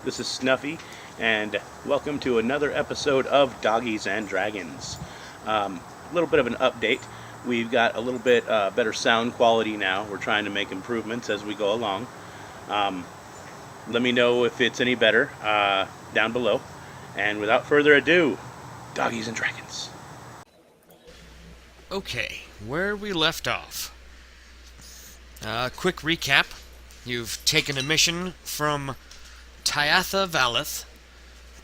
This is Snuffy, and welcome to another episode of Doggies and Dragons. A little bit of an update. We've got a little bit better sound quality now. We're trying to make improvements as we go along. Let me know if it's any better down below. And without further ado, Doggies and Dragons. Okay, where we left off. Quick recap. You've taken a mission from Tyatha Valeth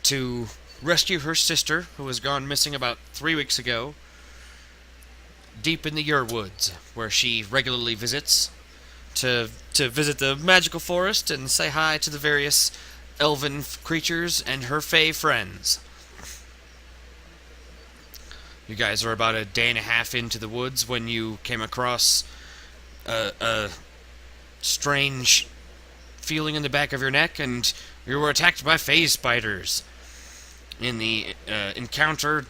to rescue her sister, who was gone missing about 3 weeks ago, deep in the Yuirwoods, where she regularly visits to visit the magical forest and say hi to the various elven creatures and her fae friends. You guys are about a day and a half into the woods when you came across a strange feeling in the back of your neck, and you were attacked by phase spiders. In the encounter,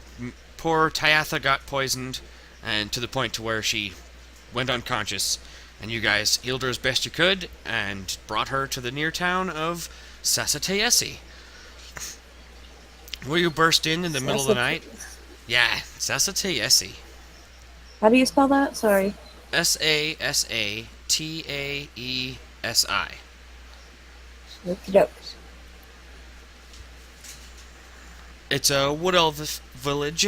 poor Tyatha got poisoned, and to the point to where she went unconscious, and you guys healed her as best you could, and brought her to the near town of Sassatayesi, where you burst in the middle of the night. Yeah, Sassatayesi. How do you spell that? Sorry. Sassataesi. Okey-doke. It's a wood elf village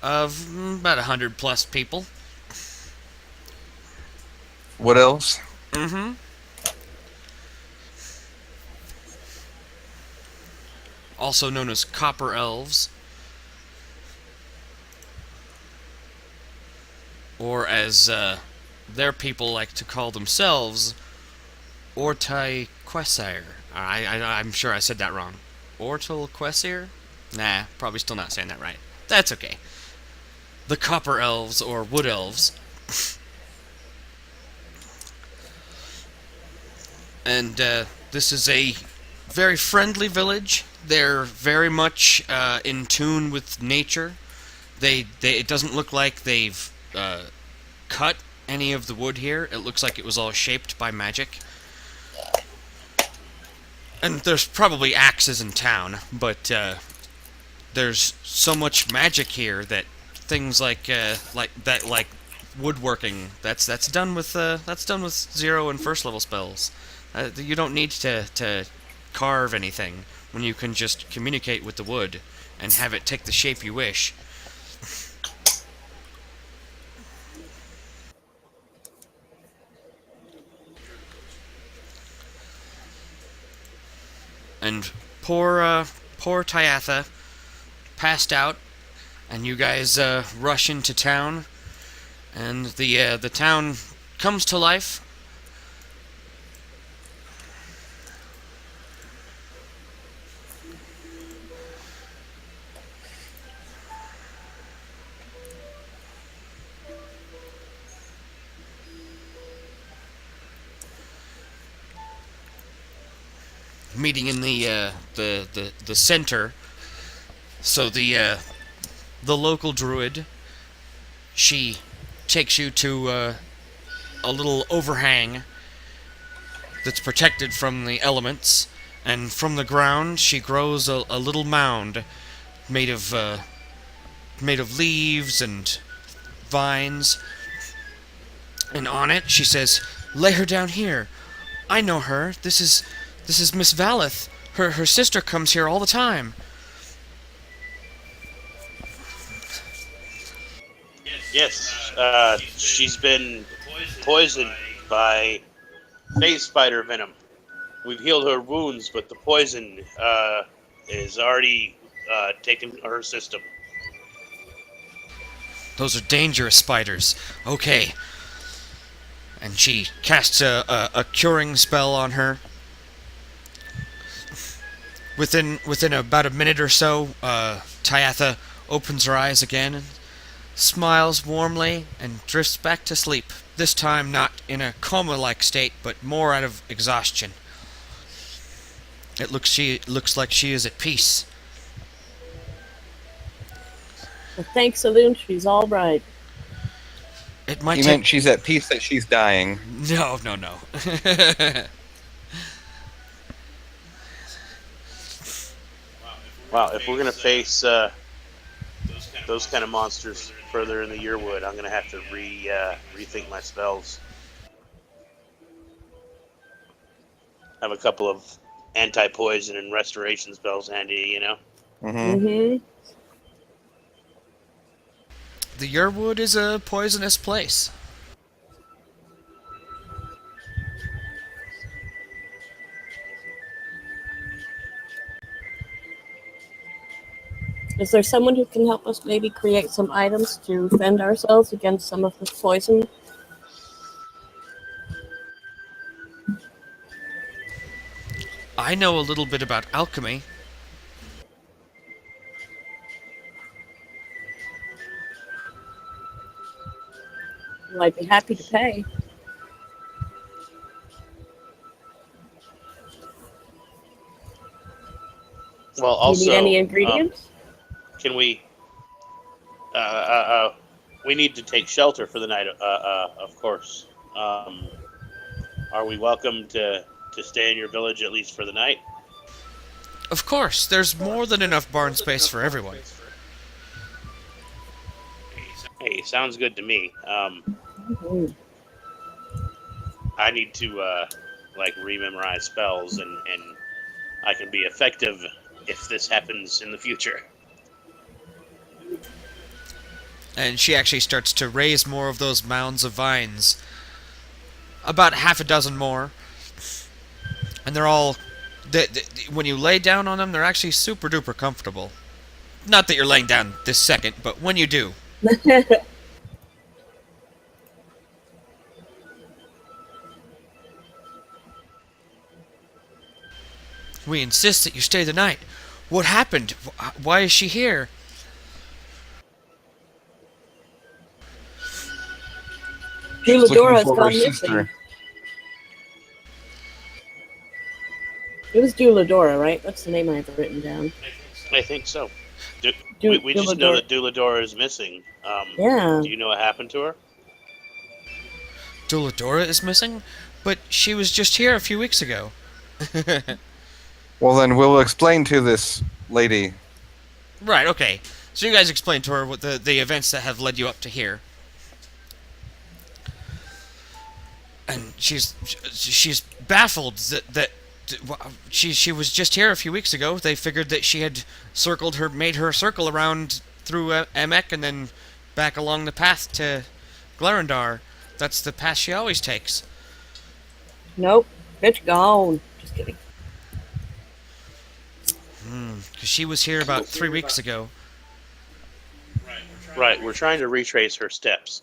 of about 100 plus people. What else? Mm-hmm. Also known as copper elves. Or as their people like to call themselves, Ortai Quesire. I'm sure I said that wrong. Ortal Quesire? Nah, probably still not saying that right. That's okay. The copper elves, or wood elves. And this is a very friendly village. They're very much in tune with nature. It doesn't look like they've cut any of the wood here. It looks like it was all shaped by magic. And there's probably axes in town, but there's so much magic here that things like woodworking that's done with 0 and first level spells. You don't need to carve anything when you can just communicate with the wood and have it take the shape you wish. And poor Tyatha passed out, and you guys rush into town, and the town comes to life. Meeting in the center. So the local druid, she takes you to a little overhang that's protected from the elements, and from the ground she grows a little mound made of leaves and vines, and on it she says, "Lay her down here. I know her. This is Miss Valeth. Her sister comes here all the time." Yes, she's been poisoned by phase spider venom. We've healed her wounds, but the poison is already taken her system. Those are dangerous spiders. Okay. And she casts a curing spell on her. Within about a minute or so, Tyatha opens her eyes again and smiles warmly and drifts back to sleep. This time not in a coma-like state, but more out of exhaustion. It looks like she is at peace. Well, thanks, Saloon. She's all right. It might You meant she's at peace that she's dying. No. Wow, if we're gonna face those kind of monsters further in the Yuirwood, I'm gonna have to rethink my spells. Have a couple of anti-poison and restoration spells handy, you know. Mm-hmm. Mm-hmm. The Yuirwood is a poisonous place. Is there someone who can help us maybe create some items to fend ourselves against some of this poison? I know a little bit about alchemy. Well, I'd be happy to pay. Well, Do you need any also, ingredients? can we? We need to take shelter for the night, of course. Are we welcome to stay in your village at least for the night? Of course, there's more than enough barn space for everyone. Hey, sounds good to me. Mhm. I need to like rememorize spells, and I can be effective if this happens in the future. And she actually starts to raise more of those mounds of vines. About half a dozen more. And they're all... when you lay down on them, they're actually super duper comfortable. Not that you're laying down this second, but when you do. We insist that you stay the night. What happened? Why is she here? She's Juladora looking has for her gone missing. sister. It was Juladora, right? That's the name I have written down. I think so. We just know Juladora. that Duladora is missing. Yeah. Do you know what happened to her? Duladora is missing? But she was just here a few weeks ago. Well, then we'll explain to this lady. Right, okay. So you guys explain to her what the events that have led you up to here. And she's baffled that she was just here a few weeks ago. They figured that she had made her circle around through Emek and then back along the path to Glarendar. That's the path she always takes. Nope. Bitch gone. Just kidding. 'Cause she was here about 3 weeks ago. Right, we're trying to retrace her steps.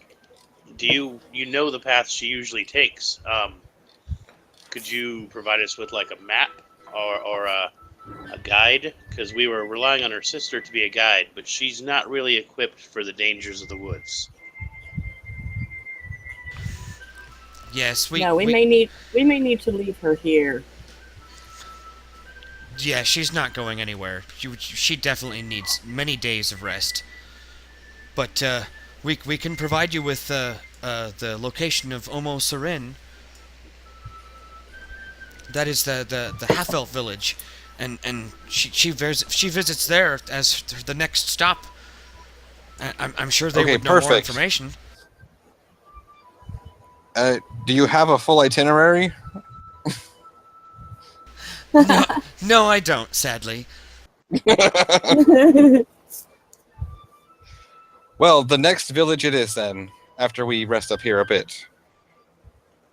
Do you know the path she usually takes? Could you provide us with like a map or a guide? Because we were relying on her sister to be a guide, but she's not really equipped for the dangers of the woods. Yes, We may need to leave her here. Yeah, she's not going anywhere. She definitely needs many days of rest. But we can provide you with the location of Omo Serin. That is the half elf village, and she visits there as the next stop. I'm sure they Okay, would know more perfect. information. Do you have a full itinerary? No, I don't. Sadly. Well, the next village it is then, after we rest up here a bit.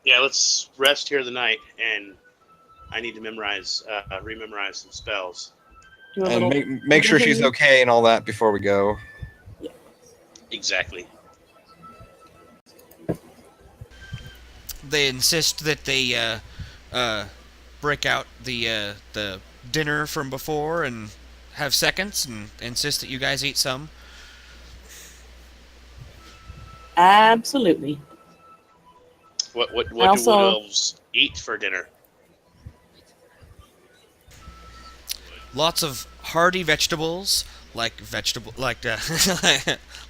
Yeah, let's rest here the night, and I need to rememorize some spells. Do a And little. make sure she's okay and all that before we go. Exactly. They insist that they break out the dinner from before and have seconds, and insist that you guys eat some. Absolutely. What do wood Also- elves eat for dinner? Lots of hardy vegetables, like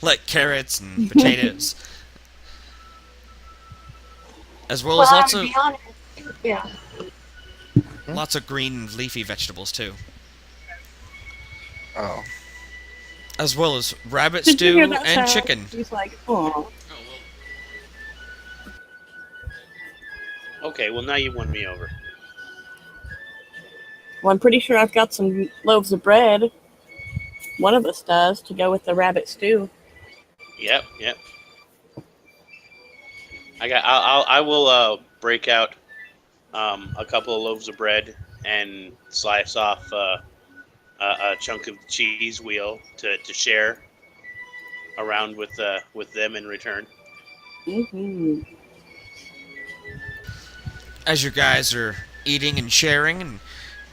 like carrots and potatoes, as well as lots to of be honest, yeah. lots of green leafy vegetables too. Oh. as well as rabbit Did you hear stew that and sound? chicken. He's like, oh. Okay, well now you won me over. Well, I'm pretty sure I've got some loaves of bread. One of us does to go with the rabbit stew. Yep, yep. I will break out a couple of loaves of bread and slice off a chunk of cheese wheel to share around with them in return. Mm-hmm. As you guys are eating and sharing and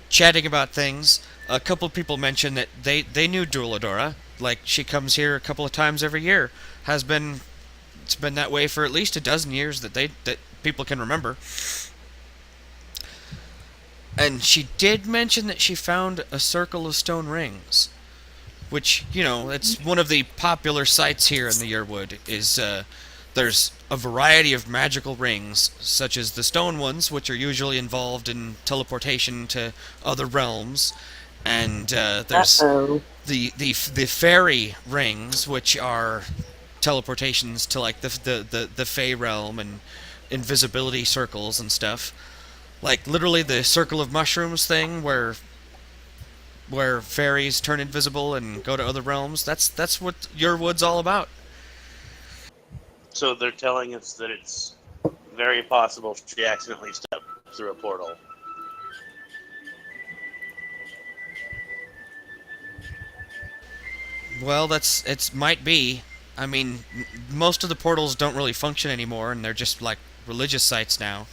chatting about things, a couple of people mentioned that they knew Dueladora. Like, she comes here a couple of times every year. It's been that way for at least a dozen years that people can remember. And she did mention that she found a circle of stone rings, which, it's one of the popular sites here in the Yuirwood. There's a variety of magical rings, such as the stone ones, which are usually involved in teleportation to other realms, and there's Uh-oh. the fairy rings, which are teleportations to like the Fey realm and invisibility circles and stuff. Like literally the circle of mushrooms thing, where fairies turn invisible and go to other realms. That's what Yuirwood's all about. So they're telling us that it's very possible she accidentally stepped through a portal. Well, it might be. I mean, most of the portals don't really function anymore, and they're just like religious sites now.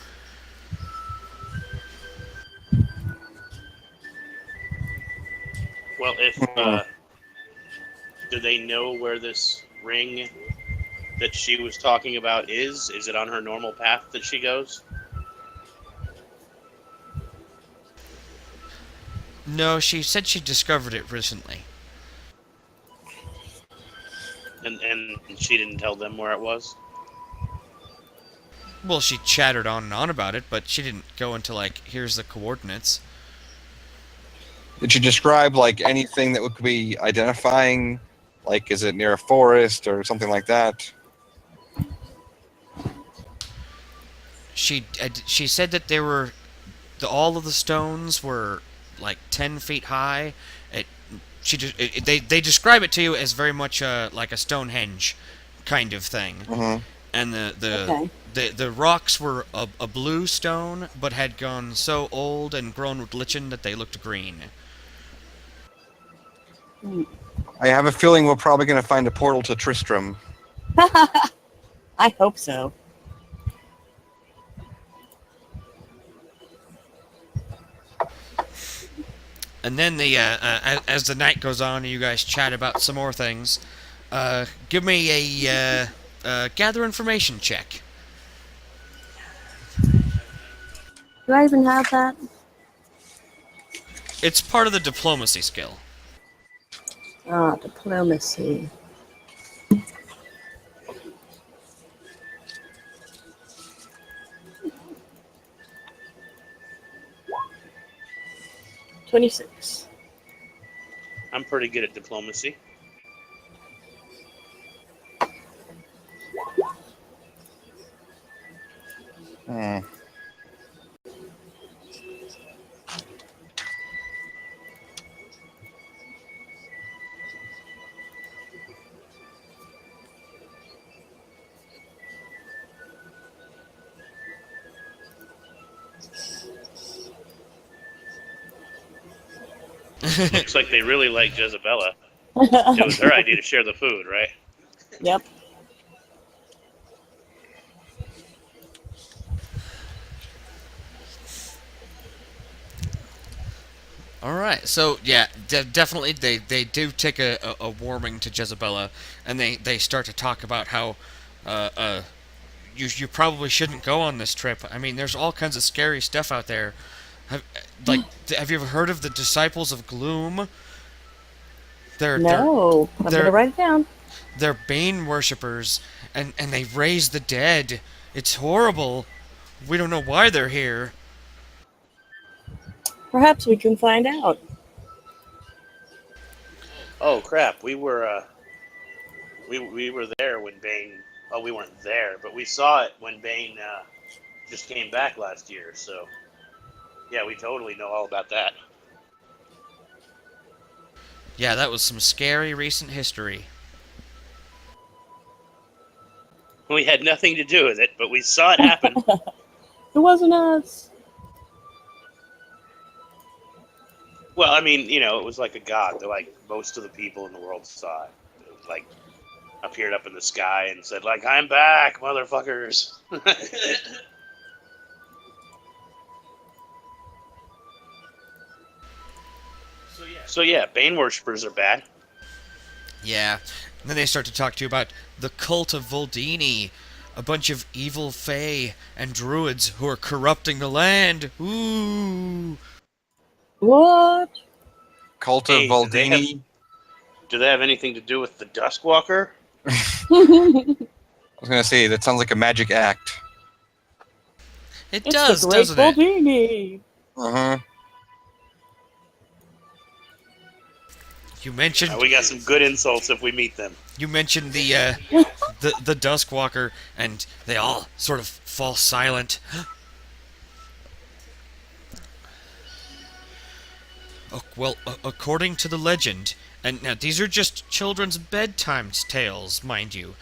Well, if Hmm. do they know where this ring that she was talking about is? Is it on her normal path that she goes? No, she said she discovered it recently. And she didn't tell them where it was? Well, she chattered on and on about it, but she didn't go into like, here's the coordinates. Did you describe like anything that would be identifying? Like, is it near a forest or something like that? She said that all of the stones were like 10 feet high. It, they describe it to you as very much like a Stonehenge kind of thing, Mm-hmm. and Okay. the rocks were a blue stone, but had gone so old and grown with lichen that they looked green. I have a feeling we're probably going to find a portal to Tristram. I hope so. And then as the night goes on and you guys chat about some more things, give me a gather information check. Do I even have that? It's part of the diplomacy skill. Ah, diplomacy. $26. I'm pretty good at diplomacy. Hmm. Looks like they really like Jezebella. It was her idea to share the food, right? Yep. All right, so yeah, definitely they do take a warming to Jezebella, and they start to talk about how you probably shouldn't go on this trip. I mean, there's all kinds of scary stuff out there. Have, have you ever heard of the Disciples of Gloom? No, I'm they're- gonna write it down. They're Bane worshippers, and they raise the dead. It's horrible. We don't know why they're here. Perhaps we can find out. Oh crap! We were there when Bane. Well, we weren't there, but we saw it when Bane just came back last year. So yeah, we totally know all about that. Yeah, that was some scary recent history. We had nothing to do with it, but we saw it happen. It wasn't us. Well, I mean, it was like a god. Like most of the people in the world saw it. It was like appeared up in the sky and said, like, "I'm back, motherfuckers." So yeah, Bane worshippers are bad. Yeah. And then they start to talk to you about the cult of Voldini, a bunch of evil fae and druids who are corrupting the land. Ooh. What? Cult of Hey, Valdini. do they have anything to do with the Duskwalker? I was gonna say that sounds like a magic act. It It's does, the Great doesn't it? Baldini. Uh-huh. You mentioned We got some good insults if we meet them. the the Duskwalker, and they all sort of fall silent. Oh, well, according to the legend, and now these are just children's bedtime tales, mind you,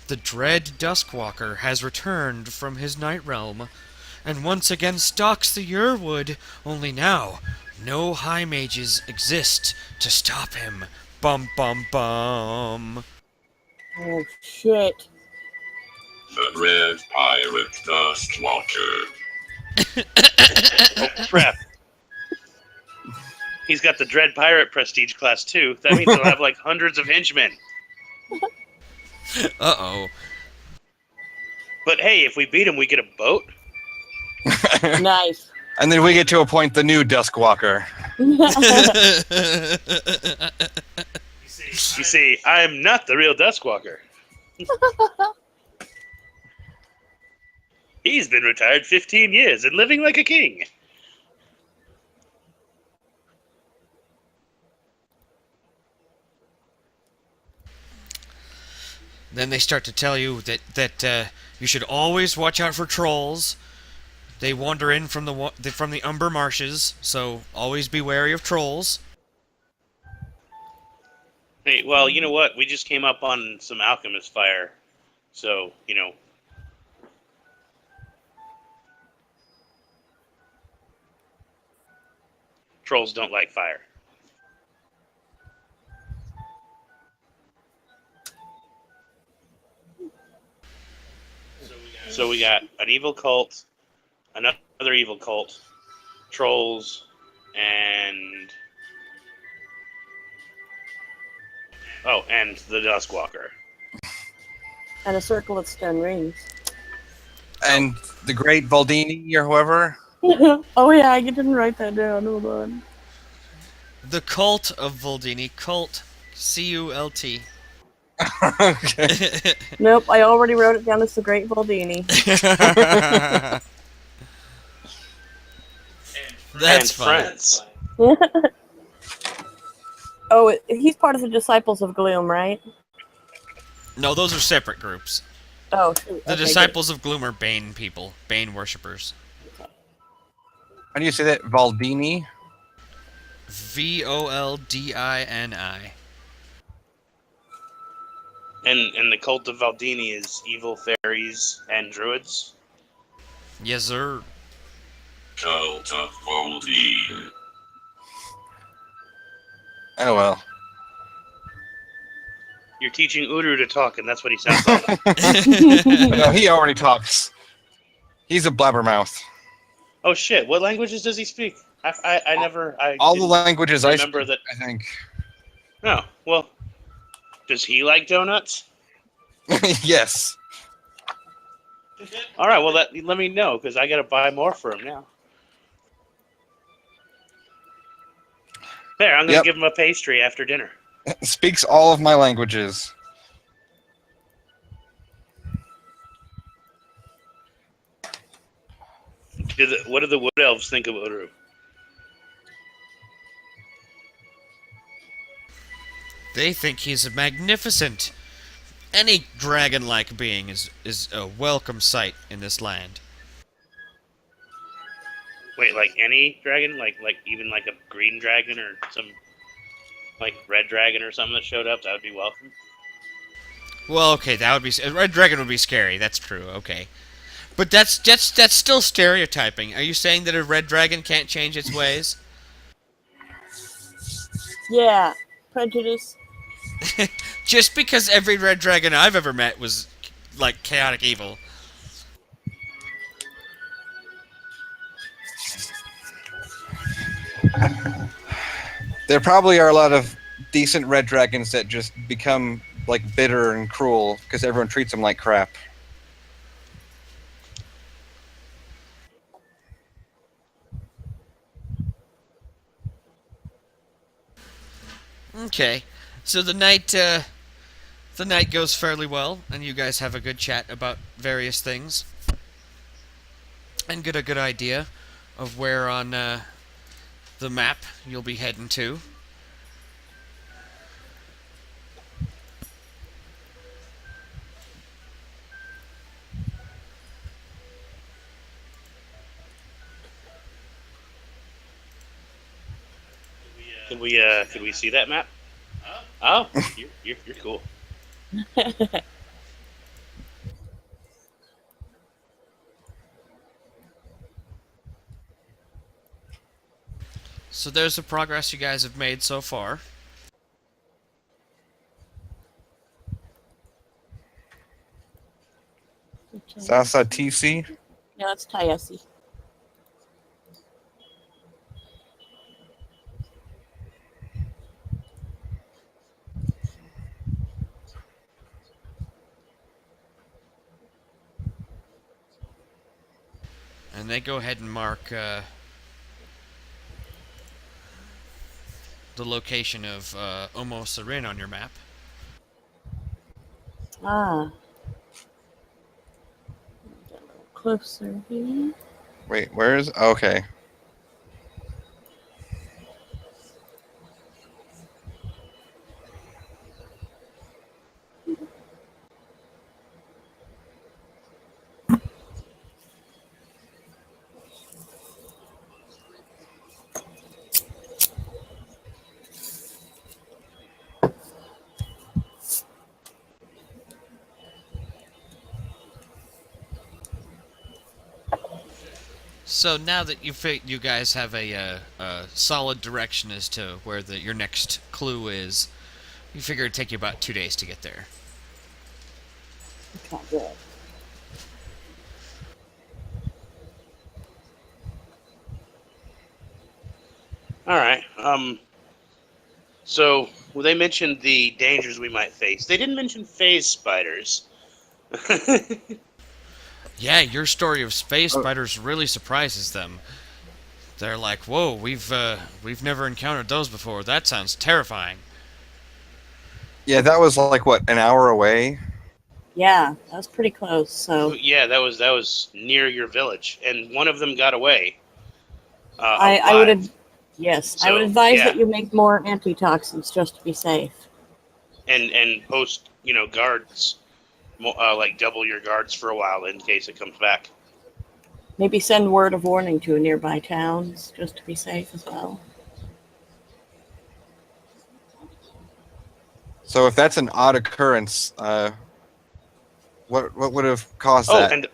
the dread Duskwalker has returned from his night realm, and once again stalks the Yuirwood, only now no high mages exist to stop him. Bum bum bum. Oh shit. The Red Pirate Dustwalker. Oh crap! He's got the Dread Pirate Prestige Class 2. That means he'll have like hundreds of henchmen. Uh-oh. But hey, if we beat him, we get a boat. Nice. And then we get to appoint the new Duskwalker. You see, I'm not the real Duskwalker. He's been retired 15 years and living like a king. Then they start to tell you that you should always watch out for trolls. They wander in from the Umber Marshes, so always be wary of trolls. Hey, well, you know what? We just came up on some alchemist fire. So, trolls don't like fire. So we got an evil cult, another evil cult, trolls, and the Duskwalker. And a circle of stone rings. And the great Valdini or whoever. Oh yeah, I didn't write that down. Hold on. The cult of Voldini. Cult. C-U-L-T. Okay. Nope, I already wrote it down as the Great Baldini. That's and fun. friends. Oh, he's part of the Disciples of Gloom, right? No, those are separate groups. Oh, shoot. The Okay, Disciples of Gloom are Bane people. Bane worshippers. How do you say that? Valdini? V-O-L-D-I-N-I. And the cult of Valdini is evil fairies and druids. Yes, sir. Cult of Voldine. Oh well. You're teaching Uru to talk, and that's what he sounds like. No, he already talks. He's a blabbermouth. Oh shit! What languages does he speak? I never. All the didn't languages I remember speak, that. I think. No, well, does he like donuts? Yes. All right, well, let me know because I gotta buy more for him now. There, I'm gonna Yep. give him a pastry after dinner. Speaks all of my languages. What do the wood elves think of Uru? They think he's magnificent. Any dragon-like being is a welcome sight in this land. Wait, like any dragon, like even like a green dragon or some like red dragon or something that showed up, that would be welcome. Well, okay, that would be a red dragon would be scary. That's true. Okay, but that's still stereotyping. Are you saying that a red dragon can't change its ways? Yeah, prejudice. Just because every red dragon I've ever met was like chaotic evil. There probably are a lot of decent red dragons that just become like bitter and cruel because everyone treats them like crap. Okay, so the night goes fairly well, and you guys have a good chat about various things, and get a good idea of where on the map you'll be heading to. Could we see that map? Oh, you're cool. So there's the progress you guys have made so far. Sasa TC? No, it's Tyesi. And they go ahead and mark the location of Omo Sarin on your map. Ah. Get a little closer here. Wait, where is? Okay. So now that you guys have a solid direction as to where your next clue is, you figure it'd take you about 2 days to get there. Okay, good. All right. So well, they mentioned the dangers we might face. They didn't mention phase spiders. Yeah, your story of space spiders really surprises them. They're like, "Whoa, we've never encountered those before. That sounds terrifying." Yeah, that was like what, an hour away? Yeah, that was pretty close. So Yeah, that was near your village, and one of them got away. I would alive. have. Yes, I So, would advise yeah. that you make more antitoxins just to be safe. and post guards, like double your guards for a while in case it comes back. Maybe send word of warning to nearby towns just to be safe as well. So if that's an odd occurrence, what would have caused Oh, that? and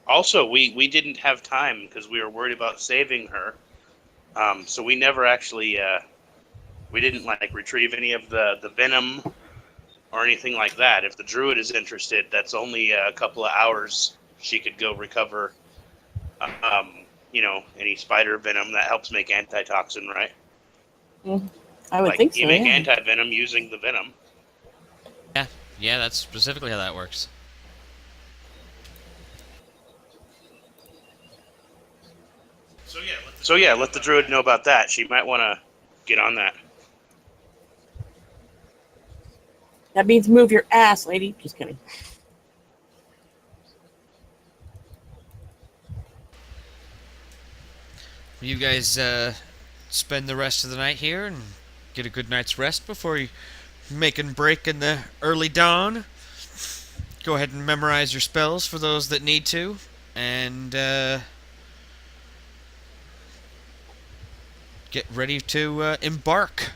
also we didn't have time because we were worried about saving her. So we never actually we didn't like retrieve any of the venom or anything like that. If the druid is interested, that's only a couple of hours. She could go recover, any spider venom that helps make antitoxin, right? I would Like think so. you make Yeah. anti-venom using the venom. Yeah, that's specifically how that works. So yeah, let the druid know about that. She might want to get on that. That means move your ass, lady. Just kidding. You guys spend the rest of the night here and get a good night's rest before you make and break in the early dawn. Go ahead and memorize your spells for those that need to, and get ready to embark.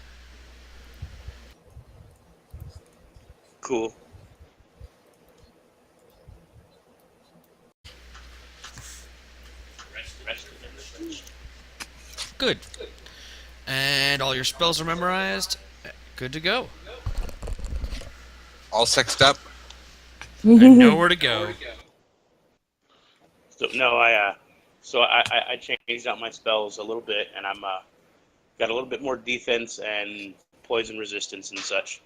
Cool. Good. And all your spells are memorized. Good to go. All sexed up. And nowhere to go. So no, I changed out my spells a little bit, and I'm got a little bit more defense and poison resistance and such.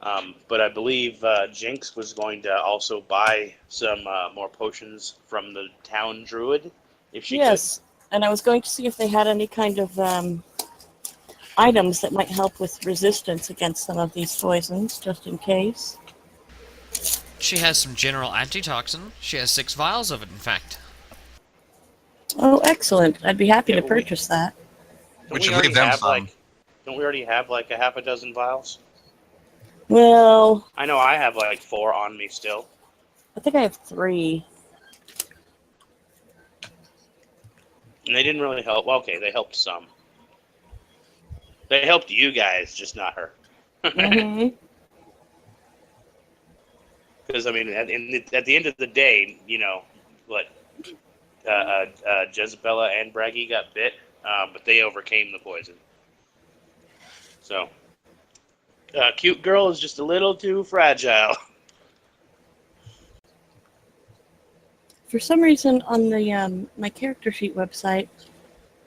But I believe Jinx was going to also buy some more potions from the town druid, if she Yes, and I was going to see if they had any kind of items that might help with resistance against some of these poisons, just in case. She has some general antitoxin. She has 6 vials of it, in fact. Oh, excellent. I'd be happy Yeah, to well, we- purchase that. We should leave them some. Don't we already have like a half a dozen vials? Well, I know I have like 4 on me still. I think I have 3. And they didn't really help. Well, okay, they helped some. They helped you guys, just not her. Mm-hmm. Because, I mean, at the end of the day, you know, what, Jezebella and Braggy got bit, but they overcame the poison. So, cute girl is just a little too fragile. For some reason, on the my character sheet website,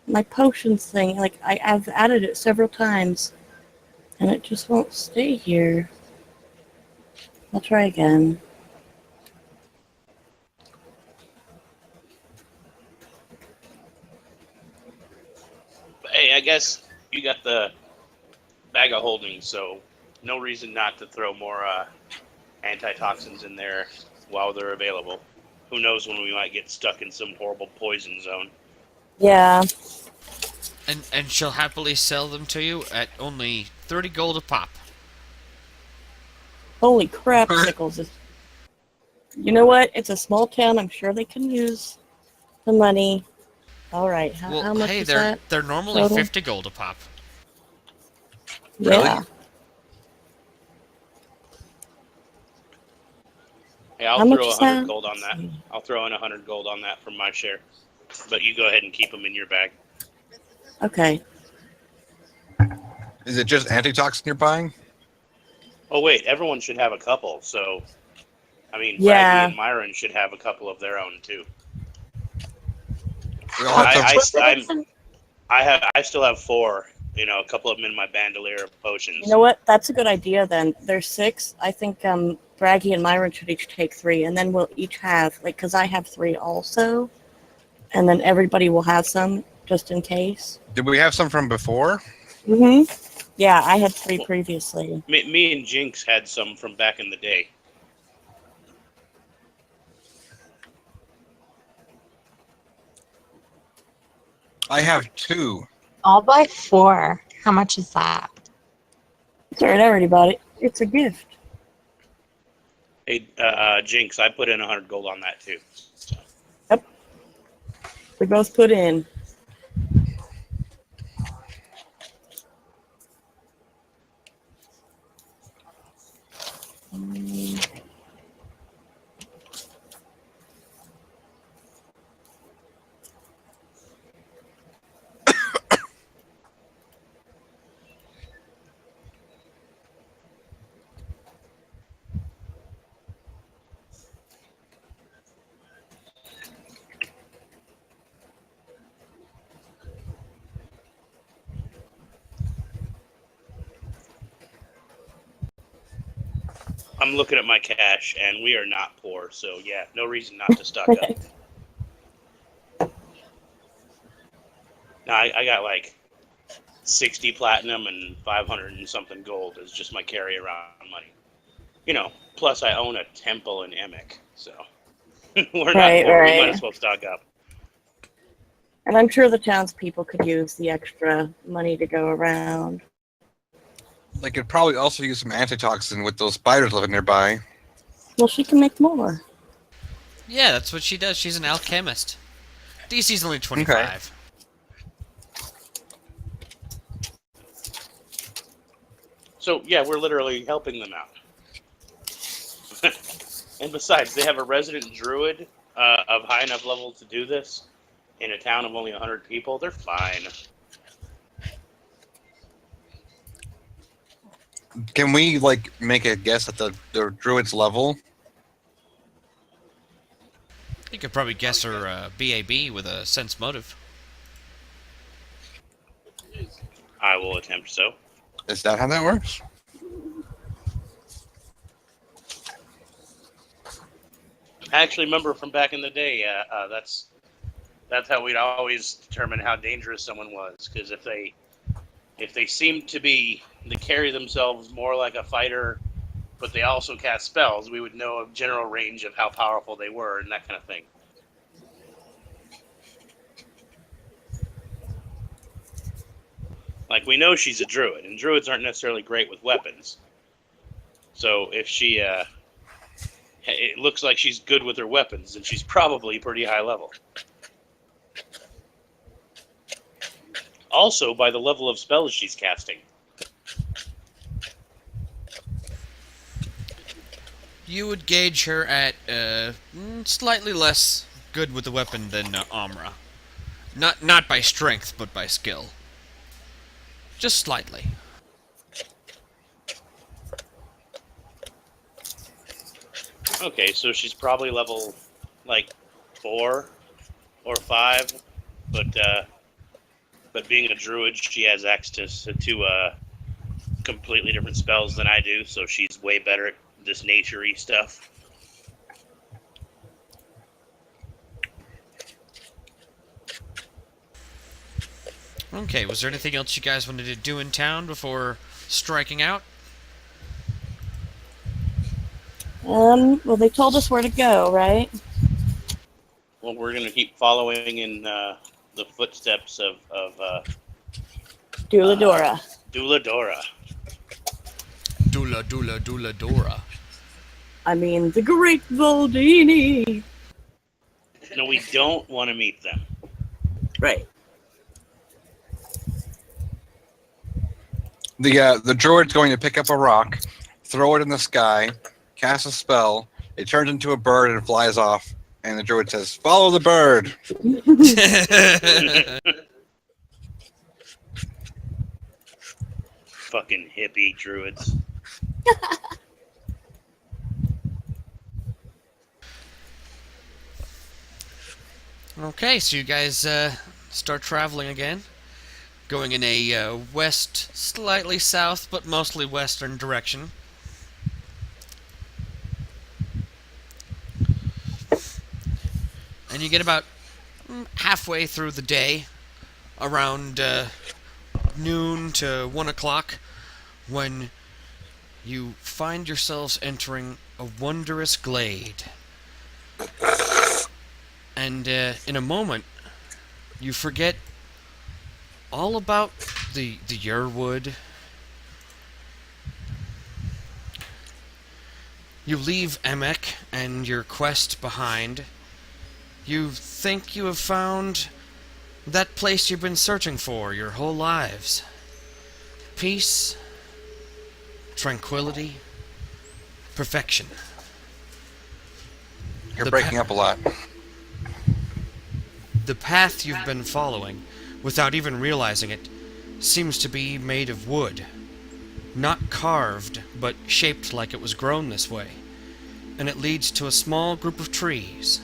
my potions thing, like I've added it several times, and it just won't stay here. I'll try again. But, hey, I guess you got the bag of holding, so no reason not to throw more antitoxins in there while they're available. Who knows when we might get stuck in some horrible poison zone. Yeah. And she'll happily sell them to you at only 30 gold a pop. Holy crap, Sickles. You know what? It's a small town. I'm sure they can use the money. All right. How much hey, is they're that? they're normally total? 50 gold a pop. Yeah. Hey, I'll How much throw is 100 that? gold on that. I'll throw in 100 gold on that from my share. But you go ahead and keep them in your bag. Okay. Is it just antitoxin you're buying? Oh, wait, everyone should have a couple, so... I mean, Yeah. Braggy and Myron should have a couple of their own, too. We all have some. I still have 4. You know, a couple of them in my bandolier of potions. You know what? That's a good idea then. There's 6. I think Braggy and Myron should each take 3, and then we'll each have, like, because I have 3 also, and then everybody will have some, just in case. Did we have some from before? Mm-hmm. Yeah, I had 3 previously. Me and Jinx had some from back in the day. I have 2. I'll buy 4. How much is that? Sorry, I already bought it. It's a gift. Hey, Jinx, I put in 100 gold on that, too. So. Yep. We both put in. I'm looking at my cash, and we are not poor, so yeah, no reason not to stock up. Now, I got like 60 platinum and 500 and something gold as just my carry around money. You know, plus I own a temple in Emic, so we're not poor. We might as well stock up. And I'm sure the townspeople could use the extra money to go around. They could probably also use some antitoxin with those spiders living nearby. Well, she can make more. Yeah, that's what she does. She's an alchemist. DC's only Okay. 25. So yeah, we're literally helping them out. And besides, they have a resident druid of high enough level to do this in a town of only 100 people. They're fine. Can we like make a guess at the druid's level? You could probably guess her BAB with a sense motive. I will attempt so. Is that how that works? I actually remember from back in the day. That's how we'd always determine how dangerous someone was. Because if they seemed to carry themselves more like a fighter, but they also cast spells, we would know a general range of how powerful they were and that kind of thing. Like, we know she's a druid, and druids aren't necessarily great with weapons. So if she, it looks like she's good with her weapons, and she's probably pretty high level. Also, by the level of spells she's casting. You would gauge her at slightly less good with the weapon than Amra. Not by strength, but by skill. Just slightly. Okay, so she's probably level, like, 4 or 5, but being a druid, she has access to completely different spells than I do, so she's way better at this nature-y stuff. Okay, was there anything else you guys wanted to do in town before striking out? Well, they told us where to go, right? Well, we're going to keep following in the footsteps of Douladora. Douladora. Douladora. I mean, the Great Voldini. No, we don't want to meet them. Right. The druid's going to pick up a rock, throw it in the sky, cast a spell. It turns into a bird and flies off. And the druid says, "Follow the bird." Fucking hippie druids. Okay, so you guys start traveling again. Going in a west, slightly south, but mostly western direction. And you get about halfway through the day, around noon to 1 o'clock, when you find yourselves entering a wondrous glade. And in a moment, you forget all about the Yuirwood. You leave Emek and your quest behind. You think you have found that place you've been searching for your whole lives. Peace, tranquility, perfection. You're breaking up a lot. The path you've been following, without even realizing it, seems to be made of wood. Not carved, but shaped like it was grown this way. And it leads to a small group of trees.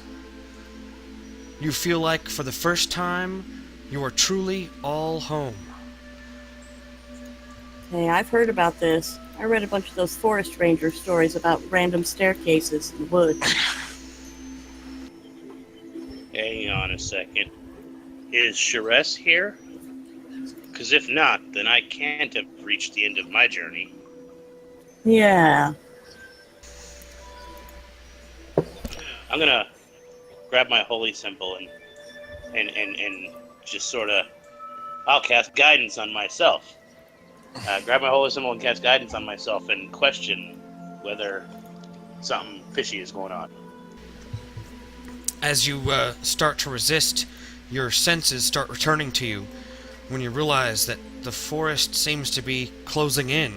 You feel like, for the first time, you are truly all home. Hey, I've heard about this. I read a bunch of those forest ranger stories about random staircases in the woods. Hang on a second. Is Sharess here? Because if not, then I can't have reached the end of my journey. Yeah. I'm gonna grab my holy symbol and just sort of, I'll cast guidance on myself. grab my holy symbol and cast guidance on myself and question whether something fishy is going on. As you start to resist, your senses start returning to you when you realize that the forest seems to be closing in.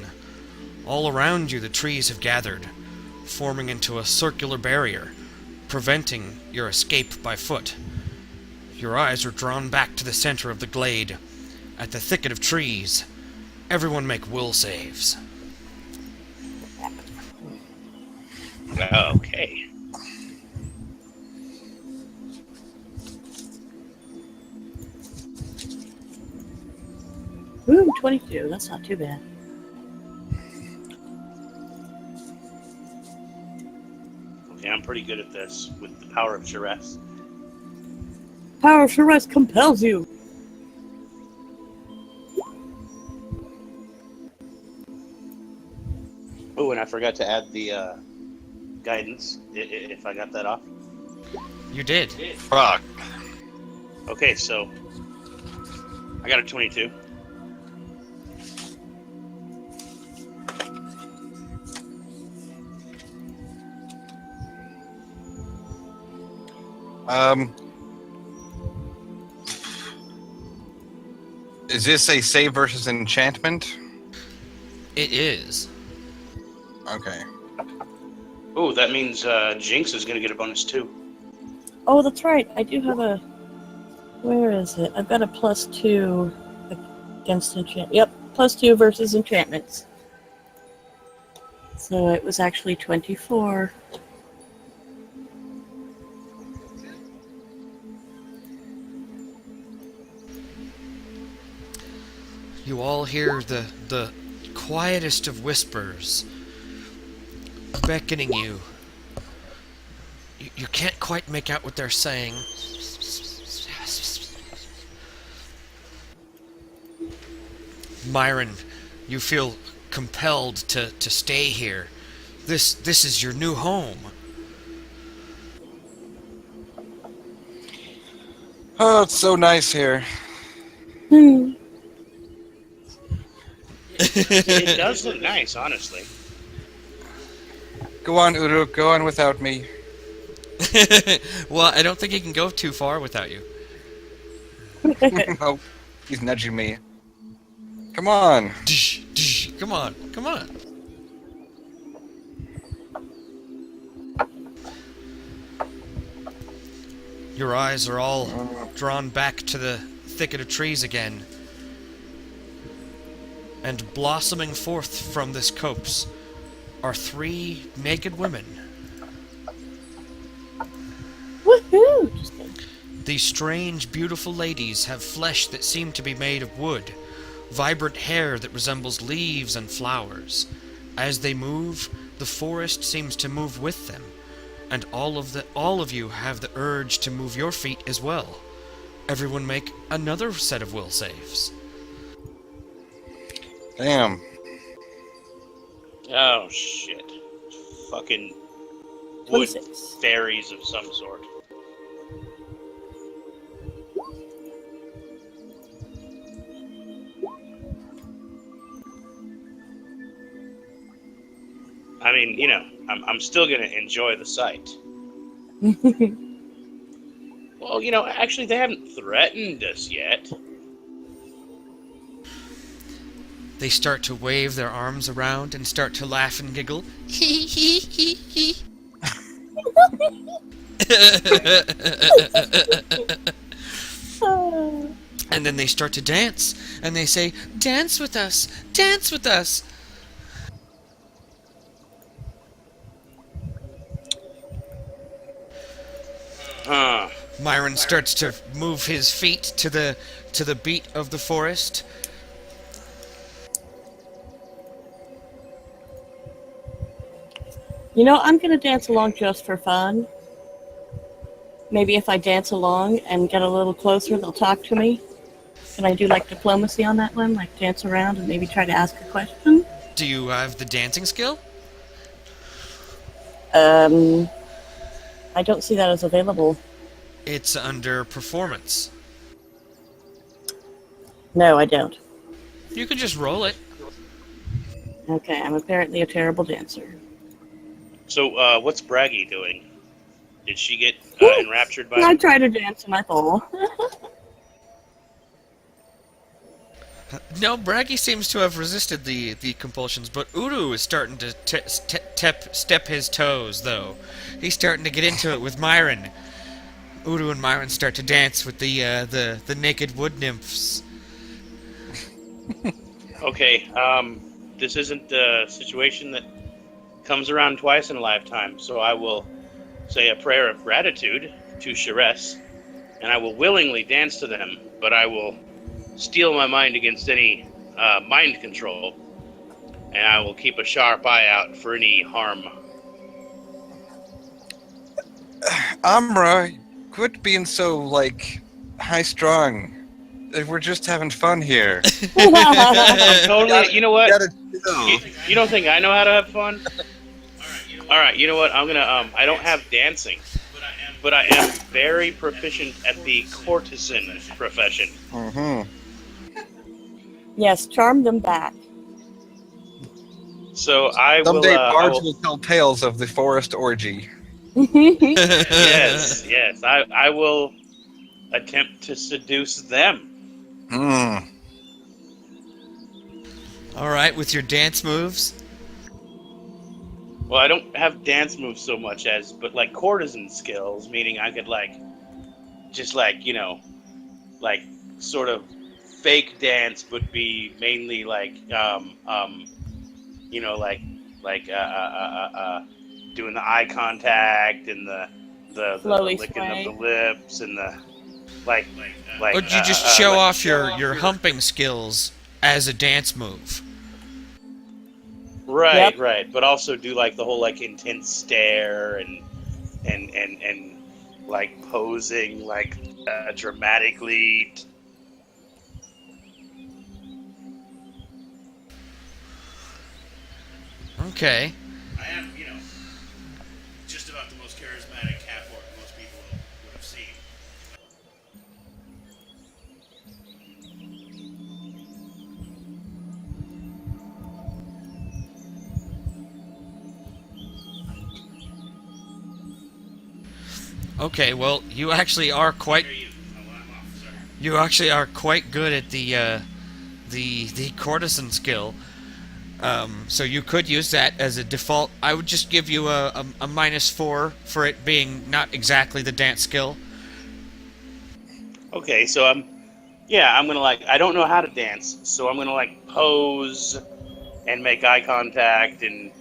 All around you, the trees have gathered, forming into a circular barrier, preventing your escape by foot. Your eyes are drawn back to the center of the glade. At the thicket of trees, everyone make will saves. Okay. Ooh, 22. That's not too bad. Okay, I'm pretty good at this with the power of Duress. Power of Shiraz compels you. Oh, and I forgot to add the guidance, if I got that off. You did. Fuck. Okay, so I got a 22. Is this a save versus enchantment? It is. Okay. Oh, that means Jinx is going to get a bonus too. Oh, that's right. I do have a... Where is it? I've got a +2 against enchant. Yep, +2 versus enchantments. So it was actually 24. You all hear the quietest of whispers beckoning you. You can't quite make out what they're saying. Myron, you feel compelled to stay here. This is your new home. Oh, it's so nice here. Hmm. It does look nice, honestly. Go on, Uruk, go on without me. Well, I don't think he can go too far without you. Oh, he's nudging me. Come on. Come on, come on. Your eyes are all drawn back to the thicket of trees again. And blossoming forth from this copse are 3 naked women. Woohoo! Just kidding. These strange, beautiful ladies have flesh that seem to be made of wood, vibrant hair that resembles leaves and flowers. As they move, the forest seems to move with them, and all of you have the urge to move your feet as well. Everyone make another set of will saves. Damn. Oh, shit. Fucking wood 26. fairies of some sort. I mean, you know, I'm still going to enjoy the sight. Well, you know, actually, they haven't threatened us yet. They start to wave their arms around and start to laugh and giggle. Hee hee hee hee. And then they start to dance, and they say, "Dance with us! Dance with us!" Huh. Myron starts to move his feet to the beat of the forest. You know, I'm going to dance along just for fun. Maybe if I dance along and get a little closer, they'll talk to me. Can I do, like, diplomacy on that one? Like, dance around and maybe try to ask a question? Do you have the dancing skill? I don't see that as available. It's under performance. No, I don't. You can just roll it. Okay, I'm apparently a terrible dancer. So, what's Braggy doing? Did she get enraptured by I him? try to dance and I fall. No, Braggy seems to have resisted the compulsions, but Uru is starting to step his toes, though. He's starting to get into it with Myron. Uru and Myron start to dance with the naked wood nymphs. Okay, this isn't a situation that comes around twice in a lifetime, so I will say a prayer of gratitude to Sheress, and I will willingly dance to them, but I will steel my mind against any mind control, and I will keep a sharp eye out for any harm. Amra, quit being so, like, high-strung. We're just having fun here. I'm totally, you know what? Gotta chill. You don't think I know how to have fun? Alright, you know what? I'm gonna, I don't have dancing, but I am very proficient at the courtesan profession. Mm-hmm. Yes, charm them back. So I Someday will, bards will tell tales of the forest orgy. yes, I will attempt to seduce them. Hmm. Alright, with your dance moves? Well, I don't have dance moves so much as, but like courtesan skills, meaning I could just sort of fake dance, but be mainly doing the eye contact and the Slowly licking sway. of the lips and the Or did you just show off your humping skills as a dance move? Right, Yep. right, but also do like the whole like intense stare and like posing like dramatically. Okay. I am, just about the most charismatic half-orc most people would have seen. Okay, well, you actually are quite good at the courtesan skill. So you could use that as a default. I would just give you a -4 for it being not exactly the dance skill. Okay, so I'm gonna I don't know how to dance, so I'm gonna pose and make eye contact and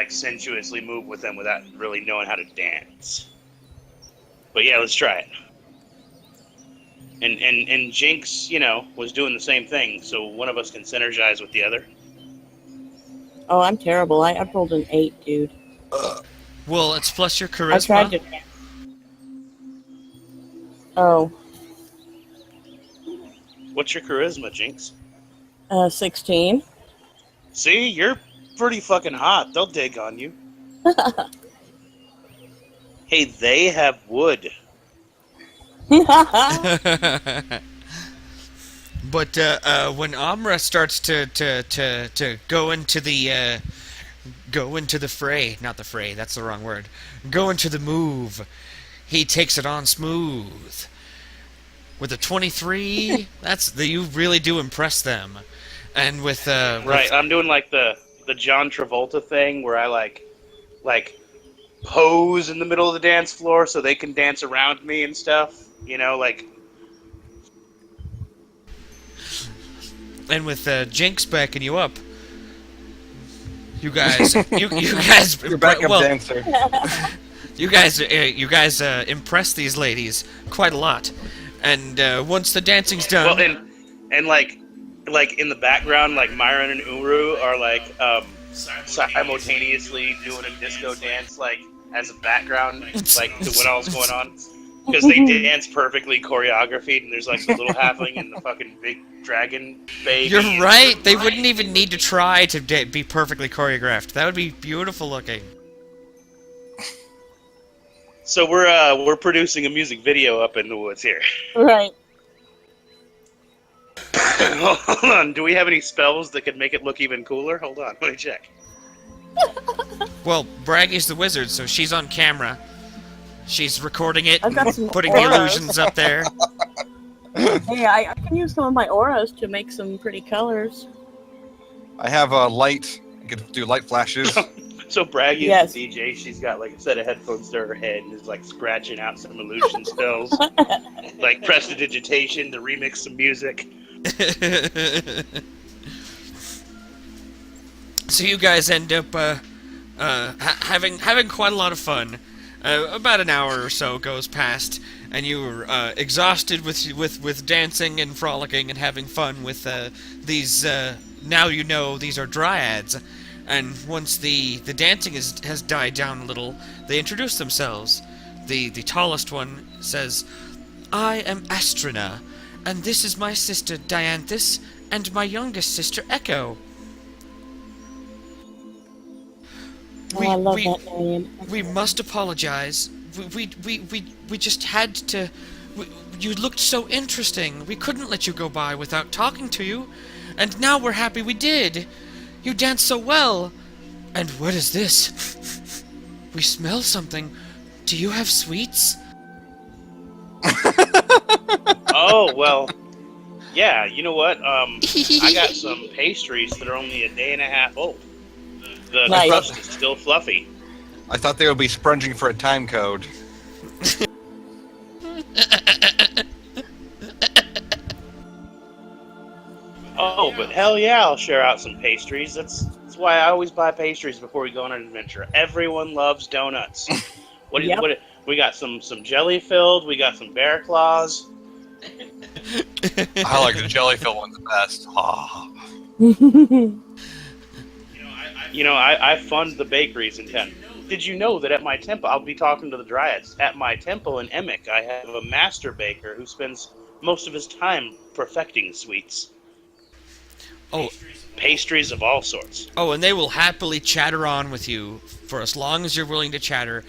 sensuously move with them without really knowing how to dance. But yeah, let's try it. And Jinx, was doing the same thing, so one of us can synergize with the other. Oh, I'm terrible. I rolled an 8, dude. Well, it's plus your I tried charisma. to. Oh, What's your charisma, Jinx? 16. See, you're pretty fucking hot. They'll dig on you. Hey, they have wood. But when Amra starts to go into the fray, not the fray, that's the wrong word. Go into the move. He takes it on smooth. With a 23, you really do impress them. And with Right, I'm doing the John Travolta thing where I like pose in the middle of the dance floor so they can dance around me and stuff. And with Jinx backing you up, you guys, you guys, Your backup dancer. you guys impress these ladies quite a lot. And once the dancing's done, Well, and in the background, Myron and Uru are simultaneously doing a disco dance as a background to what else going on. Because they dance perfectly choreographed, and there's the little halfling and the fucking big dragon baby. you're right. They wouldn't even need to try to be perfectly choreographed. That would be beautiful looking. So we're producing a music video up in the woods here. Right. Hold on. Do we have any spells that could make it look even cooler? Hold on. Let me check. Well, Braggy's the wizard, so she's on camera. She's recording it, I've got and some putting the auras. illusions up there. Hey, I can use some of my auras to make some pretty colors. I have a light. I can do light flashes. So Braggy Yes. is the DJ. She's got like a set of headphones to her head and is like scratching out some illusion spells, like prestidigitation to remix some music. So you guys end up having quite a lot of fun. About an hour or so goes past, and you're exhausted with dancing and frolicking and having fun with these. Now you know these are Dryads, and once the dancing has died down a little, they introduce themselves. The tallest one says, "I am Astrina, and this is my sister Dianthus, and my youngest sister Echo." Oh, I love that name. We must apologize. We just had to. You looked so interesting. We couldn't let you go by without talking to you. And now we're happy we did. You danced so well. And what is this? We smell something. Do you have sweets? Oh, well, yeah, you know what? I got some pastries that are only a day and a half old. The Nice. crust is still fluffy. I thought they would be sponging for a time code. Oh, but hell yeah, I'll share out some pastries. That's why I always buy pastries before we go on an adventure. Everyone loves donuts. Yep. We got some jelly filled. We got some bear claws. I like the jelly-filled one the best. Ah. You know, I fund the bakeries in town. Did you know that at my temple, I'll be talking to the Dryads, at my temple in Emic, I have a master baker who spends most of his time perfecting sweets. Oh, Pastries of all sorts. oh, and they will happily chatter on with you for as long as you're willing to chatter,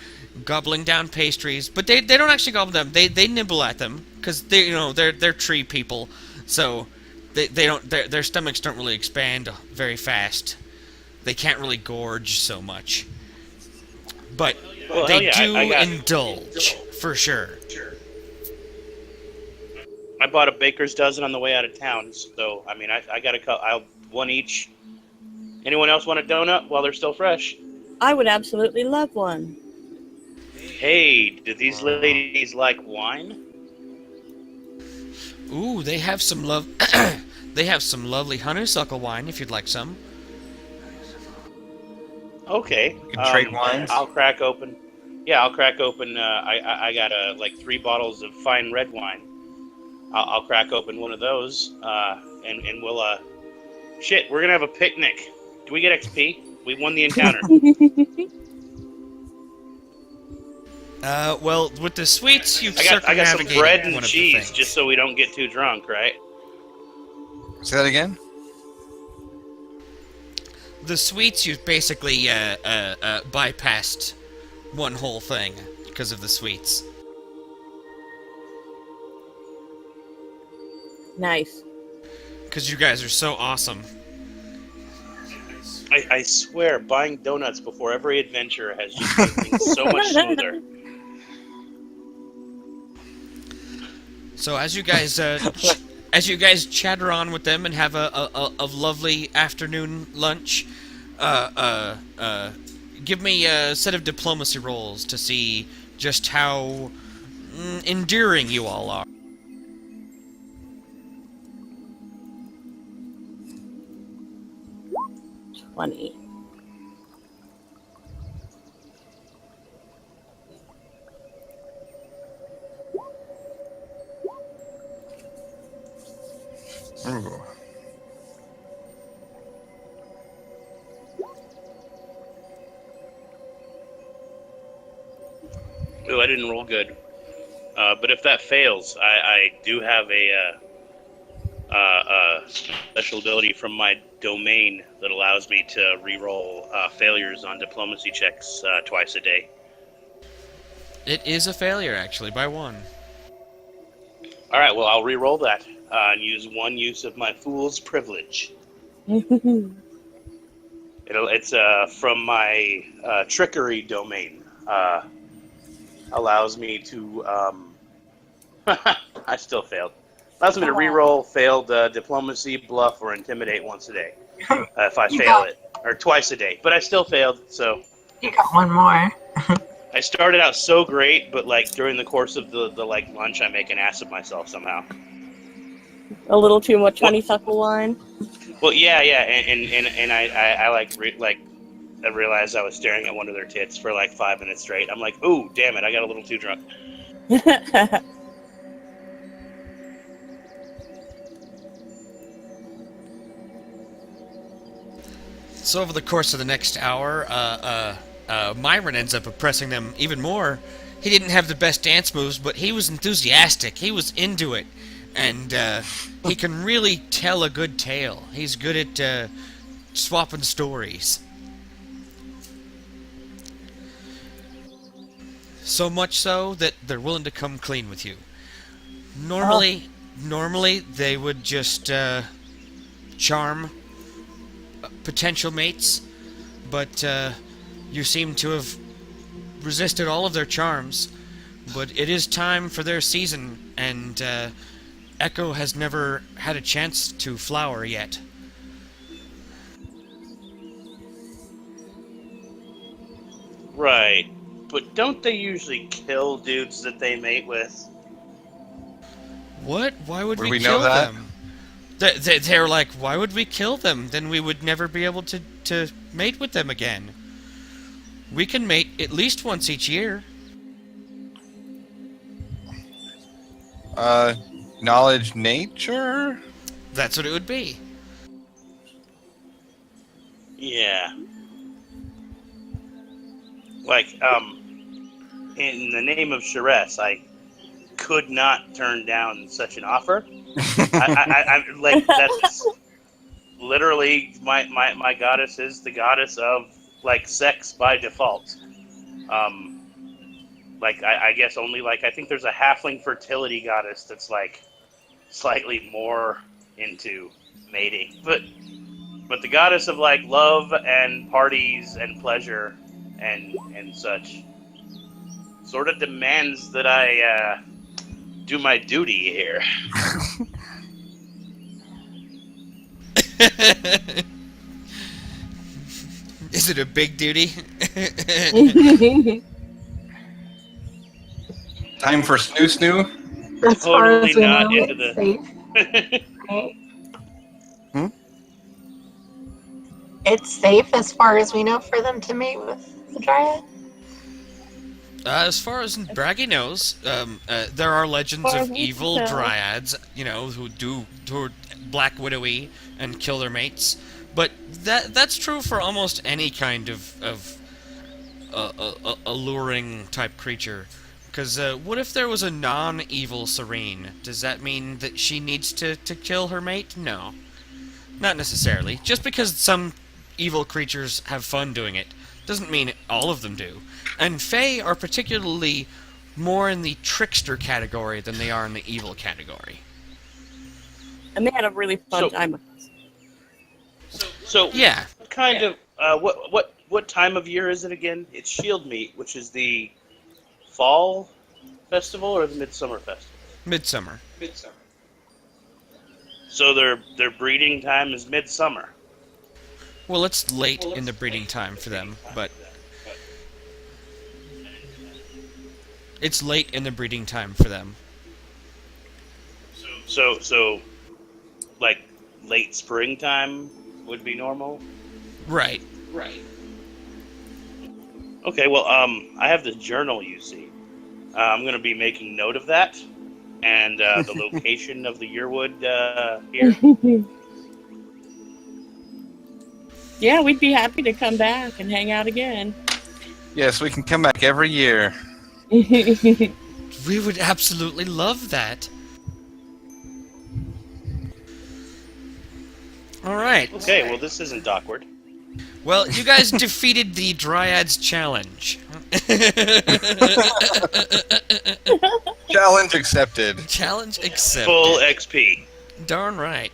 gobbling down pastries. But they don't actually gobble them. They nibble at them because they're tree people, so they don't their stomachs don't really expand very fast. They can't really gorge so much. But Well, they hell yeah, do I got- indulge, for sure. I bought a baker's dozen on the way out of town, so I mean, I got I'll one each. Anyone else want a donut while they're still fresh? I would absolutely love one. Hey, do these ladies like wine? Ooh, they have some they have some lovely honeysuckle wine if you'd like some. Okay. You can trade wines? I'll crack open. Yeah, I'll crack open. I got like 3 bottles of fine red wine. I'll crack open one of those, and we'll shit. We're gonna have a picnic. Do we get XP? We won the encounter. Well, with the sweets, you've I got some circumnavigated bread one and of the cheese things. just so we don't get too drunk, right? Say that again? The sweets, you've basically bypassed one whole thing because of the sweets. Nice. Because you guys are so awesome. I swear, buying donuts before every adventure has just made things so much smoother. So as you guys chatter on with them and have a lovely afternoon lunch, give me a set of diplomacy rolls to see just how endearing you all are. Funny. Ooh. Ooh, I didn't roll good. But if that fails, I do have a special ability from my domain that allows me to re-roll failures on diplomacy checks twice a day. It is a failure, actually, by 1. All right, well, I'll re-roll that. and use one use of my Fool's Privilege. It's from my trickery domain. Allows me to... I still failed. Allows me to reroll failed diplomacy, bluff, or intimidate once a day. If I fail it. Or twice a day. But I still failed, so... You got one more. I started out so great, but like during the course of the like lunch, I make an ass of myself somehow. A little too much honeysuckle wine. Well, yeah, and I realized I was staring at one of their tits for like 5 minutes straight. I'm like, ooh, damn it, I got a little too drunk. So over the course of the next hour, Myron ends up oppressing them even more. He didn't have the best dance moves, but he was enthusiastic. He was into it. And he can really tell a good tale. He's good at swapping stories. So much so that they're willing to come clean with you. Normally they would just charm potential mates, but you seem to have resisted all of their charms. But it is time for their season, and Echo has never had a chance to flower yet. Right, but don't they usually kill dudes that they mate with? What? Why would Would we we kill know that? them? They're like, why would we kill them? Then we would never be able to mate with them again. We can mate at least once each year. Knowledge nature? That's what it would be. Yeah. Like, in the name of Sharess, I could not turn down such an offer. I like, that's literally my goddess is the goddess of like sex by default. Like I guess only like I think there's a halfling fertility goddess that's like slightly more into mating, but the goddess of like love and parties and pleasure and such sort of demands that I do my duty here. Is it a big duty? Time for snoo snoo? As far Totally as we not know, into it's the- safe. Right? Hmm? It's safe as far as we know for them to mate with the Dryad. As far as Braggy knows, there are legends Far as of we evil can tell. Dryads, who are black widowy and kill their mates. But that's true for almost any kind of alluring type creature. Because what if there was a non-evil Serene? Does that mean that she needs to kill her mate? No. Not necessarily. Just because some evil creatures have fun doing it doesn't mean all of them do. And Fae are particularly more in the trickster category than they are in the evil category. And they had a really fun time with us. So Yeah. what kind of what time of year is it again? It's Shield Meet, which is the fall festival or the midsummer festival? Midsummer. So their breeding time is midsummer. Well, it's late in the breeding time for them, but... It's late in the breeding time for them. So like late springtime would be normal? Right. Okay, well, I have this journal, you see. I'm going to be making note of that, and the location of the Yuirwood here. Yeah, we'd be happy to come back and hang out again. Yes, we can come back every year. We would absolutely love that. Alright. Okay, well, this isn't awkward. Well, you guys defeated the Dryads challenge. Challenge accepted. Challenge accepted. Full XP. Darn right.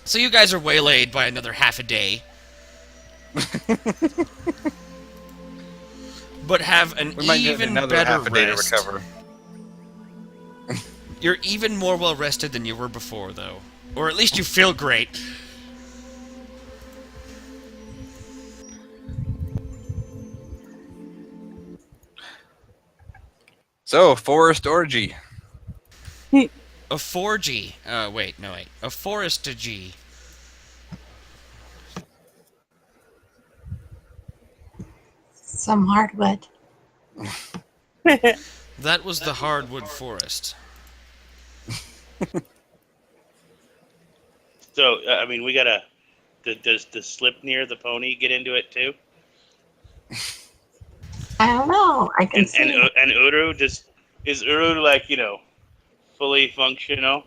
So you guys are waylaid by another half a day. But have an We might need even another better half a day to rest. recover. You're even more well rested than you were before, though. Or at least you feel great. So, forest orgy. A 4G. Wait. A forest G. Some hardwood. That was the hardwood forest. So, I mean, we gotta. Does the slip near the pony get into it too? I don't know. I can see. And Uru is Uru like fully functional?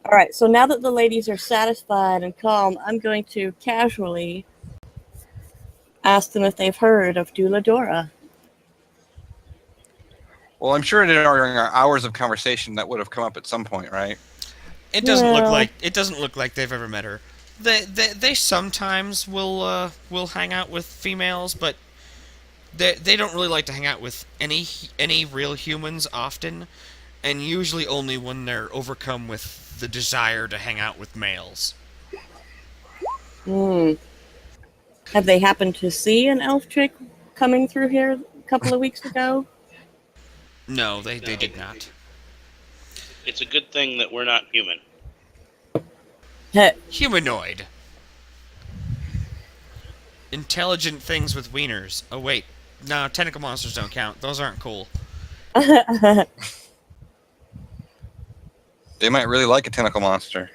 All right, so now that the ladies are satisfied and calm, I'm going to casually ask them if they've heard of Douladora. Well, I'm sure during our hours of conversation that would have come up at some point, right? It doesn't look Well- like they've ever met her. They sometimes will hang out with females, but they don't really like to hang out with any real humans often, and usually only when they're overcome with the desire to hang out with males. Hmm. Have they happened to see an elf chick coming through here a couple of weeks ago? No, they did not. It's a good thing that we're not human. Heh. Humanoid. Intelligent things with wieners. Oh wait, no, tentacle monsters don't count. Those aren't cool. They might really like a tentacle monster.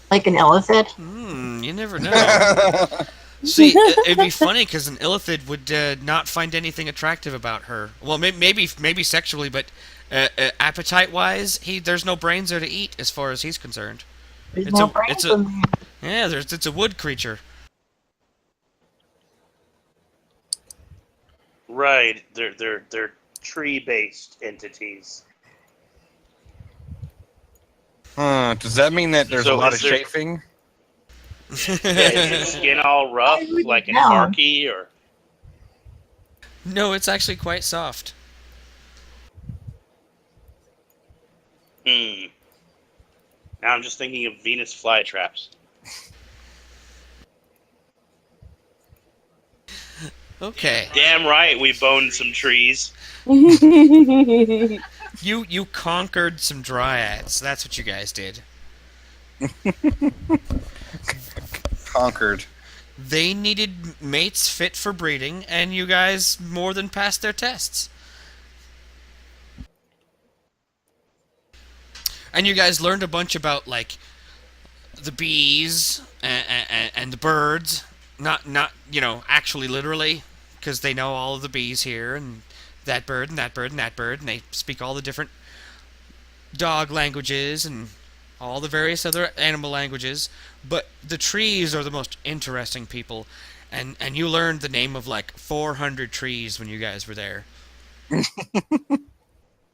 Like an illithid. You never know. See, it'd be funny because an illithid would not find anything attractive about her. Well, maybe sexually, but appetite-wise, there's no brains there to eat as far as he's concerned. There's It's no a- brains it's a- in there. Yeah, it's a wood creature. Right. They're tree-based entities. Does that mean that there's So a lot of is there- chafing? Yeah, is your skin all rough, I wouldn't like an know. barky, or? No, it's actually quite soft. Now I'm just thinking of Venus flytraps. Okay, Damn right, we boned some trees. you conquered some dryads. That's what you guys did. Conquered. They needed mates fit for breeding, and you guys more than passed their tests. And you guys learned a bunch about, like, the bees and the birds. Not actually literally, because they know all of the bees here, and that bird, and that bird, and that bird, and they speak all the different dog languages, and all the various other animal languages. But the trees are the most interesting people, and you learned the name of, like, 400 trees when you guys were there.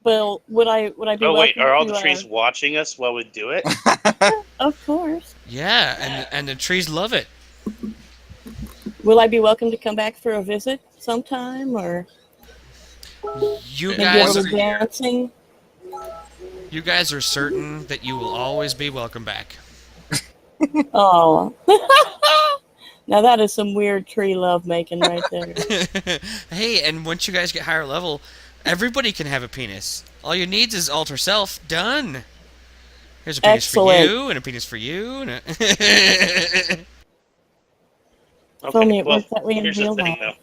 Well, would I be Oh wait, welcome are all to, the trees watching us while we do it? Of course. Yeah, and the trees love it. Will I be welcome to come back for a visit sometime, or You maybe a guys little are, dancing? you guys are certain that you will always be welcome back. Oh. Now that is some weird tree love making right there. Hey, and once you guys get higher level, everybody can have a penis. All you need is alter self. Done. Here's a penis Excellent. for you, and a penis for you, and a If only it worked that way in here's the real thing, life. though.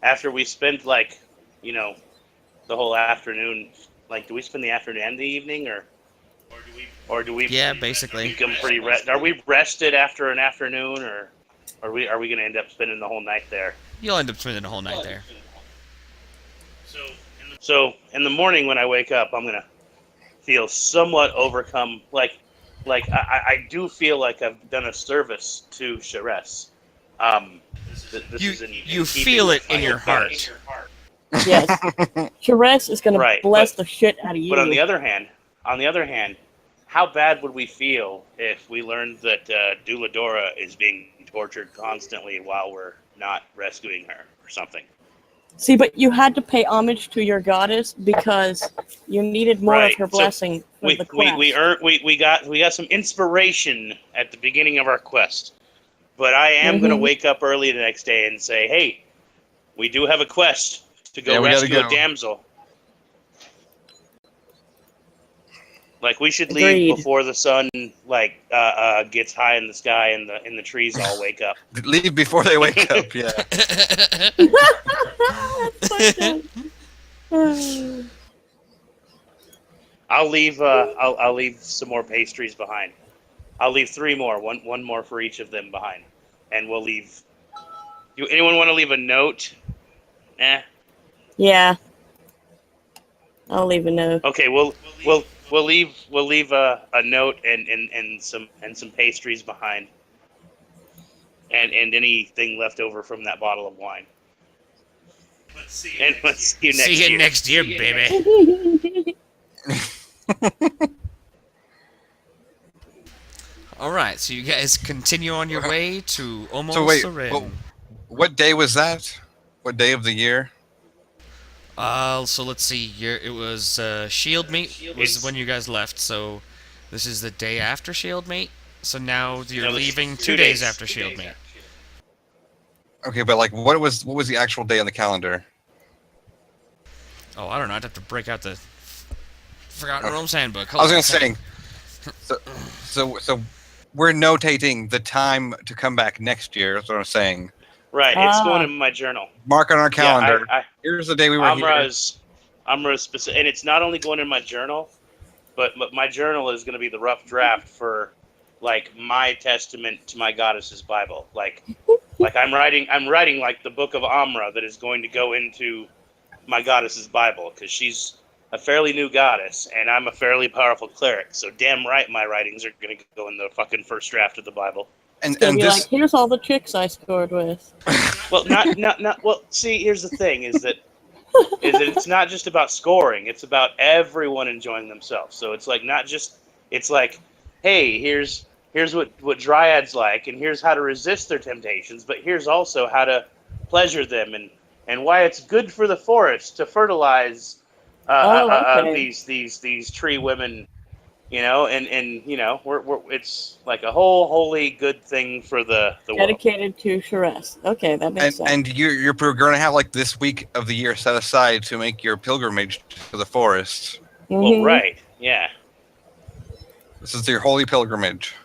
After we spend the whole afternoon, like, do we spend the afternoon and the evening, or do we? Yeah, basically. Become pretty Are we rested after an afternoon, or are we going to end up spending the whole night there? You'll end up spending the whole night there. So in the morning when I wake up, I'm gonna feel somewhat overcome. Like I do feel like I've done a service to Sharess. This You is in you keeping feel with it in my your advice. heart. Yes. Sherez is gonna Right, bless the shit out of you. But on the other hand, how bad would we feel if we learned that Duladora is being tortured constantly while we're not rescuing her or something? See, but you had to pay homage to your goddess because you needed more of her blessing for the quest. We got some inspiration at the beginning of our quest. But I am going to wake up early the next day and say, hey, we do have a quest to go rescue a damsel. Like, we should leave before the sun gets high in the sky and the trees all wake up. Leave before they wake up. Yeah. I'll leave some more pastries behind. I'll leave 3 more, one more for each of them behind, and we'll leave. Anyone want to leave a note? Yeah. I'll leave a note. Okay, we'll leave a note and some pastries behind, and anything left over from that bottle of wine. Let's see you next year. See you next year, baby. All right, so you guys continue on your way to almost. So wait, what day was that? What day of the year? So let's see. It was Shield Meet was when you guys left. So this is the day after Shield Meet. So now you're leaving 2 days after Shield Meet. Okay, but like, what was the actual day on the calendar? Oh, I don't know. I'd have to break out the Forgotten Realms Handbook. I was gonna say. So we're notating the time to come back next year. That's what I'm saying. Right, it's going in my journal. Mark on our calendar. Yeah, here's the day we were here. Amra's specific, and it's not only going in my journal, but my journal is going to be the rough draft for, like, my testament to my goddess's Bible. Like I'm writing like the book of Amra that is going to go into my goddess's Bible, because she's a fairly new goddess, and I'm a fairly powerful cleric. So damn right, my writings are going to go in the fucking first draft of the Bible. And this... like, here's all the chicks I scored with. Well, not. Well, see, here's the thing: is that it's not just about scoring; it's about everyone enjoying themselves. So it's like not just. It's like, hey, here's what Dryads like, and here's how to resist their temptations. But here's also how to pleasure them, and why it's good for the forest to fertilize these tree women. You know, and you know, we're it's like a whole holy good thing for the dedicated world. To Sherez. Okay, that makes sense. And you're going to have like this week of the year set aside to make your pilgrimage to the forest. Well, right, yeah. This is your holy pilgrimage.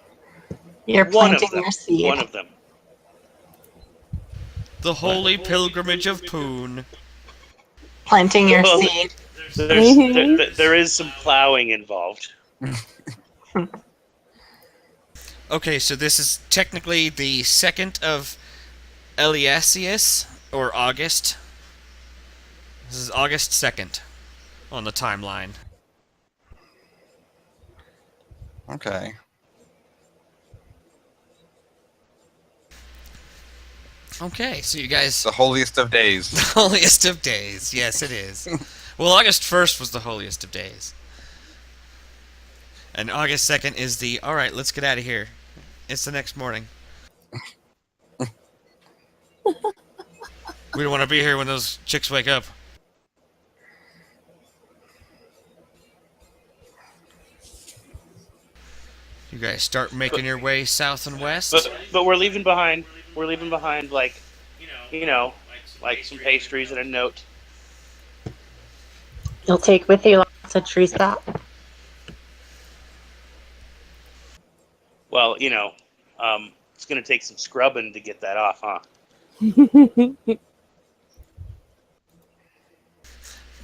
You're planting your seed. One of them. The holy pilgrimage of Poon. Planting your seed. There is some plowing involved. Okay, so this is technically the 2nd of Eliasius, or August. This is August 2nd on the timeline. Okay. Okay, so you guys... The holiest of days. The holiest of days, yes it is. Well, August 1st was the holiest of days. And August 2nd is the, alright, let's get out of here. It's the next morning. We don't want to be here when those chicks wake up. You guys start making your way south and west? But we're leaving behind, like, you know, like some pastries and a note. You'll take with you lots of tree sap. Well, you know, it's going to take some scrubbing to get that off, huh?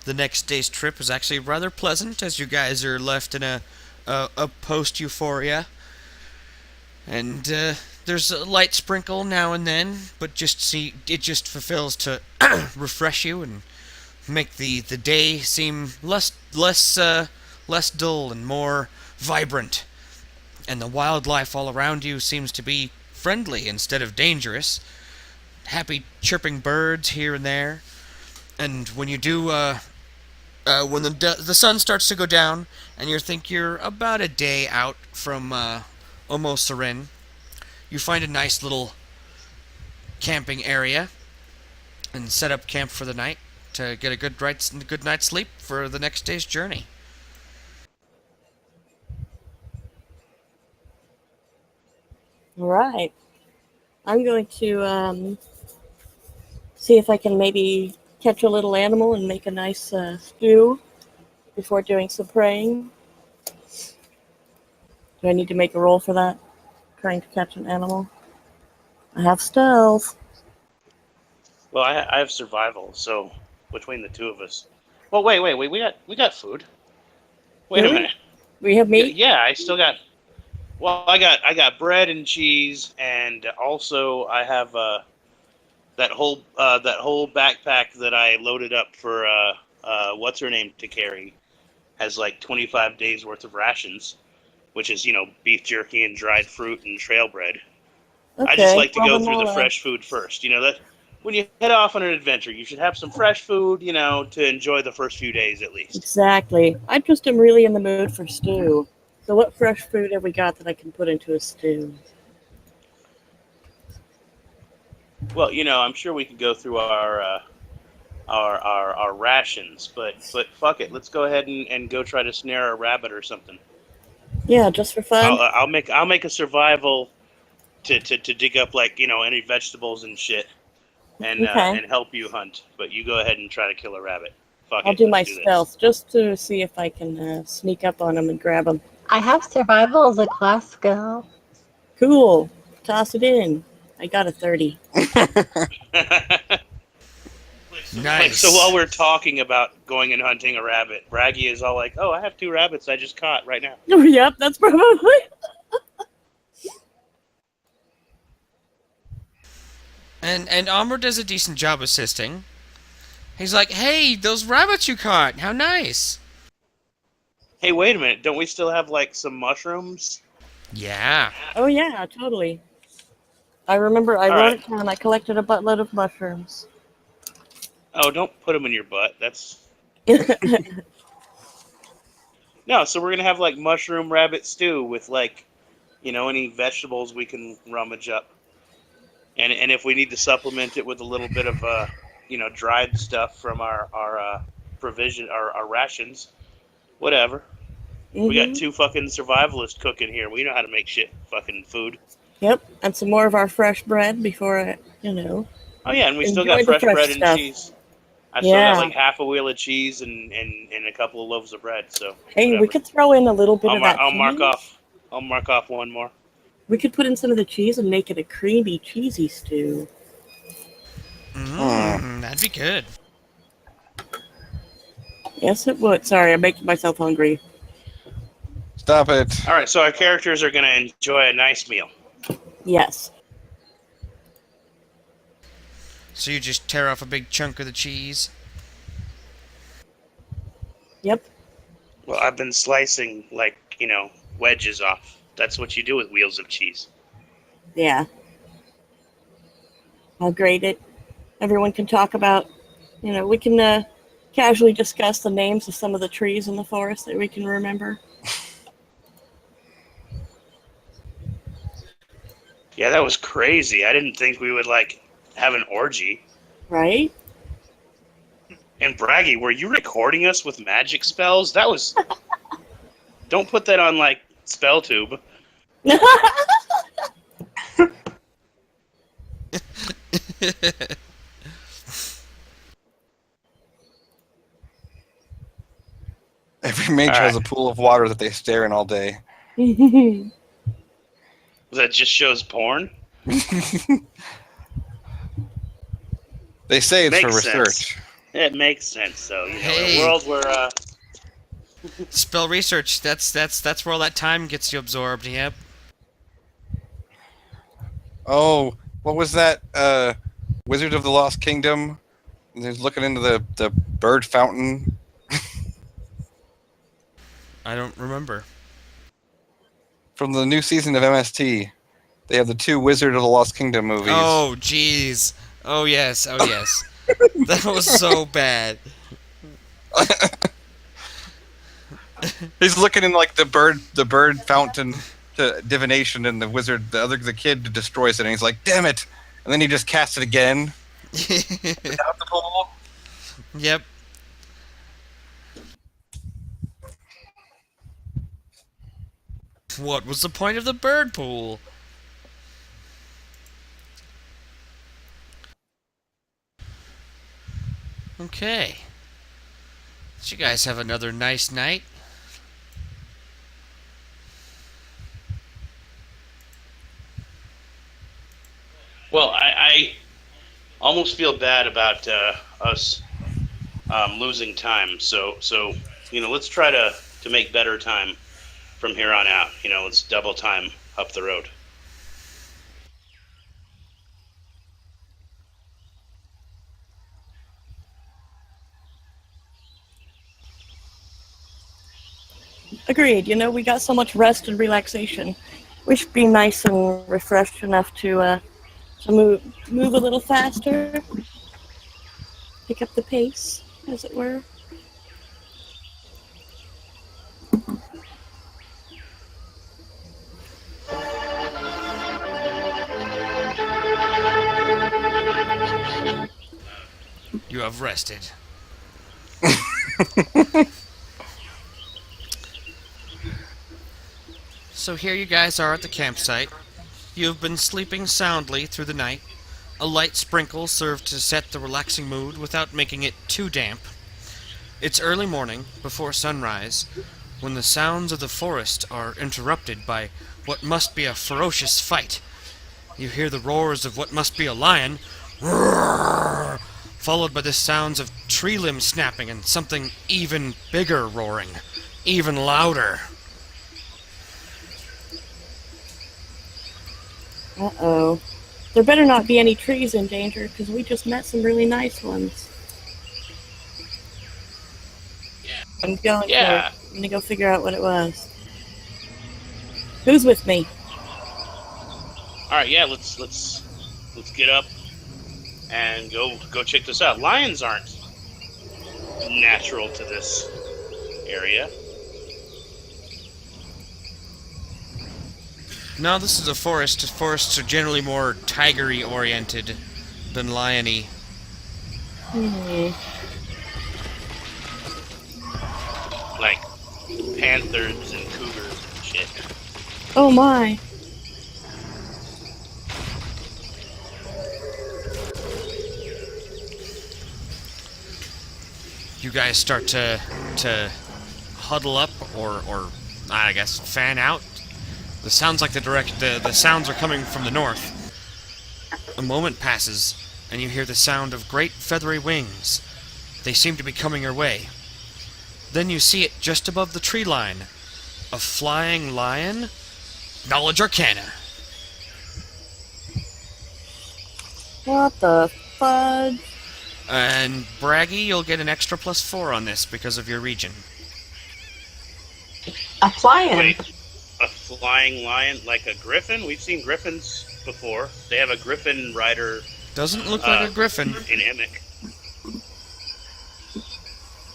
The next day's trip was actually rather pleasant, as you guys are left in a post-euphoria. And there's a light sprinkle now and then, but it just fulfills to refresh you and make the day seem less dull and more vibrant. And the wildlife all around you seems to be friendly instead of dangerous. Happy chirping birds here and there. And when you do, when the sun starts to go down, and you think you're about a day out from almost Serin, you find a nice little camping area and set up camp for the night to get a good night's sleep for the next day's journey. All right. I'm going to see if I can maybe catch a little animal and make a nice stew before doing some praying. Do I need to make a roll for that? Trying to catch an animal? I have stealth. Well, I have survival, so between the two of us. Well, wait. We got food. Wait Really? a minute. We have meat? Yeah, I still got. Well, I got bread and cheese, and also I have that whole backpack that I loaded up for what's her name to carry has like 25 days worth of rations, which is beef jerky and dried fruit and trail bread. Okay. I just like to go then through the I'll, fresh food first. That when you head off on an adventure, you should have some fresh food, to enjoy the first few days at least. Exactly. I just am really in the mood for stew. So what fresh food have we got that I can put into a stew? Well, I'm sure we could go through our rations, but fuck it, let's go ahead and go try to snare a rabbit or something. Yeah, just for fun. I'll make a survival to dig up any vegetables and shit, and Okay. and help you hunt. But you go ahead and try to kill a rabbit. Fuck I'll it, do my let's this. stealth just to see if I can sneak up on them and grab them. I have survival as a class skill. Cool. Toss it in. I got a 30. Nice. So while we're talking about going and hunting a rabbit, Braggy is all like, "Oh, I have 2 rabbits I just caught right now." Yep, that's probably. And Amr does a decent job assisting. He's like, "Hey, those rabbits you caught, how nice." Hey, wait a minute! Don't we still have some mushrooms? Yeah. Oh, yeah, totally. I remember I wrote it down. I collected a buttload of mushrooms. Oh, don't put them in your butt. That's no. So we're gonna have mushroom rabbit stew with any vegetables we can rummage up, and if we need to supplement it with a little bit of dried stuff from our provision, our rations, whatever. We got 2 fucking survivalists cooking here. We know how to make shit fucking food. Yep, and some more of our fresh bread before I. Oh yeah, and we still Enjoy got the fresh fresh bread and stuff. cheese. I still got Yeah. half a wheel of cheese and a couple of loaves of bread. So Hey, whatever. we could throw in a little bit of that I'll cheese. mark off one more. We could put in some of the cheese and make it a creamy, cheesy stew. That'd be good. Yes, it would. Sorry, I'm making myself hungry. Stop it. All right, so our characters are gonna enjoy a nice meal. Yes. So you just tear off a big chunk of the cheese. Yep. Well, I've been slicing wedges off. That's what you do with wheels of cheese. Yeah. I'll grade it. Everyone can talk about, we can casually discuss the names of some of the trees in the forest that we can remember. Yeah, that was crazy. I didn't think we would have an orgy. Right? And Braggy, were you recording us with magic spells? That was. Don't put that on SpellTube. Every mage All right. has a pool of water that they stare in all day. That just shows porn. They say it's for Makes sense. research. It makes sense, though. In Hey. a world where Spell research. That's where all that time gets you absorbed. Yep. Oh, what was that? Wizard of the Lost Kingdom? He's looking into the bird fountain. I don't remember. From the new season of MST. They have the 2 Wizard of the Lost Kingdom movies. Oh, jeez. Oh, yes. Oh, yes. That was so bad. He's looking in like the bird fountain to divination, and the kid destroys it, and he's like, "Damn it!" And then he just casts it again without the pool. Yep. What was the point of the bird pool? Okay. Did you guys have another nice night? Well, I almost feel bad about us losing time. So let's try to make better time from here on out. Let's double time up the road. Agreed. We got so much rest and relaxation. We should be nice and refreshed enough to move a little faster, pick up the pace, as it were. You have rested. So here you guys are at the campsite. You have been sleeping soundly through the night. A light sprinkle served to set the relaxing mood without making it too damp. It's early morning, before sunrise, when the sounds of the forest are interrupted by what must be a ferocious fight. You hear the roars of what must be a lion, roar, followed by the sounds of tree limbs snapping and something even bigger roaring, even louder. Uh-oh. There better not be any trees in danger, because we just met some really nice ones. I'm gonna go figure out what it was. Who's with me? All right, yeah, let's get up and go check this out. Lions aren't natural to this area. No, this is a forest. Forests are generally more tigery oriented than liony. Like panthers and cougars and shit. Oh my. You guys start to huddle up or I guess fan out. The sounds like the sounds are coming from the north. A moment passes, and you hear the sound of great feathery wings. They seem to be coming your way. Then you see it just above the tree line. A flying lion? Knowledge Arcana. What the fudge? And Braggy, you'll get an extra +4 on this because of your region. A flying. Wait, a flying lion like a griffin? We've seen griffins before. They have a griffin rider. Doesn't look like a griffin. In Emic.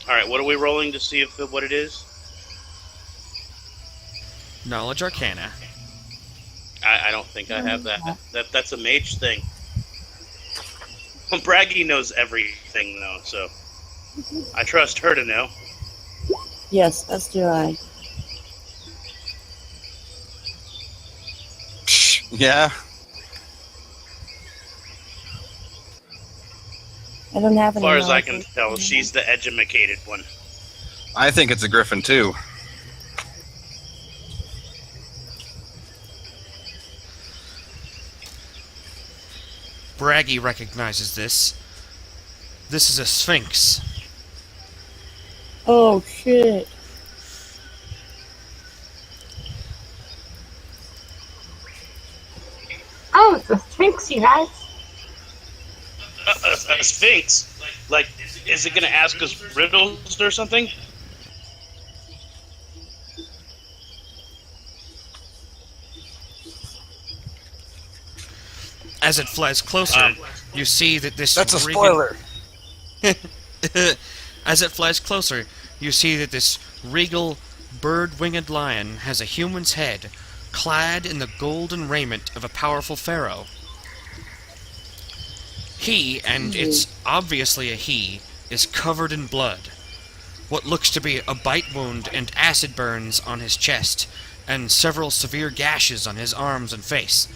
All right, what are we rolling to see what it is? Knowledge Arcana. I don't think I have that. That's a mage thing. Braggy knows everything though, so I trust her to know. Yes, as do I. Yeah. I don't have As any far as I knowledge. can tell, she's the educated one. I think it's a griffin too. Braggy recognizes this. This is a sphinx. Oh shit. Oh, it's a sphinx, you guys. A sphinx? Like, is it going to ask us riddles or something? As it flies closer, you see that this That's a spoiler. As it flies closer, you see that this regal, bird-winged lion has a human's head, clad in the golden raiment of a powerful pharaoh. He, and it's obviously a he, is covered in blood. What looks to be a bite wound and acid burns on his chest, and several severe gashes on his arms and face.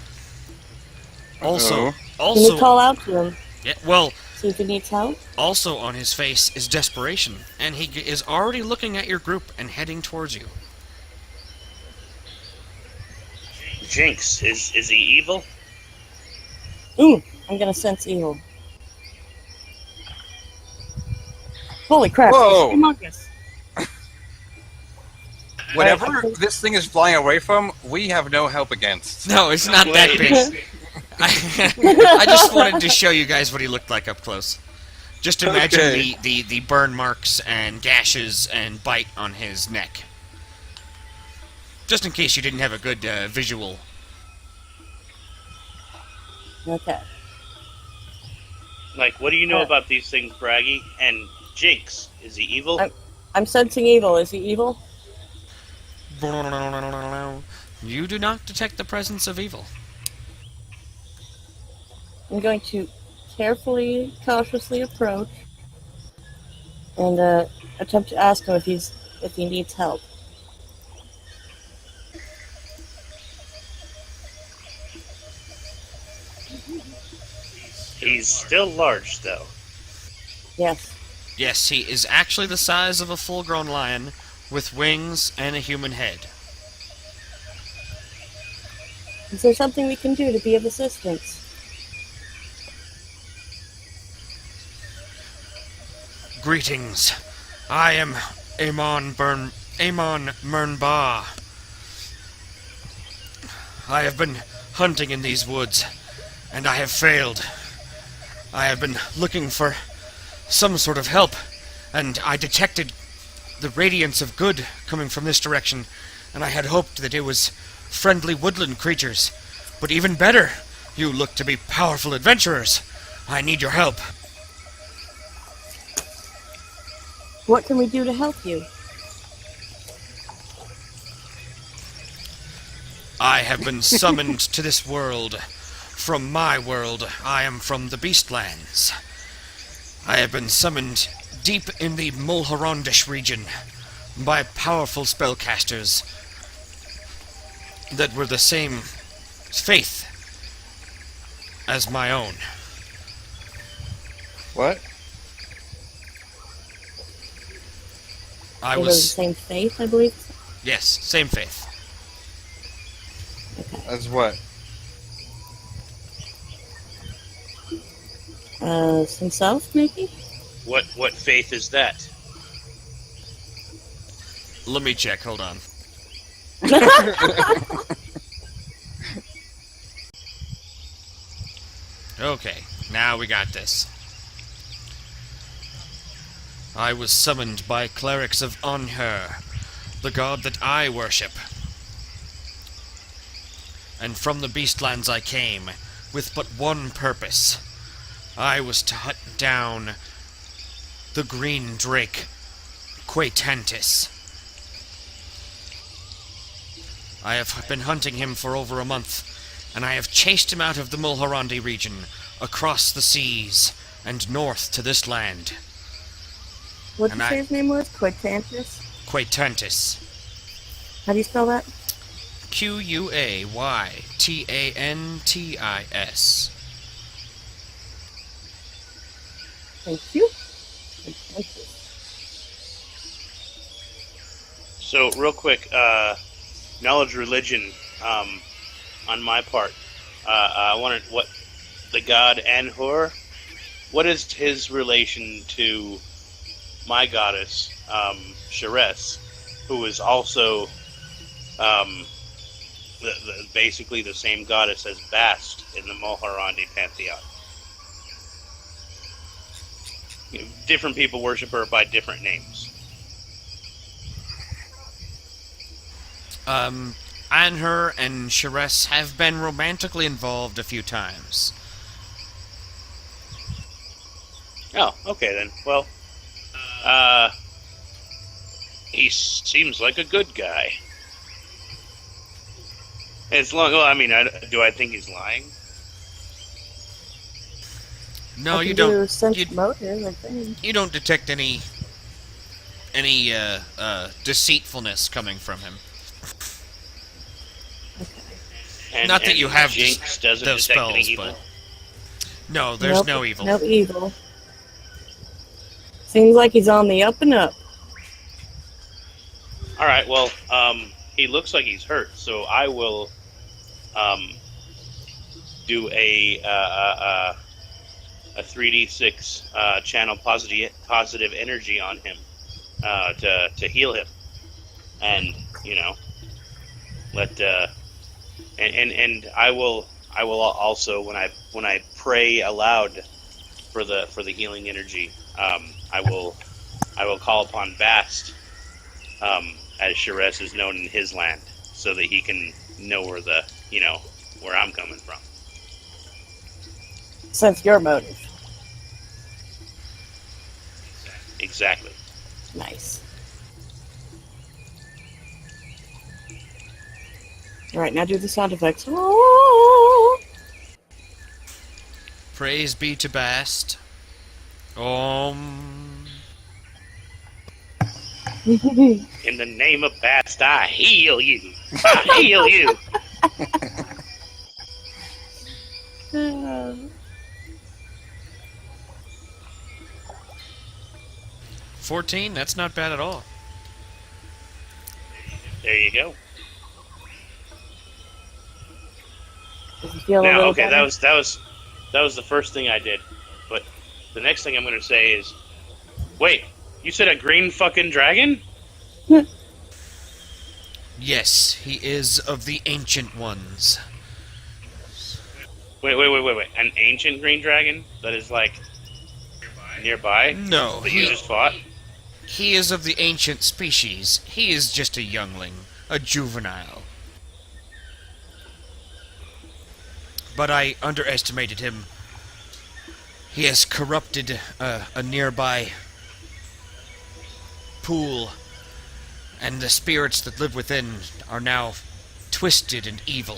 Also, Can you call out to him? yeah, well, See if he needs help? also on his face is desperation, and he is already looking at your group and heading towards you. Jinx, is he evil? Ooh, I'm gonna sense evil. Holy crap! Whoa. It's humongous. Whatever this thing is flying away from, we have no help against. No, it's not that Wait. big. I just wanted to show you guys what he looked like up close. Just imagine Okay. the burn marks and gashes and bite on his neck. Just in case you didn't have a good visual. Okay. Like, what do you know about these things, Braggy? And Jinx, is he evil? I'm sensing evil. Is he evil? You do not detect the presence of evil. I'm going to carefully, cautiously approach and attempt to ask him if he needs help. He's still large, though. Yes. Yes, he is actually the size of a full-grown lion, with wings and a human head. Is there something we can do to be of assistance? Greetings. I am Amon Mernba. I have been hunting in these woods, and I have failed. I have been looking for some sort of help, and I detected the radiance of good coming from this direction, and I had hoped that it was friendly woodland creatures. But even better, you look to be powerful adventurers. I need your help. What can we do to help you? I have been summoned to this world. From my world, I am from the Beastlands. I have been summoned deep in the Mulhorondish region by powerful spellcasters that were the same faith as my own. What? I They were the was... same faith, I believe. Yes, same faith. As what? Himself, maybe? What faith is that? Let me check, hold on. Okay, now we got this. I was summoned by clerics of Anhur, the god that I worship. And from the Beastlands I came, with but one purpose. I was to hunt down the green drake, Quatantis. I have been hunting him for over a month, and I have chased him out of the Mulhorandi region, across the seas, and north to this land. What did And you say his name was? Quatantis? Quatantis. How do you spell that? Quaytantis. Thank you. Quatantis. So, real quick, knowledge religion on my part. I wanted what the god Anhur. What is his relation to my goddess, Sherez, who is also basically the same goddess as Bast in the Mulhorandi pantheon? You know, different people worship her by different names. Anhur and Sherez have been romantically involved a few times. Oh, okay then. Well, he seems like a good guy. As long, well, I mean, do I think he's lying? No, I you can do don't. sense You, motive, I think. you don't detect any deceitfulness coming from him. And, Not that and you have Jinx doesn't those detect any spells, evil. but no, there's Nope, no evil. No evil. Seems like he's on the up and up. All right. Well, he looks like he's hurt, so I will do a 3d6 channel positive energy on him to heal him, and let and I will also when I pray aloud for the healing energy, I will call upon Bast, as Sharez is known in his land, so that he can know where I'm coming from. Sense your motive. Exactly. Nice. Alright, now do the sound effects. Oh! Praise be to Bast. In the name of Bast, I heal you. I heal you. 14? That's not bad at all. There you go. Does it feel a Now, little okay, better? that was the first thing I did, but the next thing I'm going to say is, wait, you said a green fucking dragon? Yes, he is of the Ancient Ones. Wait, an ancient green dragon that is like nearby? No, That you just fought? he is of the ancient species. He is just a youngling, a juvenile. But I underestimated him. He has corrupted a nearby pool, and the spirits that live within are now twisted and evil.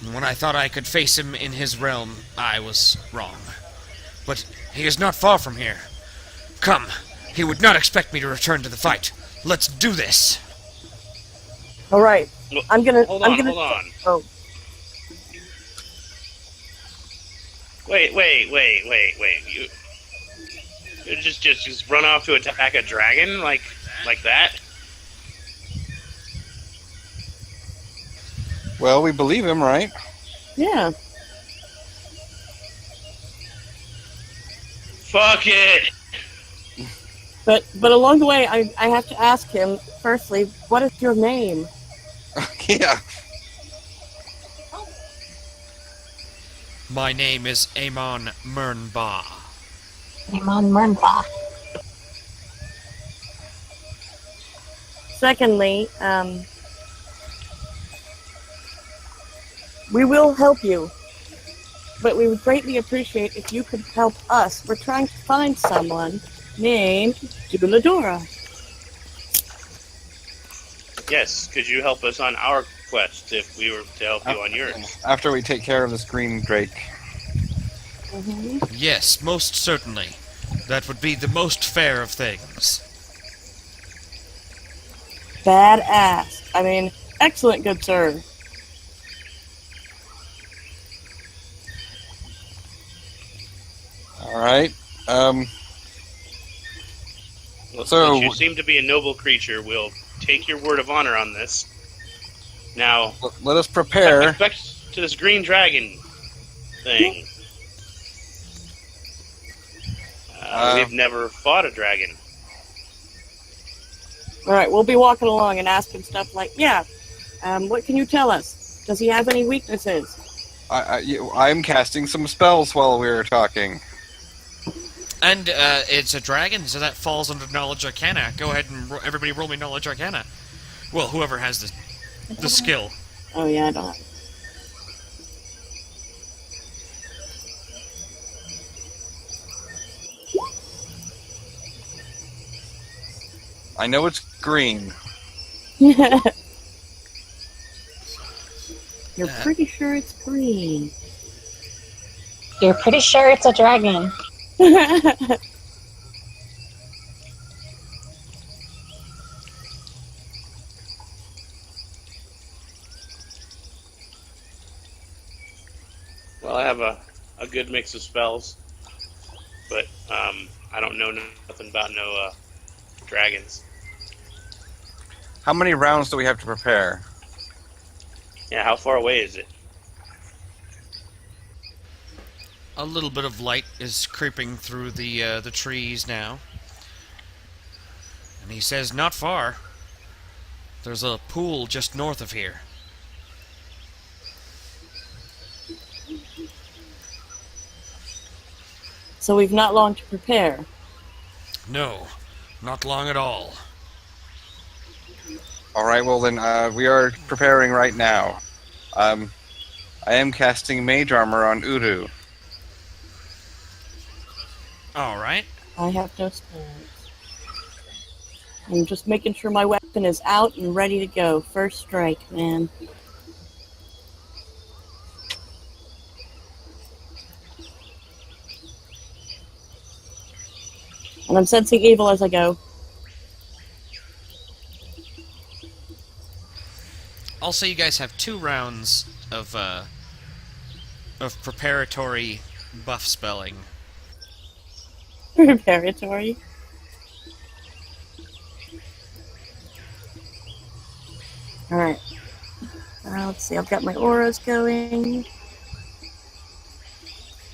And when I thought I could face him in his realm, I was wrong. But he is not far from here. Come, he would not expect me to return to the fight. Let's do this. Alright. Well, I'm gonna. Hold I'm on, gonna. hold on. Oh. Wait. You just run off to attack a dragon like that? Well, we believe him, right? Yeah. Fuck it! But along the way, I have to ask him, firstly, what is your name? Yeah. My name is Amon Mernba. Amon Mernba. Secondly, we will help you, but we would greatly appreciate if you could help us. We're trying to find someone named Jubiladora. Yes, could you help us on our quest if we were to help you on yours? After we take care of this green drake. Yes, most certainly. That would be the most fair of things. Badass. I mean, excellent, good sir. All right. Well, So- since you seem to be a noble creature, we'll take your word of honor on this. Now, Let us prepare. back to this green dragon thing. We've never fought a dragon. Alright, we'll be walking along and asking stuff like, what can you tell us? Does he have any weaknesses? I'm casting some spells while we're talking. And it's a dragon, so that falls under Knowledge Arcana. Go ahead and everybody roll me Knowledge Arcana. Well, whoever has the skill. Oh yeah, I don't have it. I know it's green. You're pretty sure it's green. You're pretty sure it's a dragon. Well, I have a good mix of spells, but I don't know nothing about no dragons. How many rounds do we have to prepare? Yeah, how far away is it? A little bit of light is creeping through the trees now. And he says, not far. There's a pool just north of here. So we've not long to prepare. No, not long at all. All right, well then, we are preparing right now. I am casting Mage Armor on Uru. Alright. I have no spells. I'm just making sure my weapon is out and ready to go. First strike, man. And I'm sensing evil as I go. Also, you guys have 2 rounds of preparatory buff spelling. Preparatory. Alright. Let's see, I've got my auras going.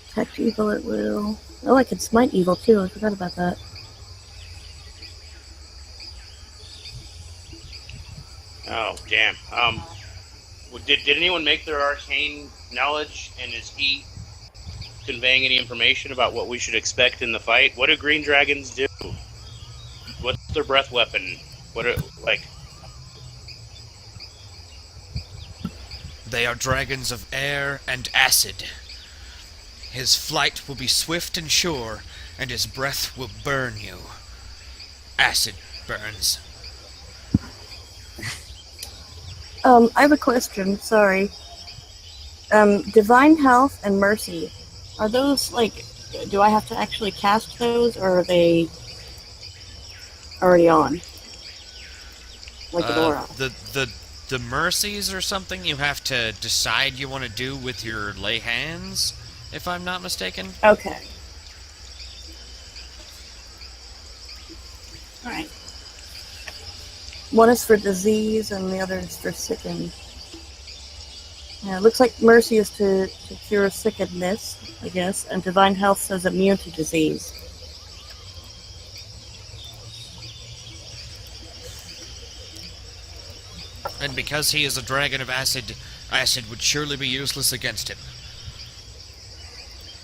Detect evil at will. Oh, I can smite evil too, I forgot about that. Oh, damn. Did anyone make their arcane knowledge, and is he conveying any information about what we should expect in the fight? What do green dragons do? What's their breath weapon? They are dragons of air and acid. His flight will be swift and sure, and his breath will burn you. Acid burns. I have a question, sorry. Divine Health and Mercy, are those, do I have to actually cast those, or are they already on? Like an aura? The mercies or something you have to decide you want to do with your lay hands, if I'm not mistaken. Okay. Alright. One is for disease and the other is for sicken. Yeah, it looks like Mercy is to cure sickness, I guess, and Divine Health says immune to disease. And because he is a dragon of acid, acid would surely be useless against him.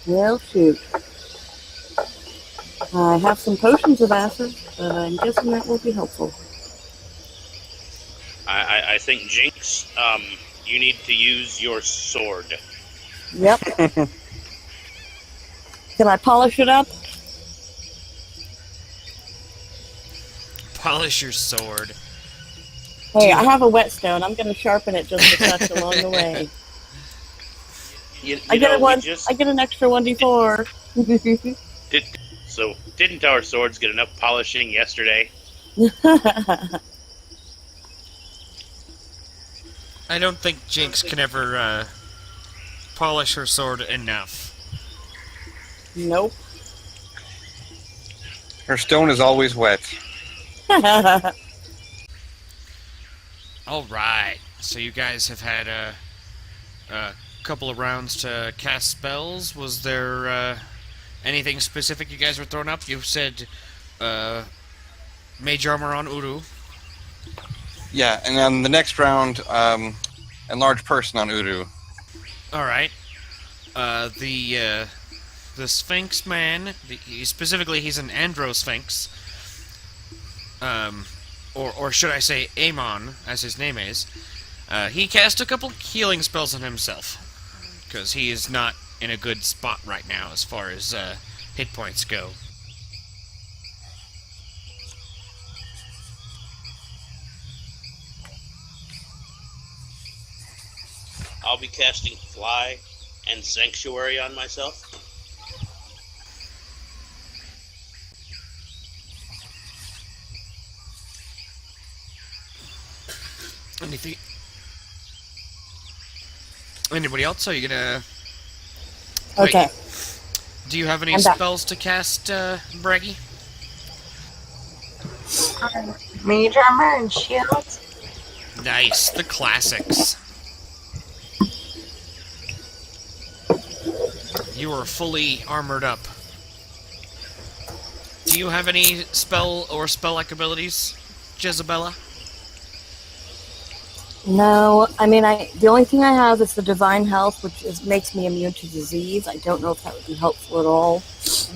Well, shoot. I have some potions of acid, but I'm guessing that will be helpful. I think, Jinx, you need to use your sword. Yep. Can I polish it up? Polish your sword. Hey, I have a whetstone. I'm going to sharpen it just a touch along the way. I get an extra 1d4. Didn't our swords get enough polishing yesterday? I don't think Jinx can ever polish her sword enough. Nope. Her stone is always wet. Alright, so you guys have had a couple of rounds to cast spells. Was there anything specific you guys were throwing up? You said Mage Armor on Uru. Yeah, and then the next round, Enlarge Person on Uru. Alright. The Sphinx man, specifically he's an Androsphinx. Or should I say Amon, as his name is. He cast a couple healing spells on himself. Because he is not in a good spot right now as far as hit points go. be casting Fly and Sanctuary on myself. Anything? Anybody else? Are you gonna... Okay. Wait, do you have any I'm back. spells to cast, Braggy? Mage armor and shields. Nice, the classics. You are fully armored up. Do you have any spell or spell-like abilities, Jezebella? No, I mean, the only thing I have is the Divine Health, which makes me immune to disease. I don't know if that would be helpful at all.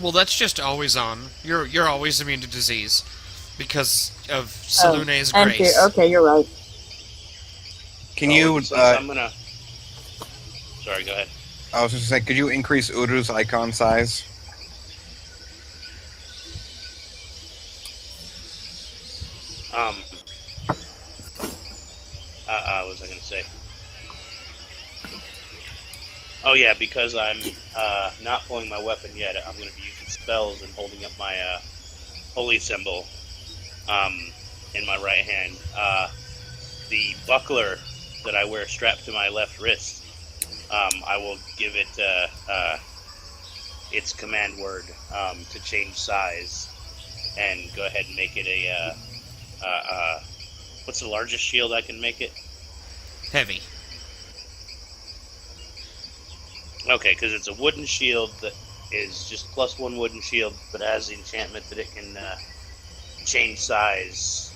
Well, that's just always on. You're always immune to disease because of Salune's And grace. fear. Okay, you're right. Can you? Since I'm gonna. Sorry, go ahead. I was just gonna say, could you increase Uru's icon size? What was I gonna say? Oh yeah, because I'm not pulling my weapon yet. I'm gonna be using spells and holding up my holy symbol in my right hand. The buckler that I wear strapped to my left wrist, I will give it its command word to change size and go ahead and make it a what's the largest shield I can make it? Heavy. Okay, because it's a wooden shield that is just +1 wooden shield, but has the enchantment that it can change size.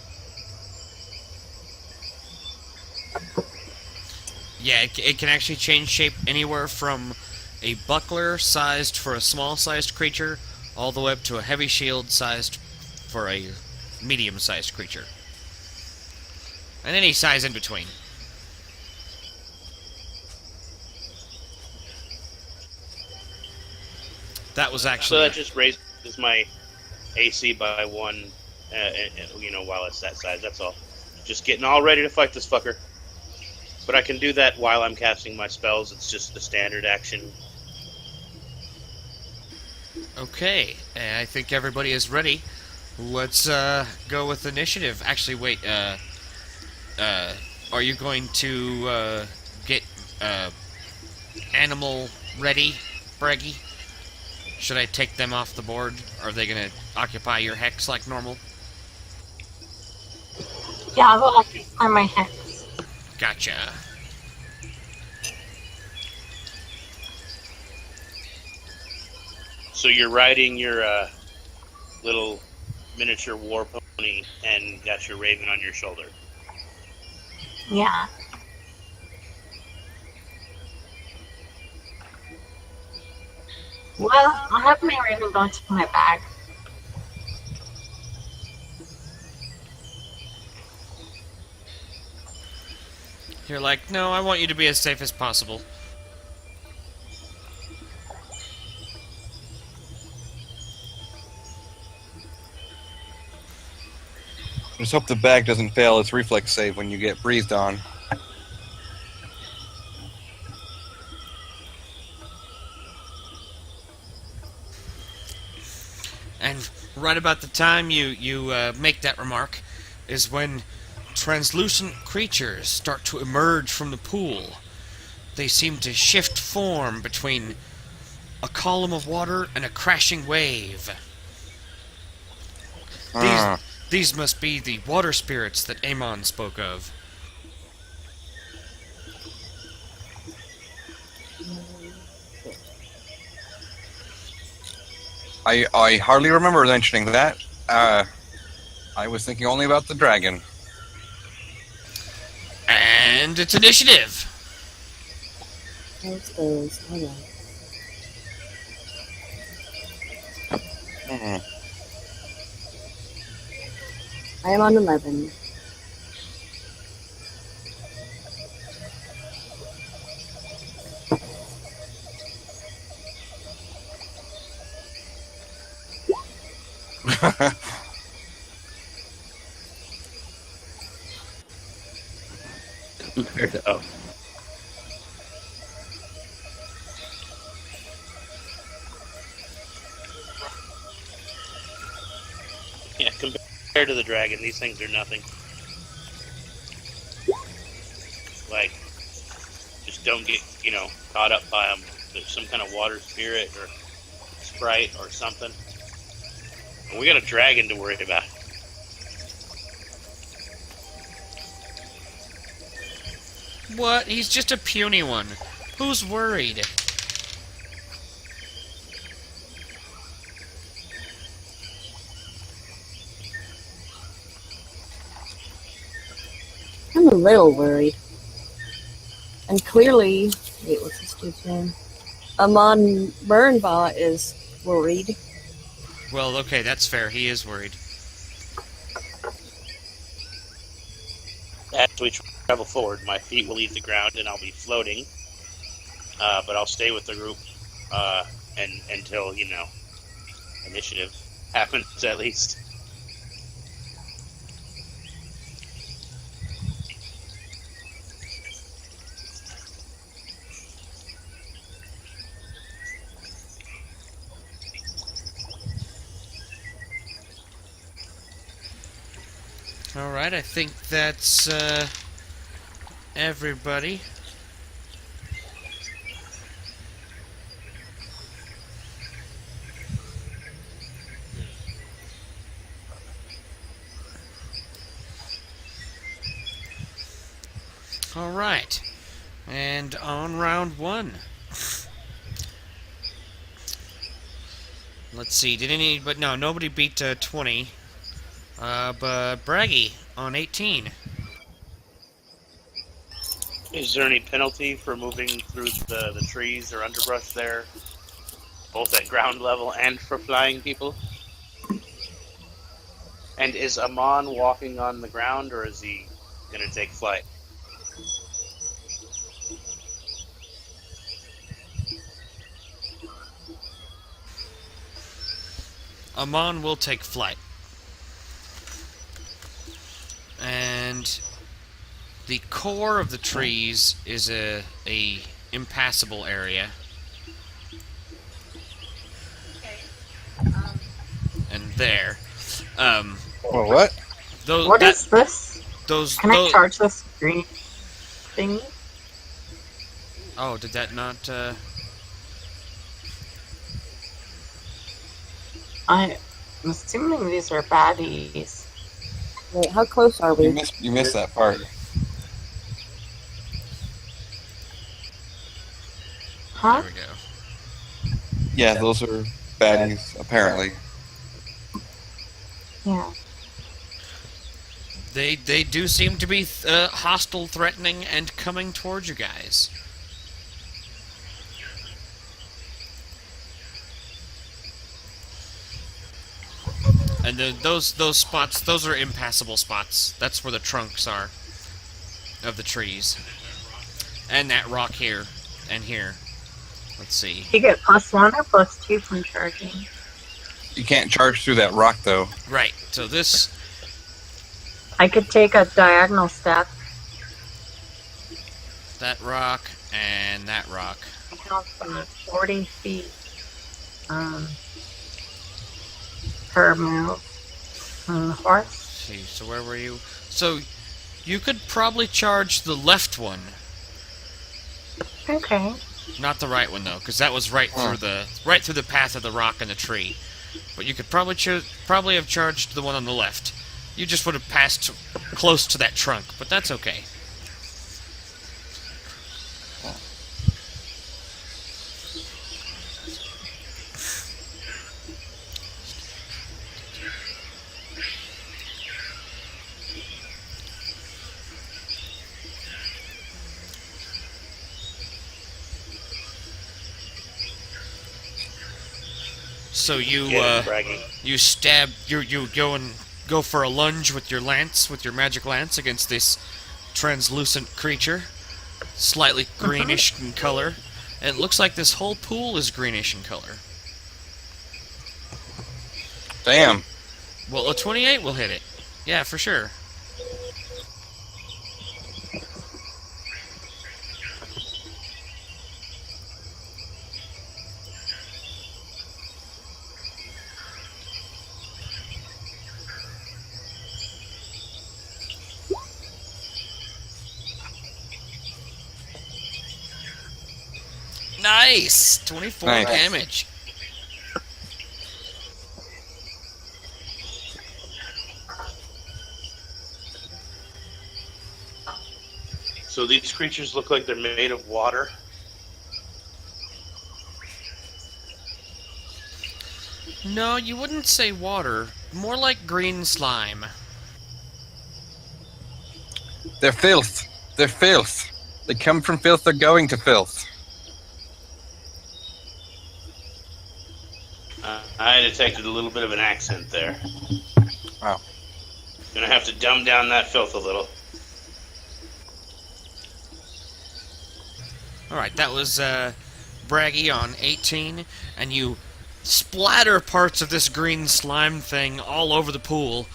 Yeah, it can actually change shape anywhere from a buckler sized for a small-sized creature all the way up to a heavy shield sized for a medium-sized creature. And any size in between. That was actually... So that just raises my AC by 1, while it's that size, that's all. Just getting all ready to fight this fucker. But I can do that while I'm casting my spells, it's just the standard action. Okay, I think everybody is ready. Let's go with initiative. Actually, wait, are you going to get animal ready, Braggy? Should I take them off the board? Are they going to occupy your hex like normal? Yeah, they'll occupy my hex. Gotcha. So you're riding your little miniature war pony and got your raven on your shoulder. Yeah. Well, I'll have my raven go into my bag. You're like, no, I want you to be as safe as possible. Just hope the bag doesn't fail its reflex save when you get breathed on. And right about the time you make that remark is when translucent creatures start to emerge from the pool. They seem to shift form between a column of water and a crashing wave. These must be the water spirits that Amon spoke of. I hardly remember mentioning that. I was thinking only about the dragon. And it's initiative! Those goes. Hold on. I am on 11. Oh. Yeah, compared to the dragon, these things are nothing. Like, just don't get, caught up by them. There's some kind of water spirit or sprite or something. And we got a dragon to worry about. What? He's just a puny one. Who's worried? I'm a little worried. And clearly, wait, what's this dude's name? Amon Burnbaugh is worried. Well, okay, that's fair. He is worried. As we travel forward, my feet will leave the ground and I'll be floating. But I'll stay with the group until, initiative happens at least. Alright, I think that's, everybody. Alright, and on round one. Let's see, nobody beat 20. But Braggy on 18. Is there any penalty for moving through the trees or underbrush there? Both at ground level and for flying people? And is Amon walking on the ground or is he going to take flight? Amon will take flight. And the core of the trees is a impassable area. And there. Well, what? What is this? Can I charge this green thingy? Oh, did that not, I'm assuming these are baddies. Wait, how close are we? You missed that part. Huh? There we go. Yeah, those are baddies, apparently. Yeah. They do seem to be hostile, threatening, and coming towards you guys. And those spots, those are impassable spots. That's where the trunks are of the trees. And that rock here and here. Let's see. You get +1 or +2 from charging. You can't charge through that rock, though. Right. So this, I could take a diagonal step. that rock, and that rock. I have 40 feet per move on the horse. Let's see. So where were you? So you could probably charge the left one. Okay. Not the right one though, because that was right through the path of the rock and the tree. But you could probably have charged the one on the left. You just would have passed close to that trunk, but that's okay. So you go for a lunge with your lance, with your magic lance, against this translucent creature, slightly greenish in color. And it looks like this whole pool is greenish in color. Damn. Well, a 28 will hit it. Yeah, for sure. Nice! 24 Nice. damage. So these creatures look like they're made of water. No, you wouldn't say water. More like green slime. They're filth. They're filth. They come from filth, they're going to filth. I detected a little bit of an accent there. Wow. Gonna have to dumb down that filth a little. Alright, that was Braggy on 18, and you splatter parts of this green slime thing all over the pool,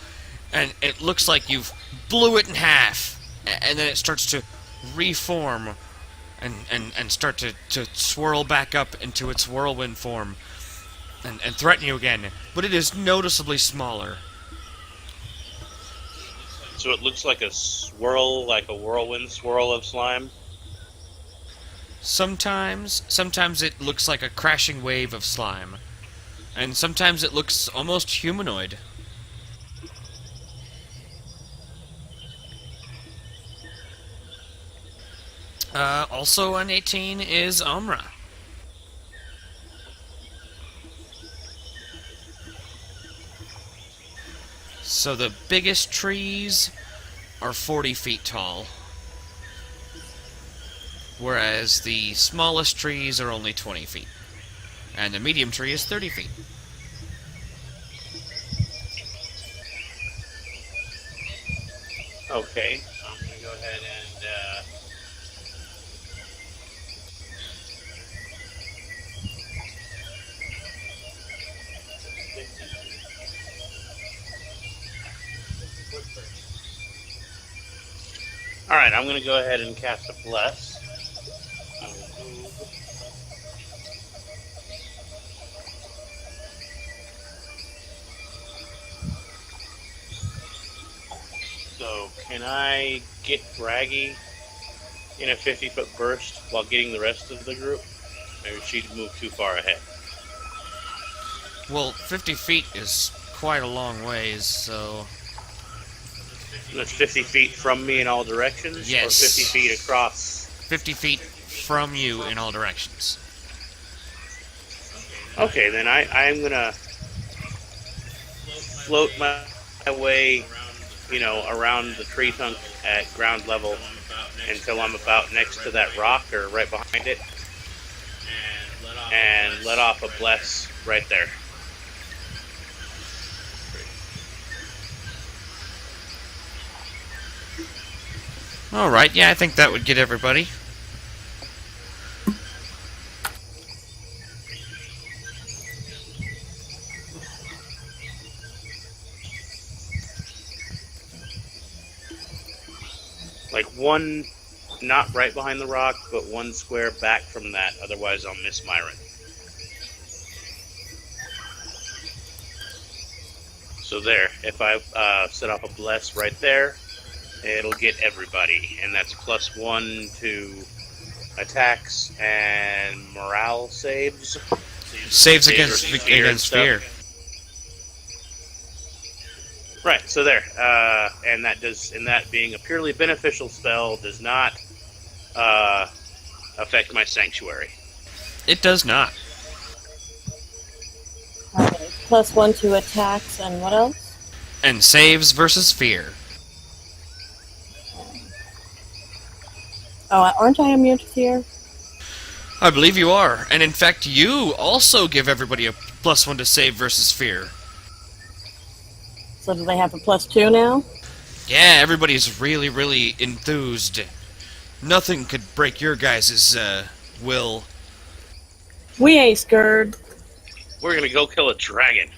and it looks like you've blew it in half, and then it starts to reform and start to swirl back up into its whirlwind form and threaten you again, but it is noticeably smaller. So it looks like a swirl, like a whirlwind swirl of slime. Sometimes it looks like a crashing wave of slime, and sometimes it looks almost humanoid. Also on 18 is Omra. So the biggest trees are 40 feet tall, whereas the smallest trees are only 20 feet, and the medium tree is 30 feet. Okay, so I'm gonna go ahead and Alright, I'm gonna go ahead and cast a bless. So, can I get Braggy in a 50-foot burst while getting the rest of the group? Maybe she'd move too far ahead. Well, 50 feet is quite a long ways, so... That's 50 feet from me in all directions? Yes. Or 50 feet across? 50 feet from you in all directions. Okay, then I'm gonna float my way, around the tree trunk at ground level until I'm about next to that rock or right behind it, and let off a bless right there. Alright, yeah, I think that would get everybody. Like one, not right behind the rock, but one square back from that, otherwise I'll miss Myron. So there, if I set off a bless right there, it'll get everybody, and that's +1 to attacks and morale saves. Saves against fear. Right, so there, and that being a purely beneficial spell does not affect my sanctuary. It does not. Okay. +1 to attacks and what else? And saves versus fear. Oh, aren't I immune to fear? I believe you are, and in fact you also give everybody a +1 to save versus fear. So do they have a +2 now? Yeah, everybody's really, really enthused. Nothing could break your guys' will. We ain't scared. We're gonna go kill a dragon.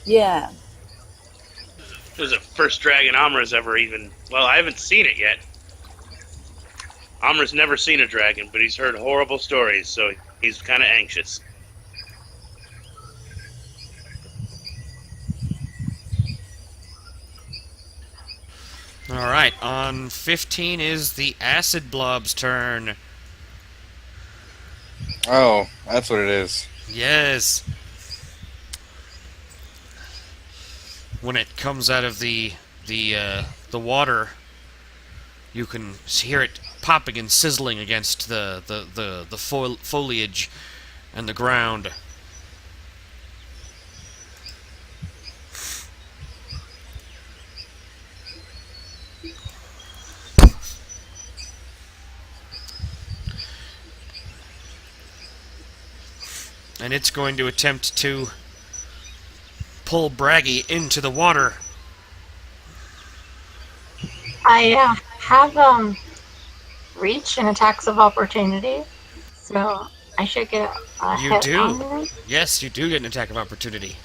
Yeah. This is the first dragon Amra's ever even... Well, I haven't seen it yet. Amra's never seen a dragon, but he's heard horrible stories, so he's kind of anxious. Alright, on 15 is the Acid Blob's turn. Oh, that's what it is. Yes. When it comes out of the water, you can hear it popping and sizzling against the foliage and the ground. And it's going to attempt to pull Braggy into the water. I have reach and attacks of opportunity, so I should get a hit on them. Yes, you do get an attack of opportunity.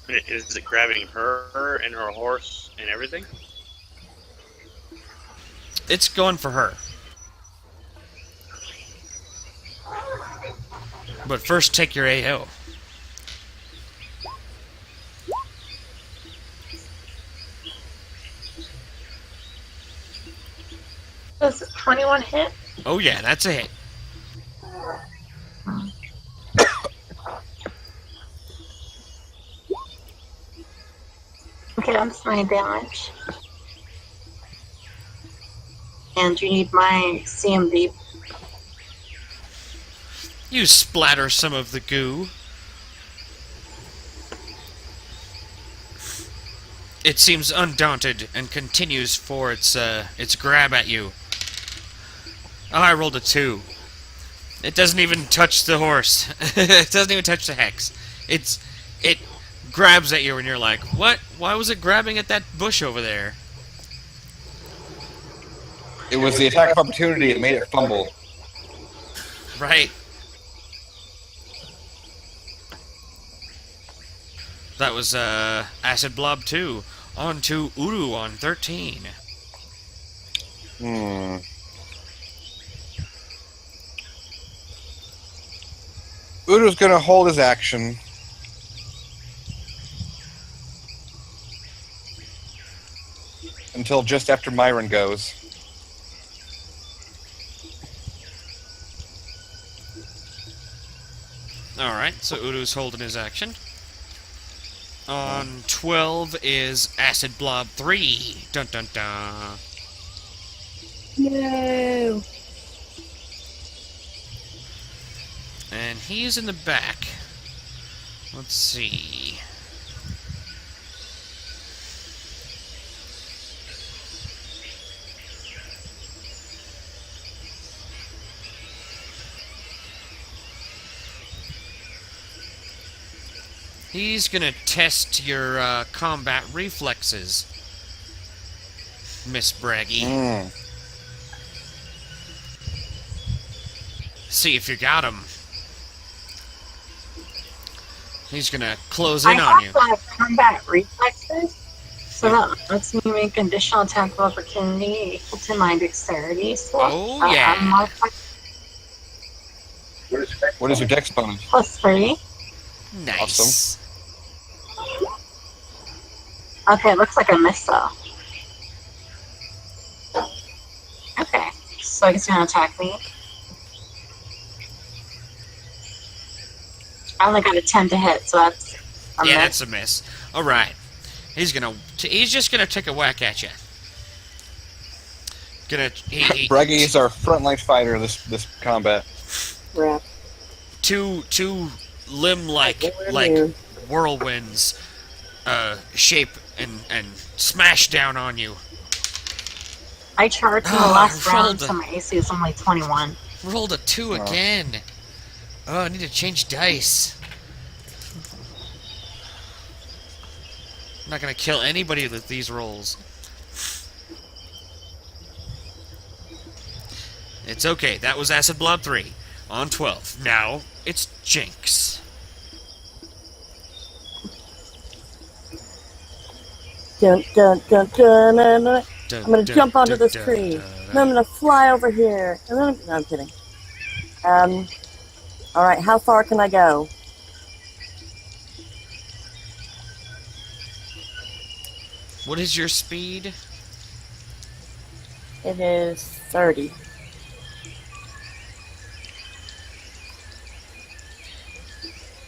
Is it grabbing her and her horse and everything? It's going for her. But first, take your AO. Does 21 hit? Oh yeah, that's a hit. Okay, that's my damage. And you need my CMD. You splatter some of the goo. It seems undaunted and continues for its grab at you. Oh, I rolled a 2. It doesn't even touch the horse. It doesn't even touch the hex. It grabs at you and you're like, what? Why was it grabbing at that bush over there? It was the attack of opportunity that made it fumble. Right. That was Acid Blob 2. On to Uru on 13. Udo's gonna hold his action. Until just after Myron goes. Alright, so Uru's holding his action. On 12 is Acid Blob 3. Dun dun dun. No. And he's in the back. Let's see. He's gonna test your combat reflexes, Miss Braggy. See if you got him. He's gonna close in on you. I have combat reflexes, so that lets me make additional attack of opportunity equal to my dexterity. So oh yeah. What is your dex bonus? +3. Nice. Awesome. Okay, it looks like I missed though. Okay, so he's gonna attack me. I only got a 10 to hit, so that's a miss. That's a miss. All right, he's just gonna take a whack at you. Braggy is our frontline fighter this combat. Crap. Two limb-like whirlwinds shape and smash down on you. I charged in the last round, so my AC is only 21. Rolled a 2 again. Oh, I need to change dice. I'm not gonna kill anybody with these rolls. It's okay. That was Acid Blob 3 on 12. Now it's Jinx. Dun, dun, dun, dun, dun, dun. I'm gonna jump onto this tree. Then I'm gonna fly over here. And then no, I'm kidding. Alright, how far can I go? What is your speed? It is 30.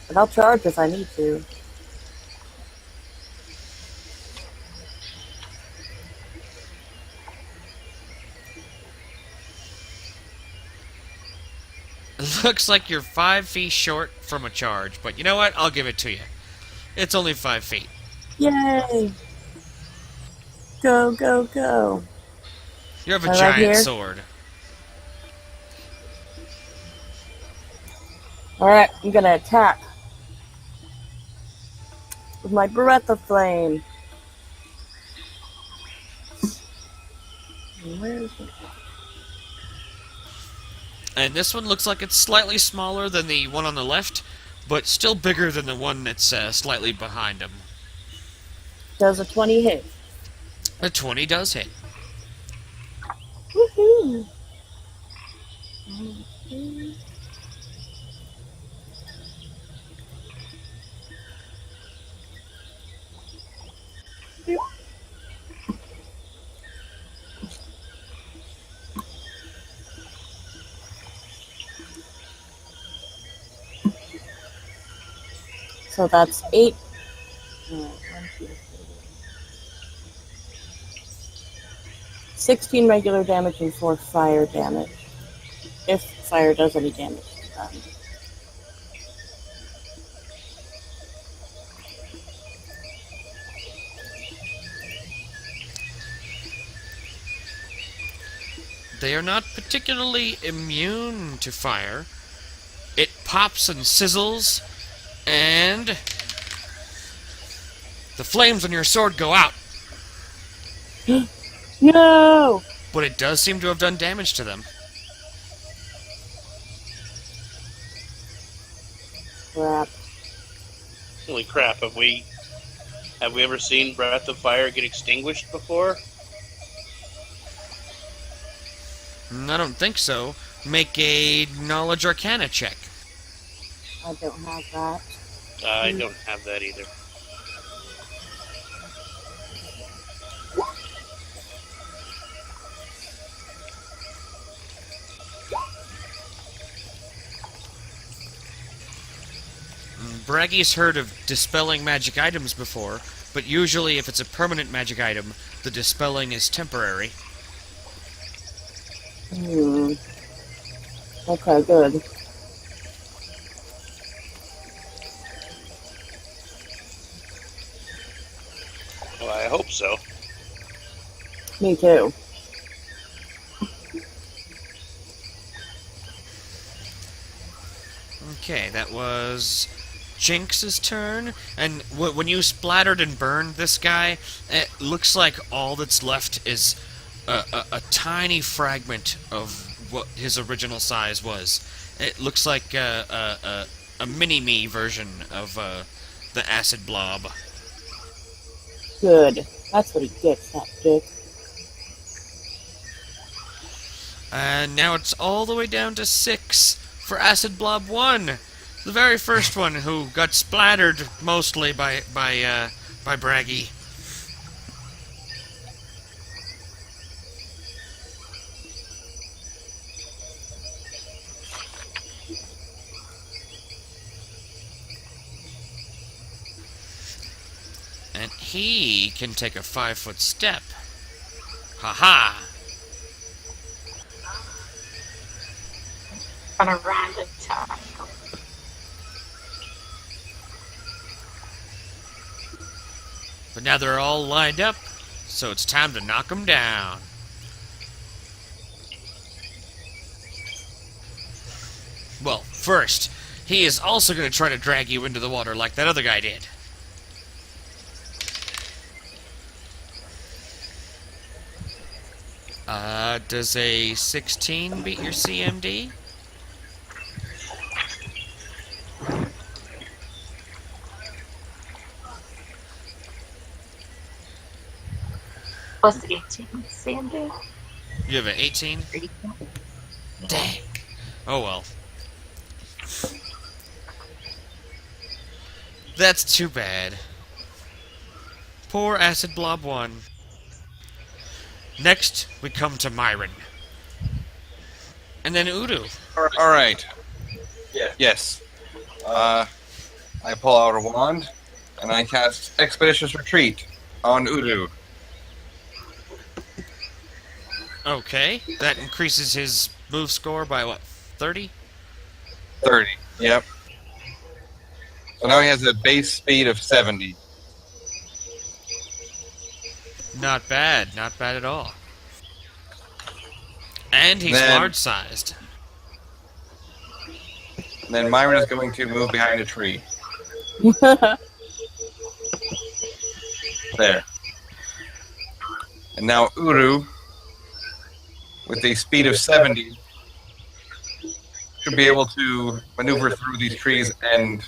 But I'll charge if I need to. It looks like you're 5 feet short from a charge, but you know what? I'll give it to you. It's only 5 feet. Yay! Go, go, go. You have a Right giant here? sword. Alright, I'm gonna attack. With my Breath of Flame. Where is it? And this one looks like it's slightly smaller than the one on the left, but still bigger than the one that's slightly behind him. Does a 20 hit? A 20 does hit. Woohoo! So that's 8. 16 regular damage and 4 fire damage. If fire does any damage to them. They are not particularly immune to fire. It pops and sizzles, and the flames on your sword go out. No! But it does seem to have done damage to them. Crap. Holy crap, have we ever seen Breath of Fire get extinguished before? I don't think so. Make a Knowledge Arcana check. I don't have that. I don't have that either. Braggy's heard of dispelling magic items before, but usually if it's a permanent magic item, the dispelling is temporary. Okay, good. Well, I hope so. Me too. Okay, that was Jinx's turn, and when you splattered and burned this guy, it looks like all that's left is a tiny fragment of what his original size was. It looks like a mini-me version of the acid blob. Good. That's what he gets, that dick. And now it's all the way down to 6 for Acid Blob 1. The very first one who got splattered mostly by Braggy. And he can take a 5-foot step. Ha-ha! On a random time. But now they're all lined up, so it's time to knock them down. Well, first, he is also going to try to drag you into the water like that other guy did. Does a 16 beat your CMD? Plus 18 CMD. You have an 18? Dang. Oh well. That's too bad. Poor Acid Blob 1. Next, we come to Myron. And then Udu. All right. Yeah. Yes. I pull out a wand, and I cast Expeditious Retreat on Udu. Okay, that increases his move score by what, 30? 30. Yep. So now he has a base speed of 70. Not bad, not bad at all. And he's Then- large-sized. And then Myron is going to move behind a tree. There. And now Uru, with a speed of 70, should be able to maneuver through these trees and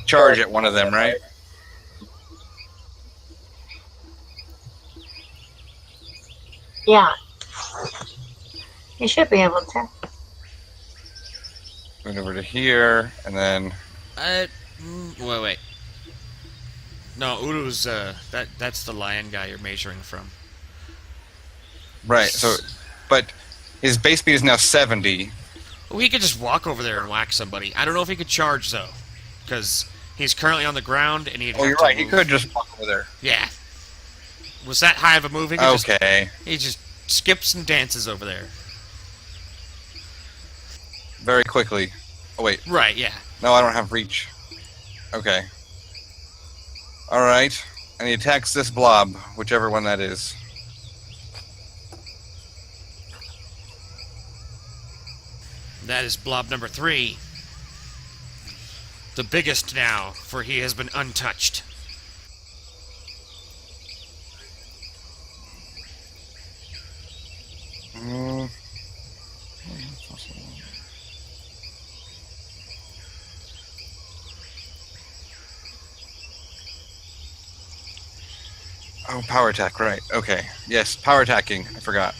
charge at one of them, right? Yeah. You should be able to. Move over to here, and then... Wait. No, Uru's, that's the lion guy you're measuring from. Right, so... But his base speed is now 70. Well, he could just walk over there and whack somebody. I don't know if he could charge, though. Because he's currently on the ground, and he'd Oh, have you're to right, he move. could just walk over there. Yeah. Was that high of a move? He could Okay. he just skips and dances over there. Very quickly. Oh, wait. Right, yeah. No, I don't have reach. Okay. Alright. And he attacks this blob, whichever one that is. That is blob number 3. The biggest now, for he has been untouched. Mm. Oh, power attack, right. Okay. Yes, power attacking. I forgot.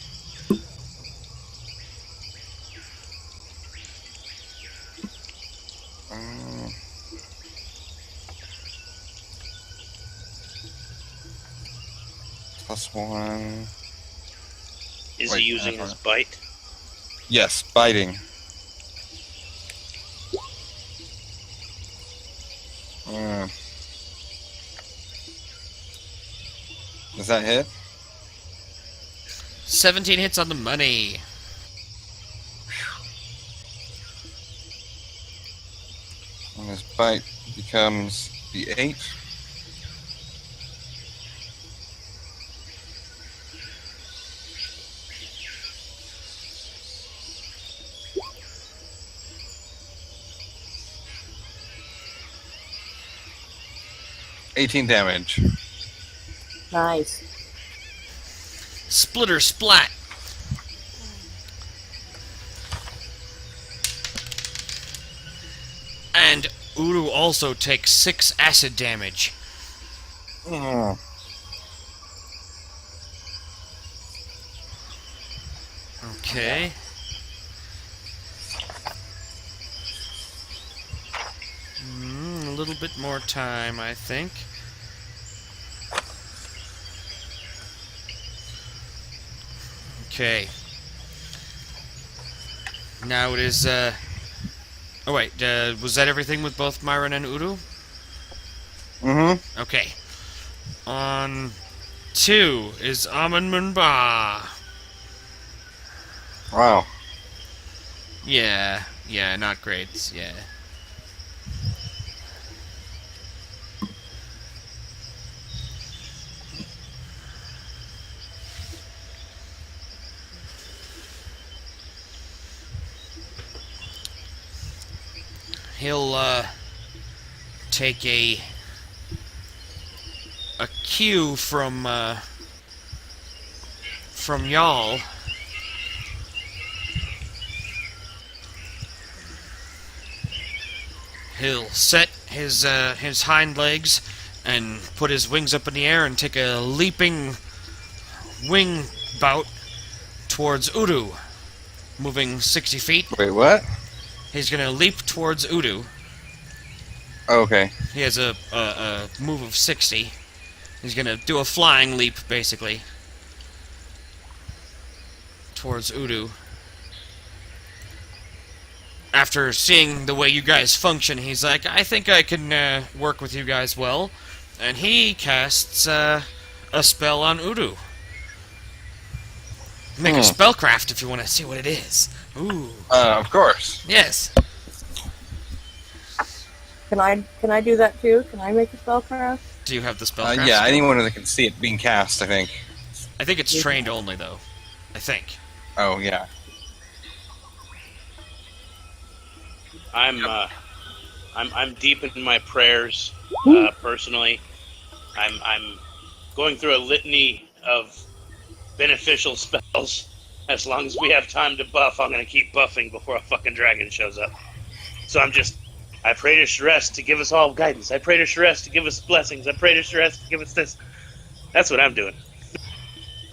+1. Is Wait, he using his bite? Yes, biting. Does that hit? 17 hits on the money. And his bite becomes the 8. damage. Nice. Splitter splat. And Uru also takes 6 acid damage. Oh. Okay. A little bit more time, I think. Okay. Now it is, oh wait, was that everything with both Myron and Uru? Mm-hmm. Okay. On 2 is Amun Munba. Wow. Yeah, not great, yeah. He'll, take a cue from y'all. He'll set his hind legs and put his wings up in the air and take a leaping wing bout towards Udu, moving 60 feet. Wait, what? He's gonna leap towards Udu. Oh, okay. He has a move of 60. He's gonna do a flying leap, basically, towards Udu. after seeing the way you guys function, he's like, I think I can work with you guys well. And he casts a spell on Udu. Make a spellcraft if you want to see what it is. Ooh. Of course. Yes. Can I do that too? Can I make a spellcraft? Do you have the spellcraft? Yeah, skill? anyone that can see it being cast, I think. I think it's trained only, though. I think. Oh, yeah. I'm deep in my prayers, personally. I'm going through a litany of beneficial spells. As long as we have time to buff, I'm gonna keep buffing before a fucking dragon shows up. So I pray to Shrest to give us all guidance. I pray to Shrest to give us blessings. I pray to Shrest to give us this. That's what I'm doing.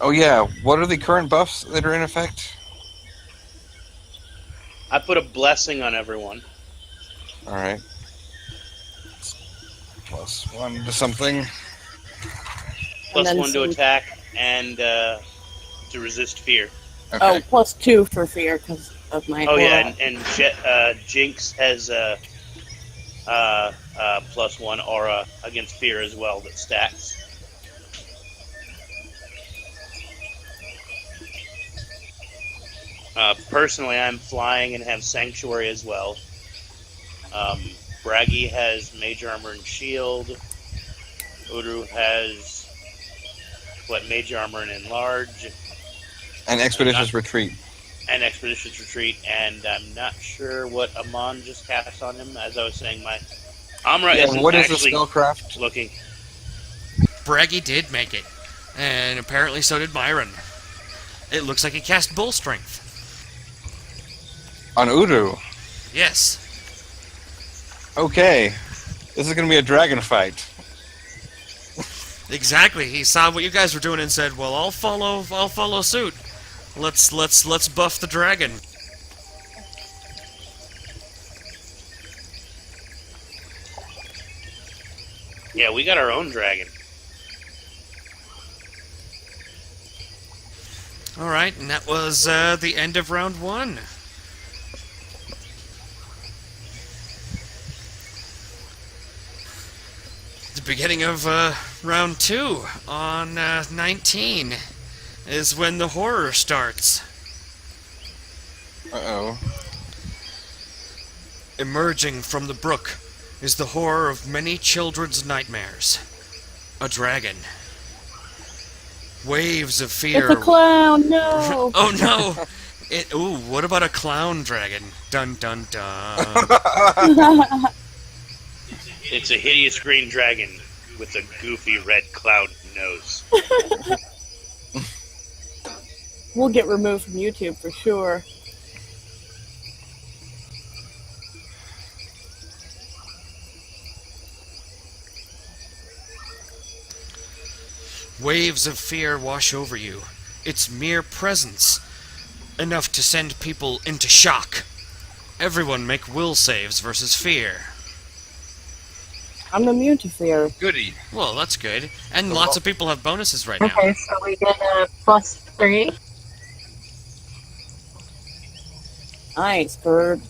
Oh, yeah. What are the current buffs that are in effect? I put a blessing on everyone. Alright. +1 to something. Plus 1 to attack and to resist fear. Okay. Oh, +2 for fear because of my. Oh yeah, and Jinx has +1 aura against fear as well that stacks. Personally, I'm flying and have Sanctuary as well. Braggy has Mage Armor and Shield. Udru has Mage Armor and Enlarge. And Expeditious Retreat. And Expeditious Retreat, and I'm not sure what Amon just cast on him. As I was saying, my Amra isn't what is the actually spellcraft? looking. Braggy did make it. And apparently so did Myron. It looks like he cast Bull Strength. On Udu. Yes. Okay. This is going to be a dragon fight. Exactly. He saw what you guys were doing and said, "Well, I'll follow suit. Let's buff the dragon." Yeah, we got our own dragon. All right, and that was the end of round 1. The beginning of round 2 on 19 is when the horror starts. Uh-oh. Emerging from the brook is the horror of many children's nightmares. A dragon. Waves of fear. It's a clown. No. Oh no! Ooh, what about a clown dragon? Dun dun dun. It's a hideous green dragon with a goofy red cloud nose. We'll get removed from YouTube for sure. Waves of fear wash over you. Its mere presence enough to send people into shock. Everyone make will saves versus fear. I'm immune to fear. Goody. Well, that's good. And lots of people have bonuses right now. Okay, so we get a +3. Nice, bird.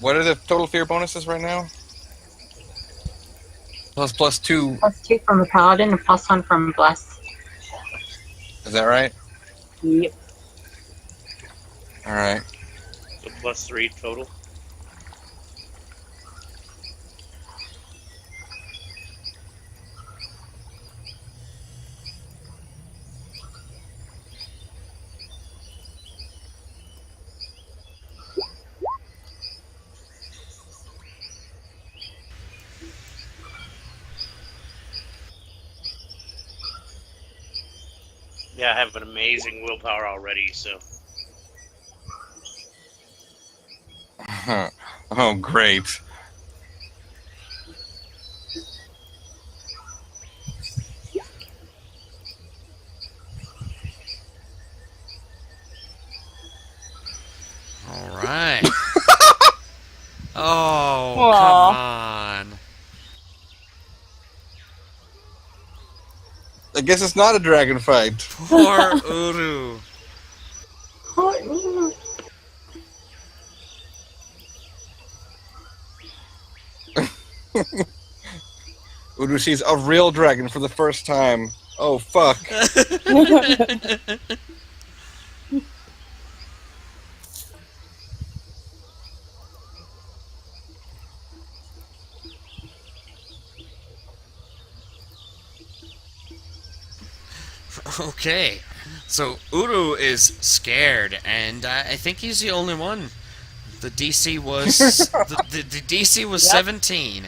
What are the total fear bonuses right now? +2. +2 from the paladin and +1 from bless. Is that right? Yep. Alright. So +3 total. Yeah, I have an amazing willpower already, so. Oh, great. All right. Oh, Aw. come on. I guess it's not a dragon fight. Poor Uru. Udu sees a real dragon for the first time. Oh, fuck. Okay. So Uru is scared, and I think he's the only one. The DC was the DC was Yep. 17.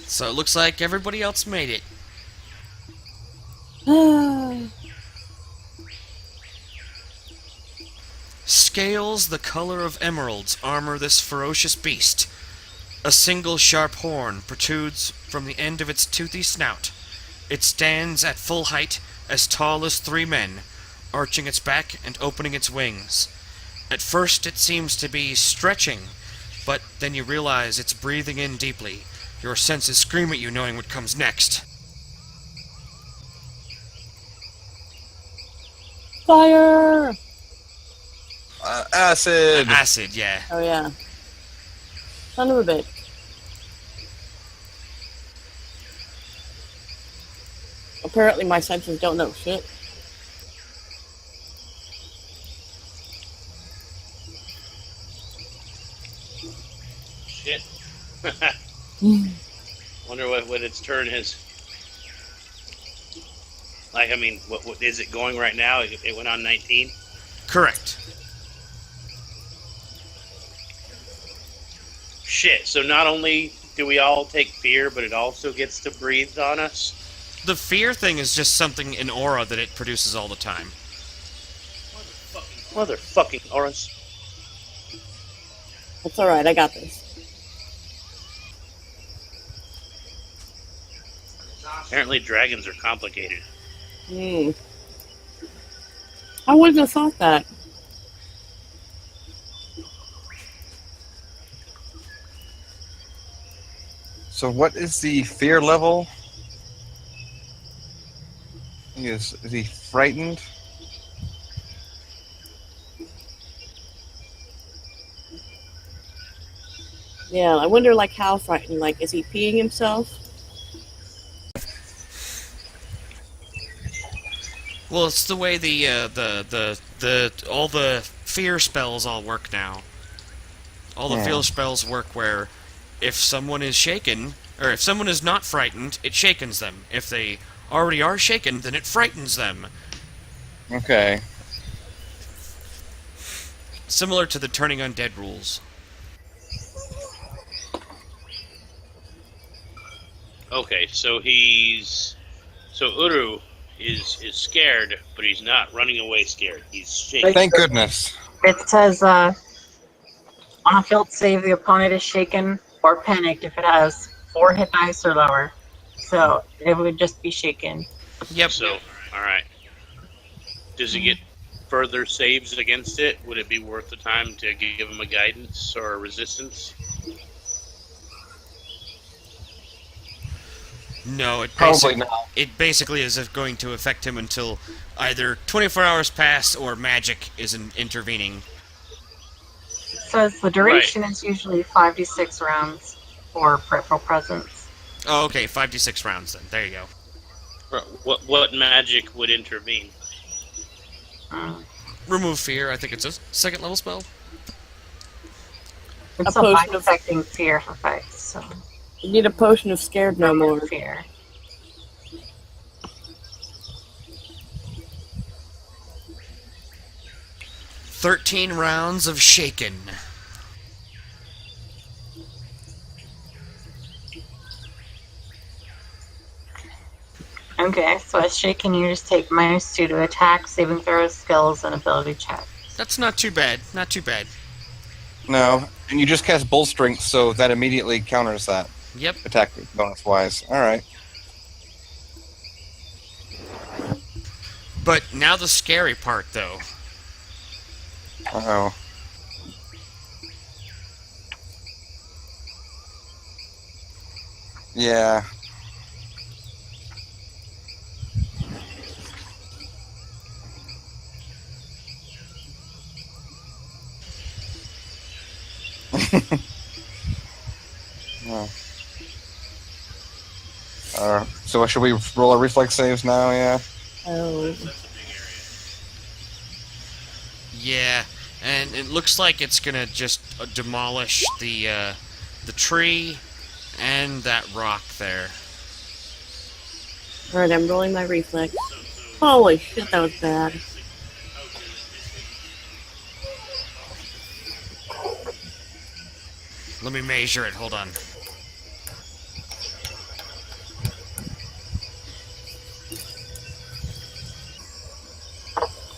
So it looks like everybody else made it. Scales the color of emeralds armor this ferocious beast. A single sharp horn protrudes from the end of its toothy snout. It stands at full height, as tall as 3 men, arching its back and opening its wings. At first it seems to be stretching, but then you realize it's breathing in deeply. Your senses scream at you knowing what comes next. Fire! Acid! Acid, yeah. Oh yeah. Son of a bitch. Apparently my senses don't know shit. Shit. Wonder what its turn is. Like, I mean, what is it going right now? It went on 19? Correct. Shit, so not only do we all take fear, but it also gets to breathe on us? The fear thing is just something, an aura that it produces all the time. Motherfucking auras. That's alright, I got this. Apparently dragons are complicated. I wouldn't have thought that. So what is the fear level? Is he frightened? Yeah, I wonder like how frightened. Like, is he peeing himself? Well, it's the way the all the fear spells all work now. All the fear spells work where if someone is shaken, or if someone is not frightened, it shakens them. If they already are shaken, then it frightens them. Okay. Similar to the turning undead rules. Okay, so Uru is scared, but he's not running away scared. He's shaking. Thank goodness. It says, on a failed save, the opponent is shaken or panicked if it has 4 hit dice or lower. So it would just be shaken. Yep. So, alright. Does he get further saves against it? Would it be worth the time to give him a guidance or a resistance? No, Probably not. it basically is going to affect him until either 24 hours pass or magic is intervening. It says the duration is usually 5 to 6 rounds for peripheral presence. Oh, okay, 5d6 rounds then. There you go. What magic would intervene? Remove fear. I think it's a 2nd level spell. It's A a potion mind of- affecting fear effects, so You need a potion of scared no more. fear. 13 rounds of shaken. Okay, so as shaken, you just take -2 to attack, saving throws, skills, and ability checks. That's not too bad. Not too bad. No, and you just cast Bull Strength, so that immediately counters that Yep. attack bonus-wise. All right. But now the scary part, though. Uh-oh. Yeah. Oh. So should we roll our reflex saves now? Yeah. Oh. Yeah, and it looks like it's gonna just demolish the tree and that rock there. Alright, I'm rolling my reflex. Holy shit, that was bad. Let me measure it. Hold on.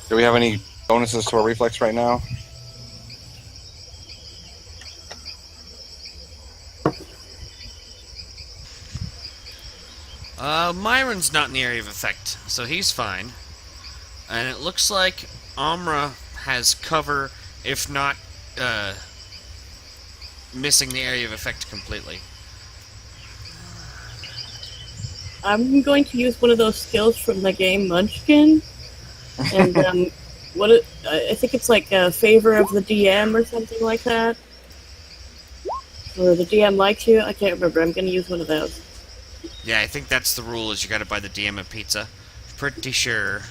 Do we have any bonuses to our reflex right now? Myron's not in the area of effect, so he's fine. And it looks like Amra has cover, if not, missing the area of effect completely. I'm going to use one of those skills from the game Munchkin. And, I think it's like a favor of the DM or something like that. Or the DM likes you. I can't remember. I'm going to use one of those. Yeah, I think that's the rule, is you gotta buy the DM a pizza. Pretty sure.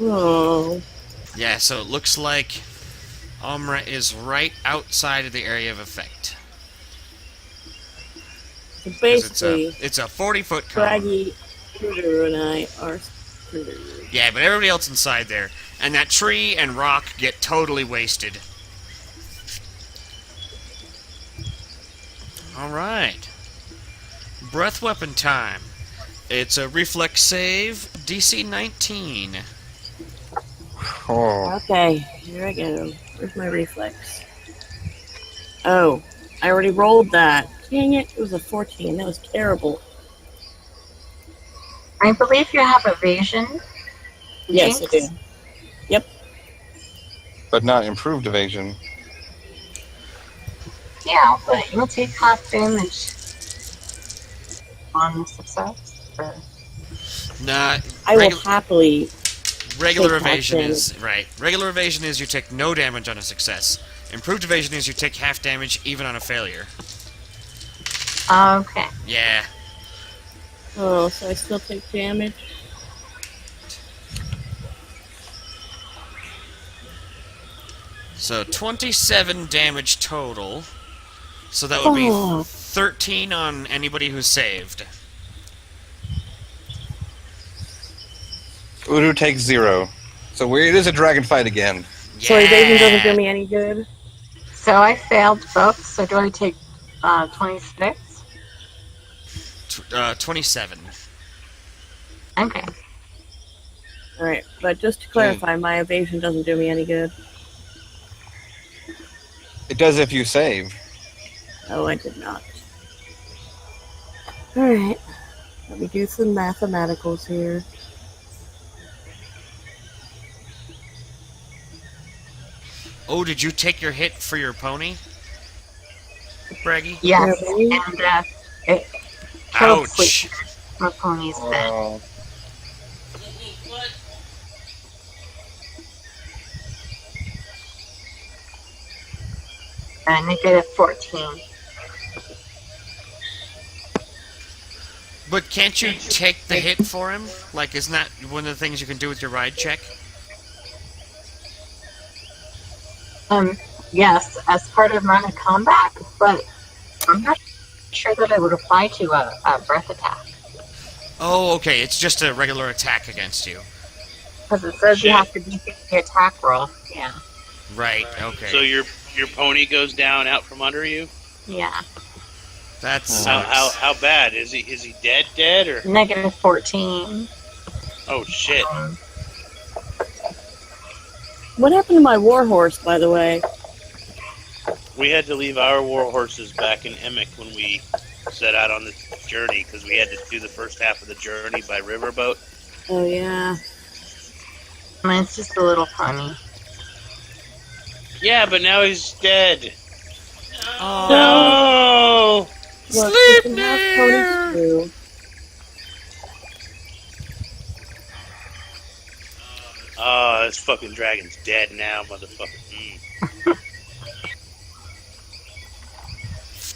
Oh. Yeah, so it looks like Amra is right outside of the area of effect. So 'Cause basically, it's a 40-foot cone. Braggy, Scooter, and I are screwed. Yeah, but everybody else inside there. And that tree and rock get totally wasted. Alright. Breath weapon time. It's a reflex save, DC 19. Oh. Okay, here I go. Where's my reflex? Oh, I already rolled that. Dang it, it was a 14. That was terrible. I believe you have evasion. Yes, I Jinx? do. Yep. But not improved evasion. Yeah, but you'll take half damage on success. Or... Nah, I will happily. regular take half evasion damage. is right. Regular evasion is you take no damage on a success. Improved evasion is you take half damage even on a failure. Okay. Yeah. Oh, so I still take damage? So 27 damage total. So that would be Oh. 13 on anybody who's saved. Udu takes 0. So it is a dragon fight again. So evasion doesn't do me any good? So I failed both, so do I take 26? 27. Okay. Alright, but just to clarify, my evasion doesn't do me any good. It does if you save. Oh, I did not. Alright. Let me do some mathematicals here. Oh, did you take your hit for your pony, Braggy? Yes, Really? and it killed Ouch! my pony's dead. Oh. And negative 14. But can't you take the hit for him? Like, isn't that one of the things you can do with your ride check? Yes, as part of run of combat, but I'm not sure that it would apply to a breath attack. Oh, okay. It's just a regular attack against you. Because it says you Shit. have to beat the attack roll. Yeah. Right. Okay. So your pony goes down out from under you. Yeah. That's How bad is he dead or? Negative 14. Oh shit! What happened to my warhorse, by the way? We had to leave our war horses back in Emic when we set out on this journey because we had to do the first half of the journey by riverboat. Oh, yeah. Mine's just a little pony. Yeah, but now he's dead. Oh. No! Look, Sleep we can have ponies too. Oh, this fucking dragon's dead now, motherfucker.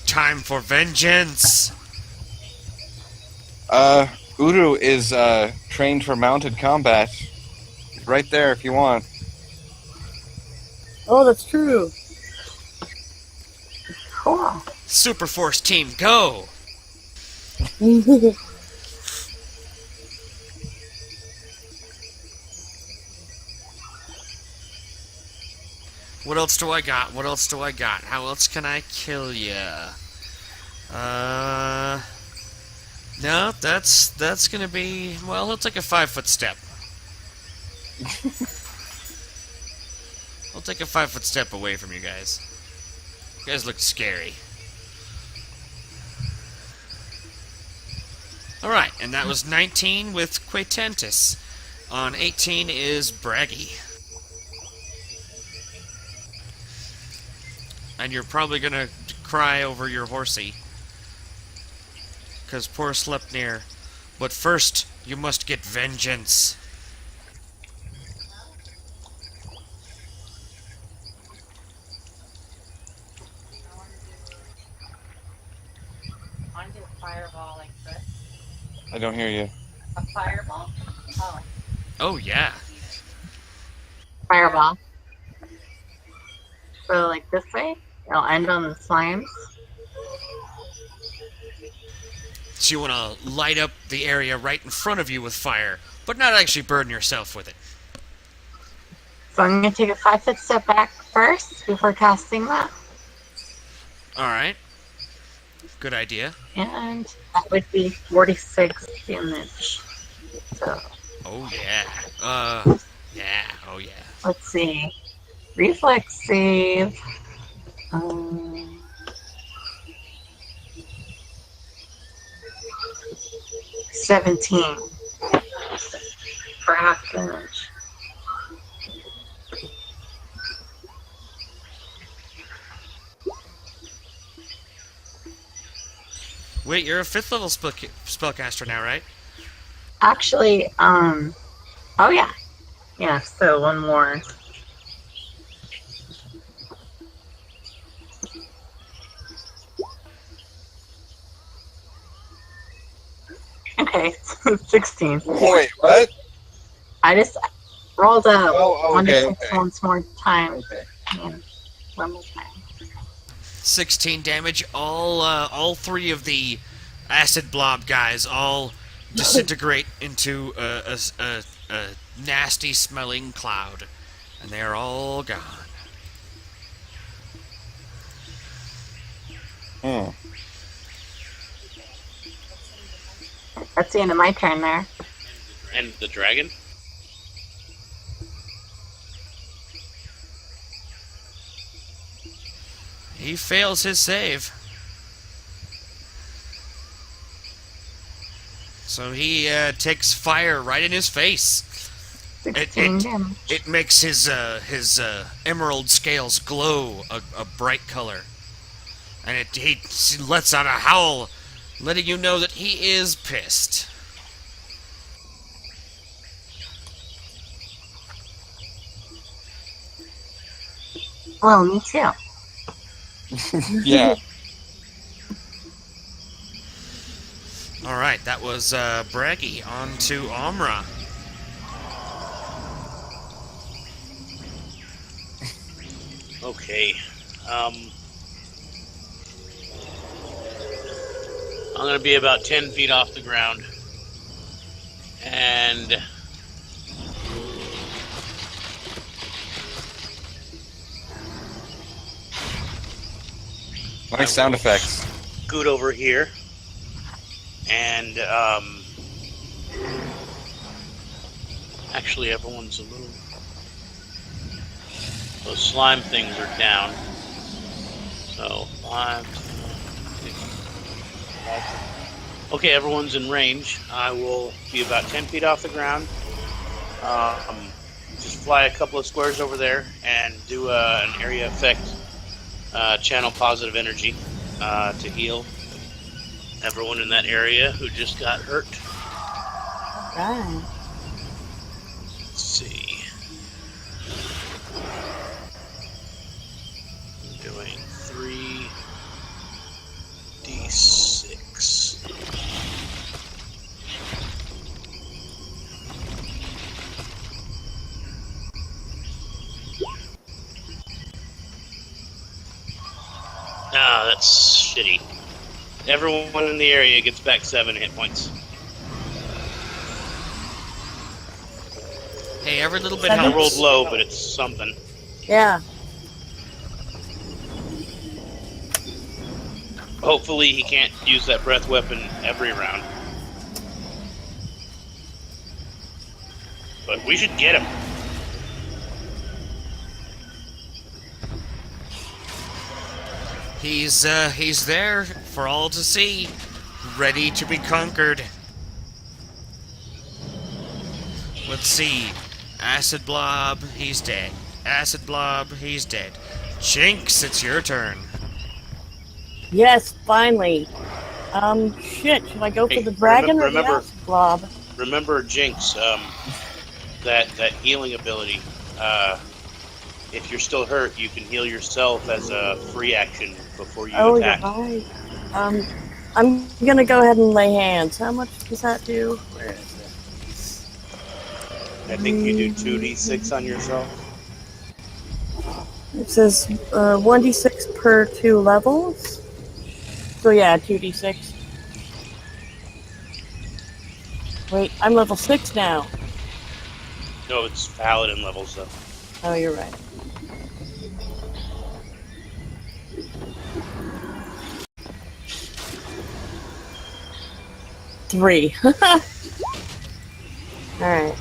time for vengeance. Uru is trained for mounted combat. He's right there if you want. Oh, that's true. Cool. Super Force team, go! What else do I got? What else do I got? How else can I kill ya? No, that's gonna be, well, he'll take a 5-foot step. I'll take a 5-foot step away from you guys. You guys look scary. Alright, and that was 19 with Quatentus. On 18 is Braggy. And you're probably gonna cry over your horsey. 'Cause poor Sleipnir. But first, you must get vengeance. I want to do a fireball like this. I don't hear you. A fireball? Oh. Oh, yeah. Fireball. So, like this way, it'll end on the slimes. So you want to light up the area right in front of you with fire, but not actually burn yourself with it. So I'm going to take a 5-foot step back first before casting that. Alright. Good idea. And that would be 46 damage. So, Oh, yeah. Yeah. Oh, yeah. let's see. Reflex save. 17 for half damage. Wait, you're a 5th level spellcaster now, right? Actually, oh yeah. Yeah, so one more. Okay, 16. Wait, what? I just rolled a Oh, okay, 1d6 okay. once more time. Okay. And one more time. 16 damage. All 3 of the acid blob guys all disintegrate into a nasty smelling cloud, and they are all gone. Hmm. That's the end of my turn there. And the dragon? He fails his save. So he takes fire right in his face. 16 damage. It makes his emerald scales glow a bright color. And he lets out a howl, letting you know that he is pissed. Well, me too. Yeah. Alright, that was Braggy. On to Omra. Okay. I'm going to be about 10 feet off the ground. And Nice sound effects. scoot over here. And actually everyone's a little... Those slime things are down. So 5, 10, 15. Okay, everyone's in range. I will be about 10 feet off the ground. Just fly a couple of squares over there and do an area effect, channel positive energy to heal everyone in that area who just got hurt. Right. Let's see. I'm doing 3, Ah, that's shitty. Everyone in the area gets back 7 hit points. Hey, every little bit Seven? I rolled helps. low, but it's something. Yeah. Hopefully he can't use that breath weapon every round. But we should get him. He's there for all to see, ready to be conquered. Let's see. Acid Blob, he's dead. Acid Blob, he's dead. Jinx, it's your turn. Yes, finally. Shit, should I go for Hey, the dragon or remember- the acid blob? Remember Jinx, that healing ability. If you're still hurt, you can heal yourself as a free action before you attack. You're right. I'm gonna go ahead and lay hands. How much does that do? Where is it? I think you do 2d6 on yourself. It says 1d6 per 2 levels. So yeah, 2d6. Wait, I'm level 6 now. No, it's paladin levels though. Oh, you're right. Three. Alright.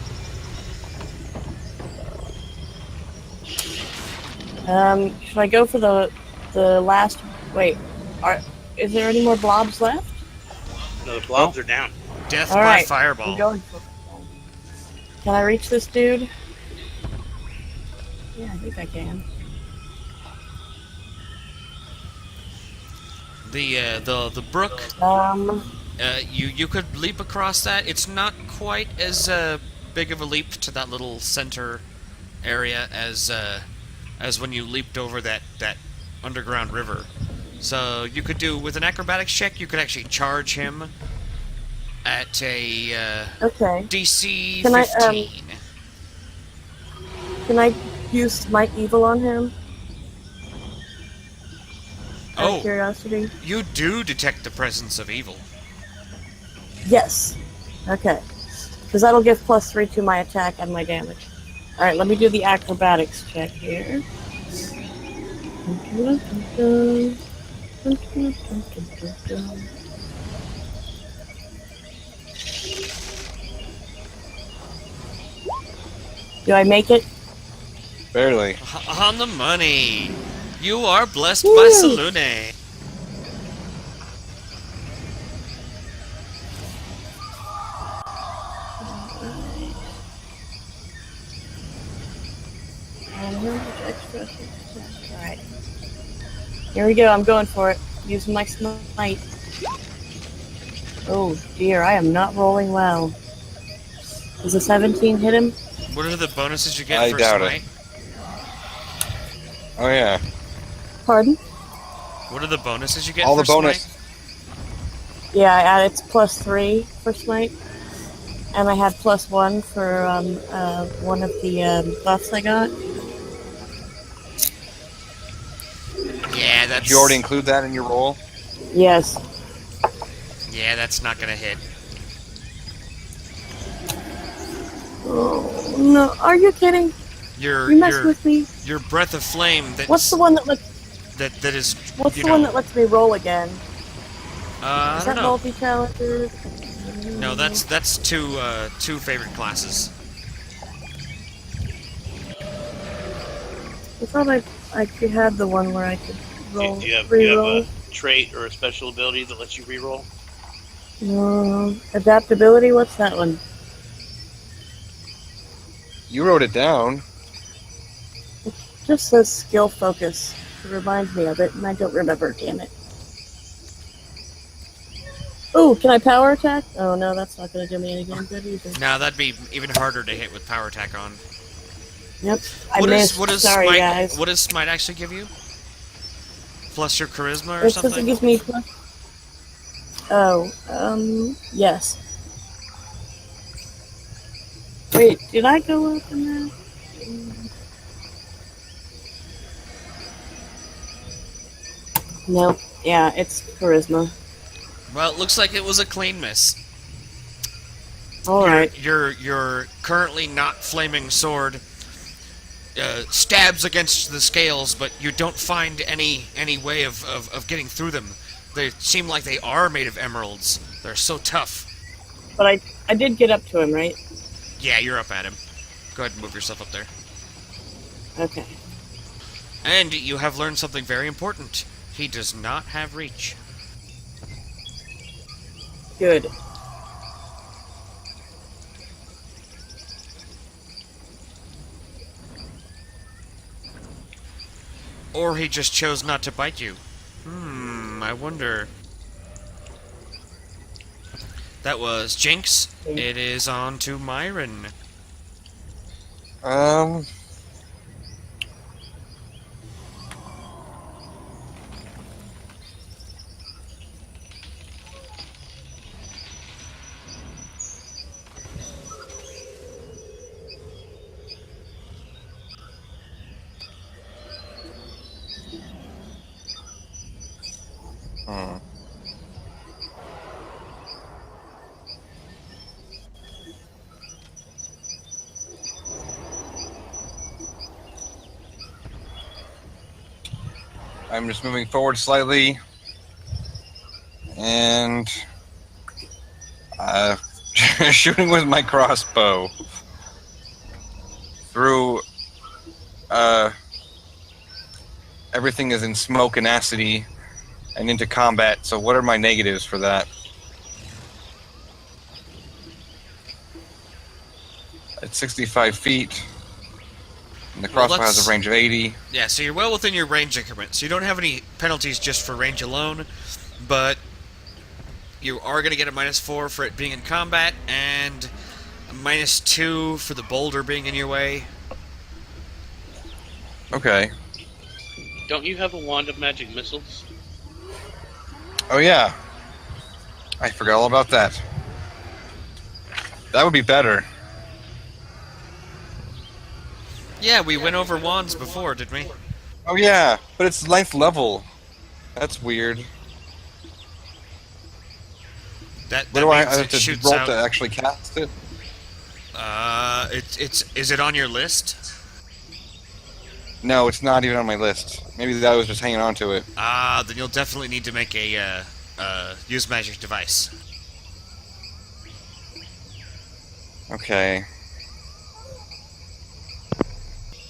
Should I go for the last... Wait, is there any more blobs left? No, the blobs are down. Death All by right, fireball. I'm going for it. Can I reach this dude? Yeah, I think I can. The brook. You could leap across that. It's not quite as big of a leap to that little center area as when you leaped over that underground river. So you could do with an acrobatics check. You could actually charge him at a Okay. DC Can I, 15. Can I use Smite Evil on him? Out of Oh, curiosity? you do detect the presence of evil. Yes. Okay. Because that'll give +3 to my attack and my damage. Alright, let me do the acrobatics check here. Do I make it? Barely. On the money. You are blessed by Woo! Salune. Alright. Here we go, I'm going for it. Using my smite. Oh dear, I am not rolling well. Does a 17 hit him? What are the bonuses you get I for doubt smite? Oh yeah. Pardon? What are the bonuses you get All for the bonus. smite? Yeah, I added +3 for smite. And I had +1 for one of the buffs I got. Yeah, that's. Did you already include that in your roll? Yes. Yeah, that's not gonna hit. Oh no, are you kidding? Your You messed with me. your breath of flame. That's, What's the one that lets that is? What's you the know, one that lets me roll again? I Is don't that know. multi-talented? No, that's two favorite classes. I thought I had the one where I could roll, Do you have re-roll. a trait or a special ability that lets you reroll? Adaptability. What's that one? You wrote it down. Just says skill focus. It reminds me of it, and I don't remember. Damn it. Oh, can I power attack? Oh no, that's not going to do me any good either. Now that'd be even harder to hit with power attack on. Yep, I What missed. does Sorry, smite? guys. What does smite actually give you? Plus your charisma or It says it something? gives me plus. Oh, yes. Wait, did I go up in that? Nope. Yeah, it's charisma. Well, it looks like it was a clean miss. Alright. Your currently not flaming sword stabs against the scales, but you don't find any way of getting through them. They seem like they are made of emeralds. They're so tough. But I did get up to him, right? Yeah, you're up at him. Go ahead and move yourself up there. Okay. And you have learned something very important. He does not have reach. Good. Or he just chose not to bite you. I wonder. That was Jinx. It is on to Myron. I'm just moving forward slightly, and shooting with my crossbow through. Everything is in smoke and acidity, and into combat. So, what are my negatives for that? At 65 feet, and the crossbow has a range of 80. Yeah, so you're well within your range increment. So you don't have any penalties just for range alone, but you are going to get a -4 for it being in combat, and a -2 for the boulder being in your way. Okay. Don't you have a wand of magic missiles? Oh yeah, I forgot all about that. That would be better. Yeah, we went over wands before, didn't we? Oh yeah, but it's ninth level. That's weird. That What do I means have it to shoots roll out. to actually cast it? Is it on your list? No, it's not even on my list. Maybe that was just hanging on to it. Then you'll definitely need to make a use magic device. Okay.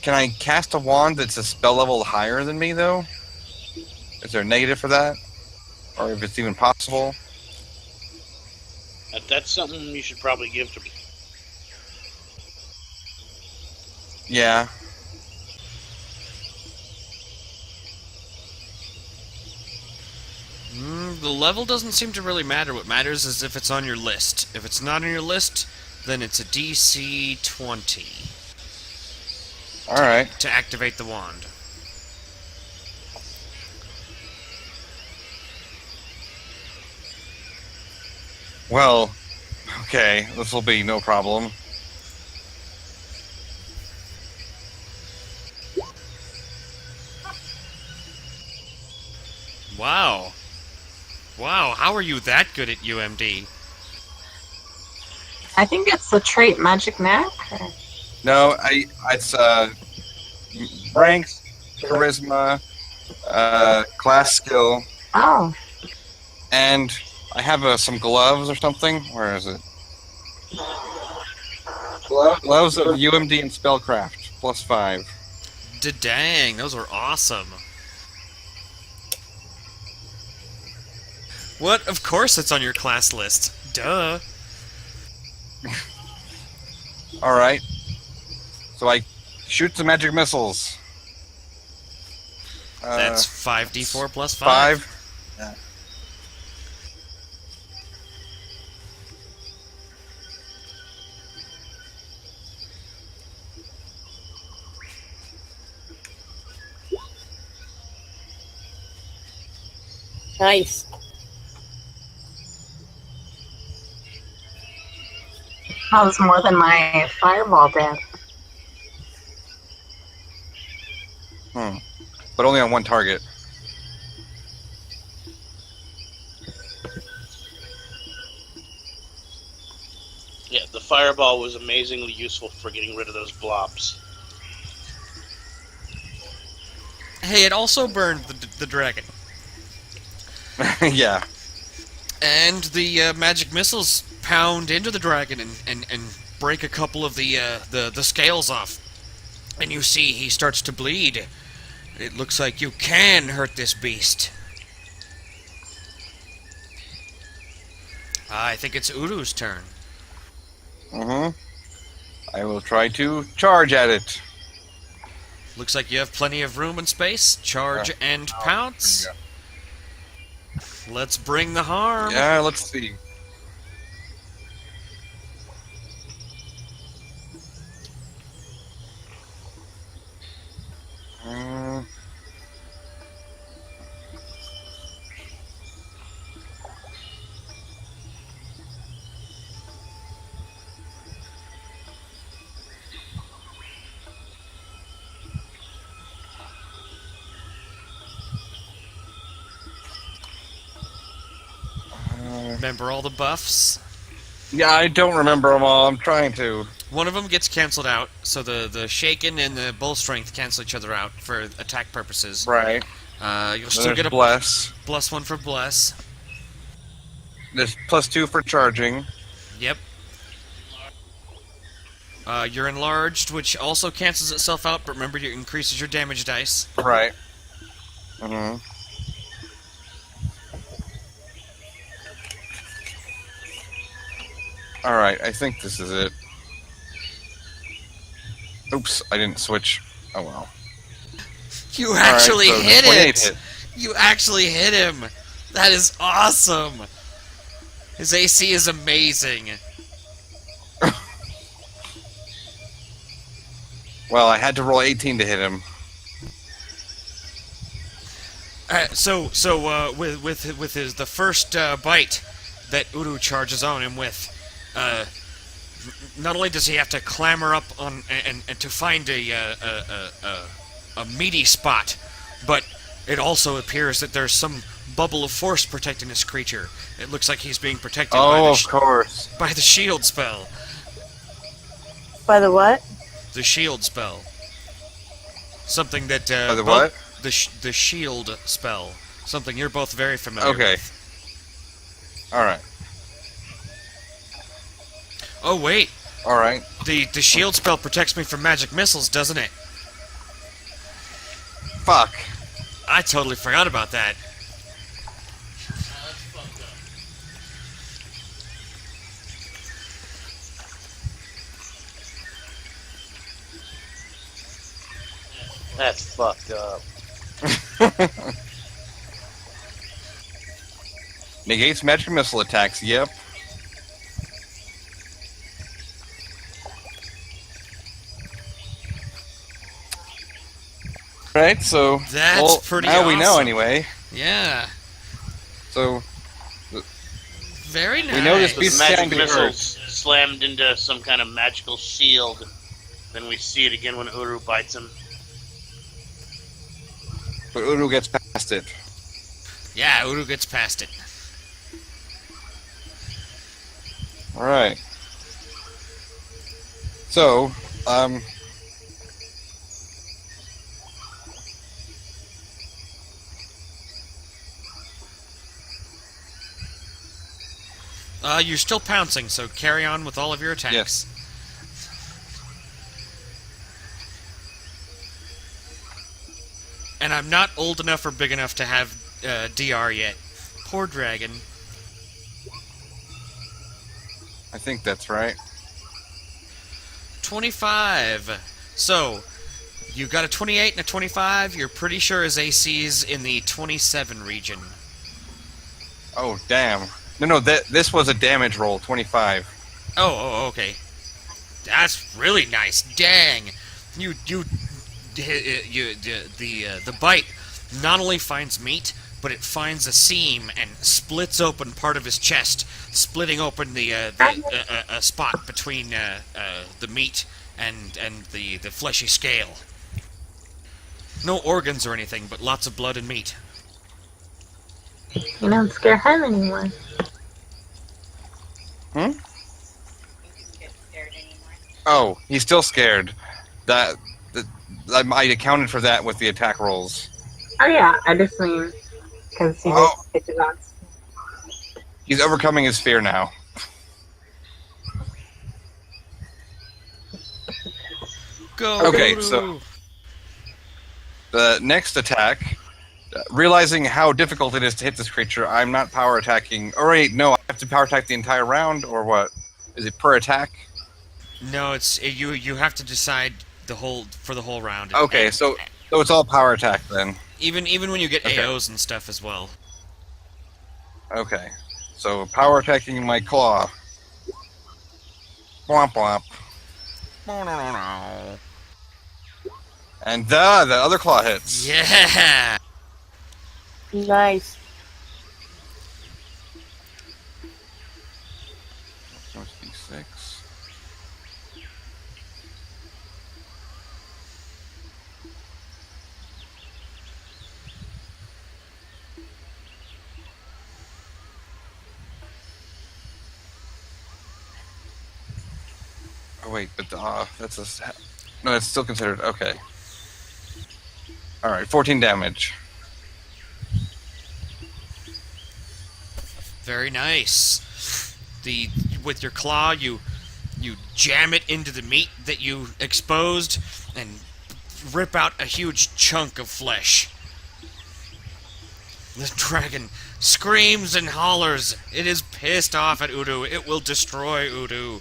Can I cast a wand that's a spell level higher than me, though? Is there a negative for that? Or if it's even possible? That's something you should probably give to me. Yeah. The level doesn't seem to really matter. What matters is if it's on your list. If it's not on your list, then it's a DC 20 Alright. to activate the wand. Well, okay, this will be no problem. Wow. Wow, how are you that good at UMD? I think it's the trait Magic Knack. No, it's ranks, charisma, class skill, Oh, and I have some gloves or something. Where is it? Gloves of UMD and spellcraft, +5. Dang, those are awesome. What? Of course it's on your class list. Duh. Alright. So I shoot the magic missiles. That's 5d4 plus 5. 5. Yeah. Nice. that was more than my fireball did. But only on one target. fireball was amazingly useful for getting rid of those blobs. Hey, it also burned the dragon. Yeah. And the magic missiles pound into the dragon and break a couple of the scales off. And you see he starts to bleed. It looks like you can hurt this beast. I think it's Uru's turn. I will try to charge at it. Looks like you have plenty of room and space. Charge and pounce. Let's bring the harm. Yeah, let's see. Remember all the buffs? Yeah, I don't remember them all. I'm trying to. One of them gets canceled out, so the shaken and the bull strength cancel each other out for attack purposes. Right. You'll still get a bless. plus one for bless. There's +2 for charging. Yep. You're enlarged, which also cancels itself out, but remember, it increases your damage dice. Right. Alright, I think this is it. Oops, I didn't switch. Oh well. You actually so hit 28 it! hit. You actually hit him! That is awesome! His AC is amazing. Well, I had to roll 18 to hit him. With the first bite that Uru charges on him with, not only does he have to clamber up on and to find a meaty spot, but it also appears that there's some bubble of force protecting this creature. It looks like he's being protected Of course. by the shield spell. By the what? The shield spell. Something that By the what? The shield spell. Something you're both very familiar Okay. with. Alright. Oh wait, Alright. the shield spell protects me from magic missiles, doesn't it? Fuck. I totally forgot about that. That's fucked up. Negates magic missile attacks, yep. Right, so That's pretty now we know awesome. anyway. Yeah, So very nice. we know this The beast magic can be missiles hurt. slammed into some kind of magical shield. Then we see it again when Uru bites him. But Uru gets past it. Yeah, Uru gets past it. Alright. So, You're still pouncing, so carry on with all of your attacks. Yes. And I'm not old enough or big enough to have DR yet. Poor dragon. I think that's right. 25. So, you got a 28 and a 25. You're pretty sure his AC's in the 27 region. Oh, damn. No, this was a damage roll, 25. Oh, okay. That's really nice. Dang. The bite not only finds meat, but it finds a seam and splits open part of his chest, splitting open a spot between the meat and the fleshy scale. No organs or anything, but lots of blood and meat. You don't scare him anymore. Oh, he's still scared. That I accounted for that with the attack rolls. Oh yeah, I just mean because he Oh. just hit the dots. He's overcoming his fear now. Go. Okay, Udu. so the next attack, realizing how difficult it is to hit this creature, I'm not power attacking. Or wait, no, I have to power attack the entire round, or what? Is it per attack? No, it's you have to decide for the whole round. Okay, And so it's all power attack then. even when you get Okay. AOs and stuff as well. Okay, so power attacking my claw. Womp womp. And the other claw hits. Yeah. Nice. Must be 6. Oh wait, but that's a no. It's still considered okay. All right, 14 damage. Very nice. With your claw, you jam it into the meat that you exposed and rip out a huge chunk of flesh. The dragon screams and hollers. It is pissed off at Udu. It will destroy Udu.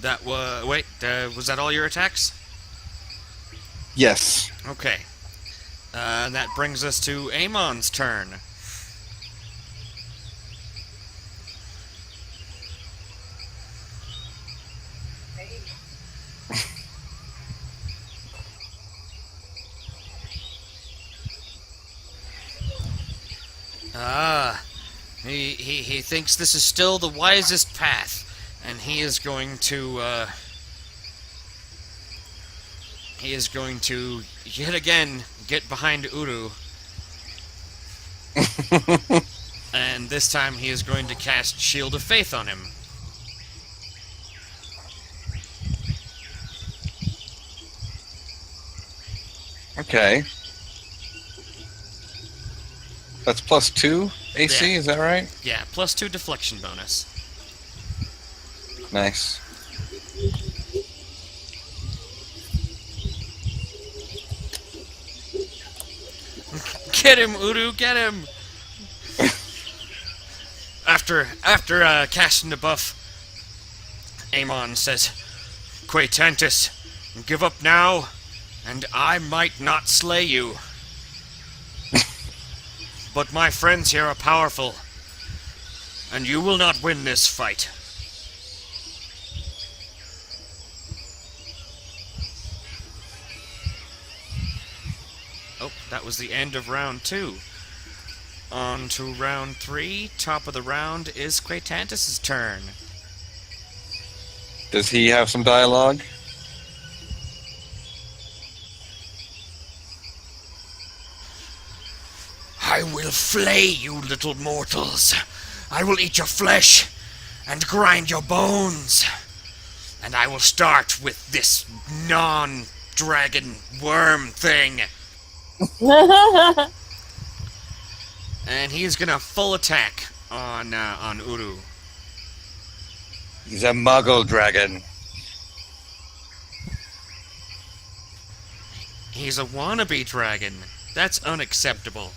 That was was that all your attacks? Yes. Okay. That brings us to Amon's turn. He thinks this is still the wisest path, and he is going to yet again get behind Uru. And this time he is going to cast Shield of Faith on him. Okay. That's +2 AC, Yeah. is that right? Yeah, +2 deflection bonus. Nice. Get him, Udu, get him! After casting the buff, Amon says, Quatantis, give up now, and I might not slay you. But my friends here are powerful, and you will not win this fight. Oh, that was the end of round 2. On to round 3. Top of the round is Quatantis' turn. Does he have some dialogue? I will flay you, little mortals. I will eat your flesh and grind your bones. And I will start with this non-dragon worm thing. And he's gonna full attack on Uru. He's a muggle dragon. He's a wannabe dragon. That's unacceptable.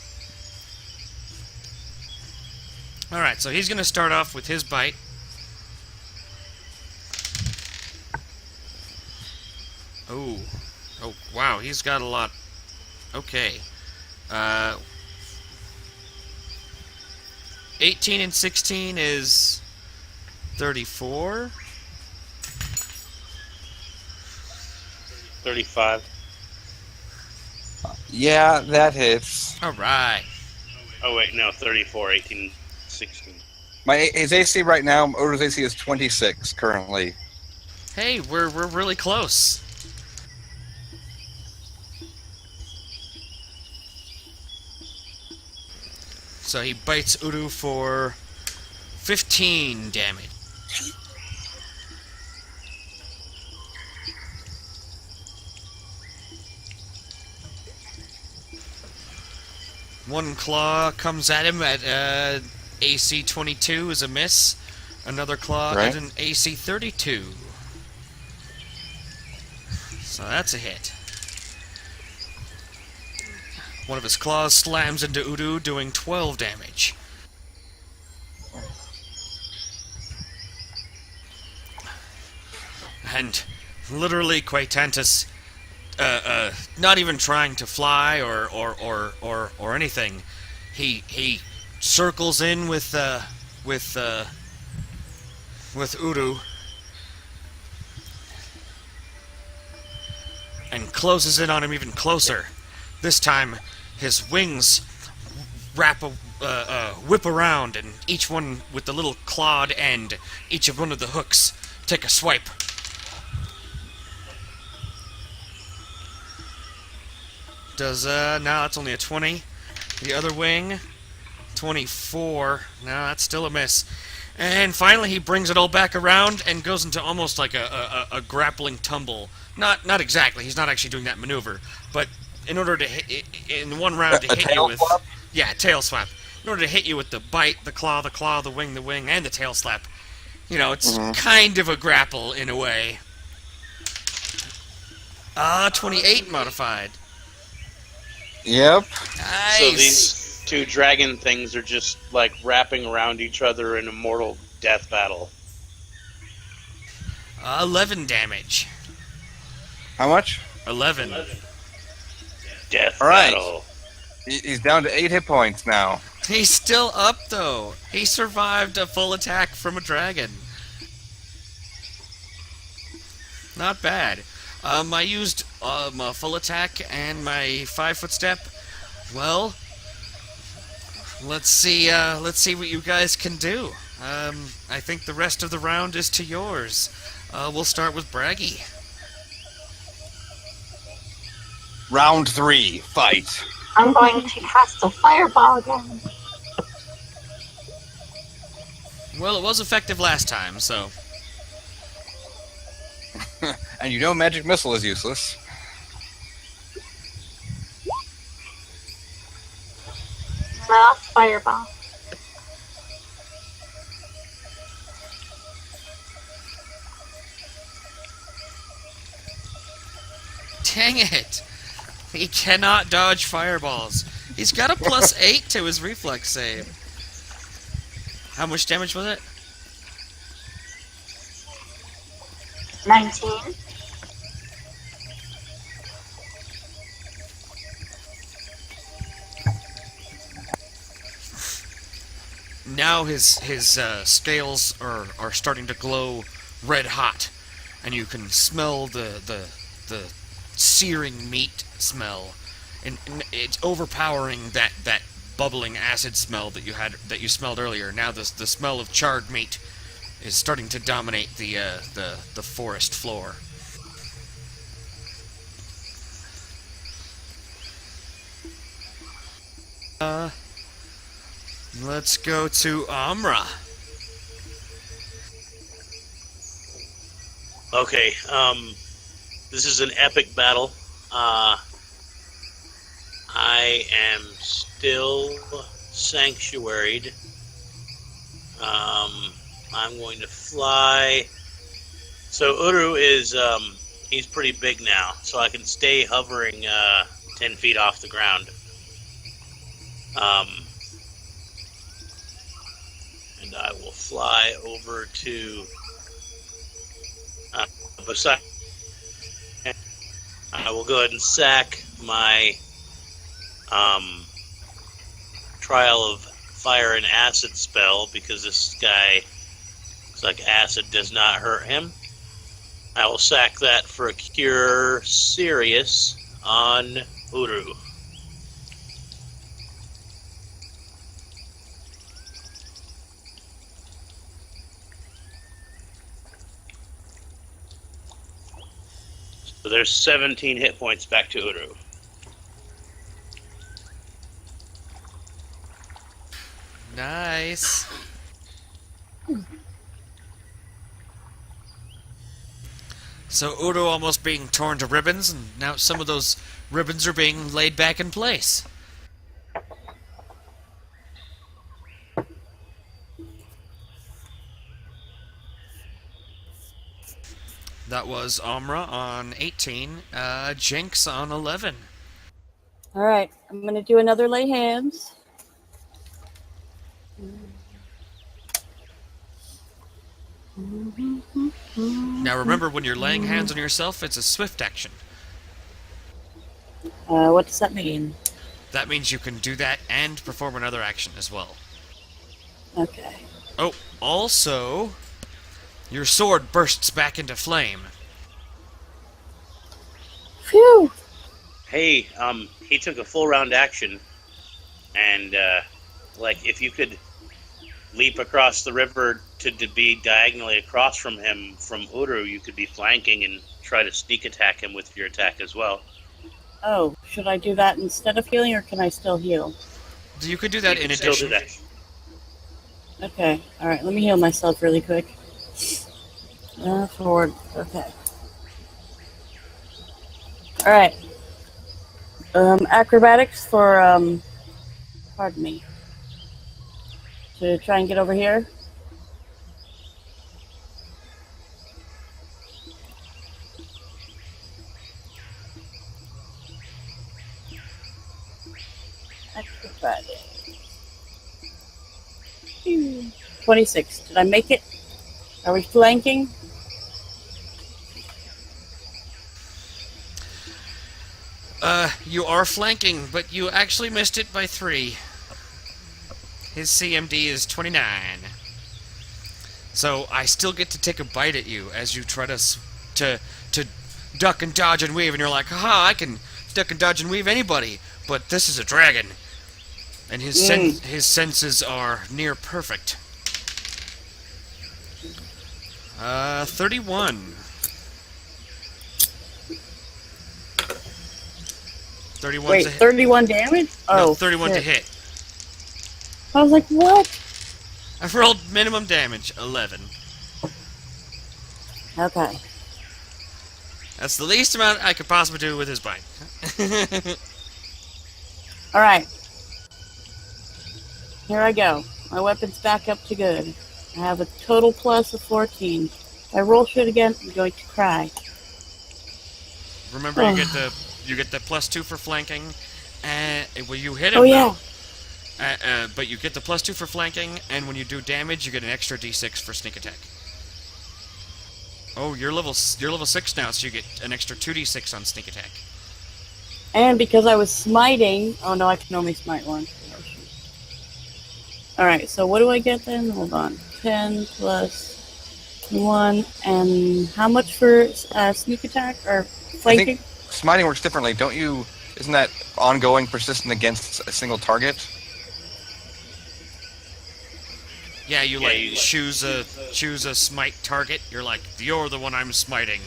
Alright, so he's gonna start off with his bite. Oh. Oh, wow, he's got a lot. Okay. 18 and 16 is 34. 35. Yeah, that hits. Alright. Oh, wait, no, 34, 18, 16. His AC right now, Odo's AC is 26 currently. Hey, we're really close. So he bites Uru for 15 damage. One claw comes at him at AC 22 is a miss. Another claw Right. at an AC 32. So that's a hit. One of his claws slams into Udu, doing 12 damage. And literally, Quatantus, not even trying to fly or anything, he circles in with Udu and closes in on him even closer. This time, his wings whip around, and each one with the little clawed end, each of one of the hooks, take a swipe. No, that's only a 20. The other wing, 24. No, that's still a miss. And finally, he brings it all back around and goes into almost like a grappling tumble. Not exactly. He's not actually doing that maneuver, but in order to hit in one round to A hit you tail with, swap? yeah, tail swap. In order to hit you with the bite, the claw, the wing, and the tail slap. You know, it's kind of a grapple in a way. 28 modified. Yep. Nice. So these two dragon things are just like wrapping around each other in a mortal death battle. 11 damage. How much? 11. Death All right. battle. He's down to 8 hit points now. He's still up, though. He survived a full attack from a dragon. Not bad. I used my full attack and my 5-foot step. Well, let's see what you guys can do. I think the rest of the round is to yours. We'll start with Braggy. Round 3, fight. I'm going to cast a fireball again. Well, it was effective last time, so... And you know magic missile is useless. No, fireball. Dang it! He cannot dodge fireballs. He's got a +8 to his reflex save. How much damage was it? 19. Now his scales are starting to glow red hot, and you can smell the searing meat smell, and it's overpowering that bubbling acid smell that you smelled earlier. Now the smell of charred meat is starting to dominate the forest floor. Let's go to Amra. Okay, this is an epic battle. I am still sanctuaried. I'm going to fly. So Uru is, he's pretty big now, so I can stay hovering 10 feet off the ground. And I will fly over to beside. I will go ahead and sack my trial of fire and acid spell because this guy looks like acid does not hurt him. I will sack that for a cure serious on Uru. So there's 17 hit points back to Uru. Nice. So Udo almost being torn to ribbons, and now some of those ribbons are being laid back in place. That was Omra on 18, Jinx on 11. All right, I'm gonna do another lay hands. Now remember, when you're laying hands on yourself, it's a swift action. What does that mean? That means you can do that and perform another action as well. Okay. Oh, also, your sword bursts back into flame. Phew. Hey, he took a full round action, and if you could leap across the river to be diagonally across from him from Uru, you could be flanking and try to sneak attack him with your attack as well. Oh, should I do that instead of healing, or can I still heal? You could do that You in can still addition. do that. Okay. All right. Let me heal myself really quick. Forward. Okay. All right. Acrobatics for pardon me. To try and get over here. Acrobatics. 26. Did I make it? Are we flanking? You are flanking, but you actually missed it by 3. His CMD is 29. So I still get to take a bite at you as you try to duck and dodge and weave, and you're like, haha, I can duck and dodge and weave anybody, but this is a dragon. And his senses are near perfect. 31. 31's Wait, a hit. 31 damage? No, Oh, 31 to shit. hit. I was like, what? I've rolled minimum damage, 11. Okay. That's the least amount I could possibly do with his bite. All right. Here I go. My weapon's back up to good. I have a total plus of 14. If I roll shit again, I'm going to cry. Remember, you get the +2 for flanking, and well, you hit him. Oh, yeah. But you get the +2 for flanking, and when you do damage, you get an extra d6 for sneak attack. Oh, you're level 6 now, so you get an extra 2d6 on sneak attack. And because I was smiting... Oh, no, I can only smite once. Alright, so what do I get then? Hold on. 10 plus 1. And how much for sneak attack? Or flanking? I think smiting works differently, don't you? Isn't that ongoing, persistent against a single target? Yeah, you choose a smite target. You're like, you're the one I'm smiting.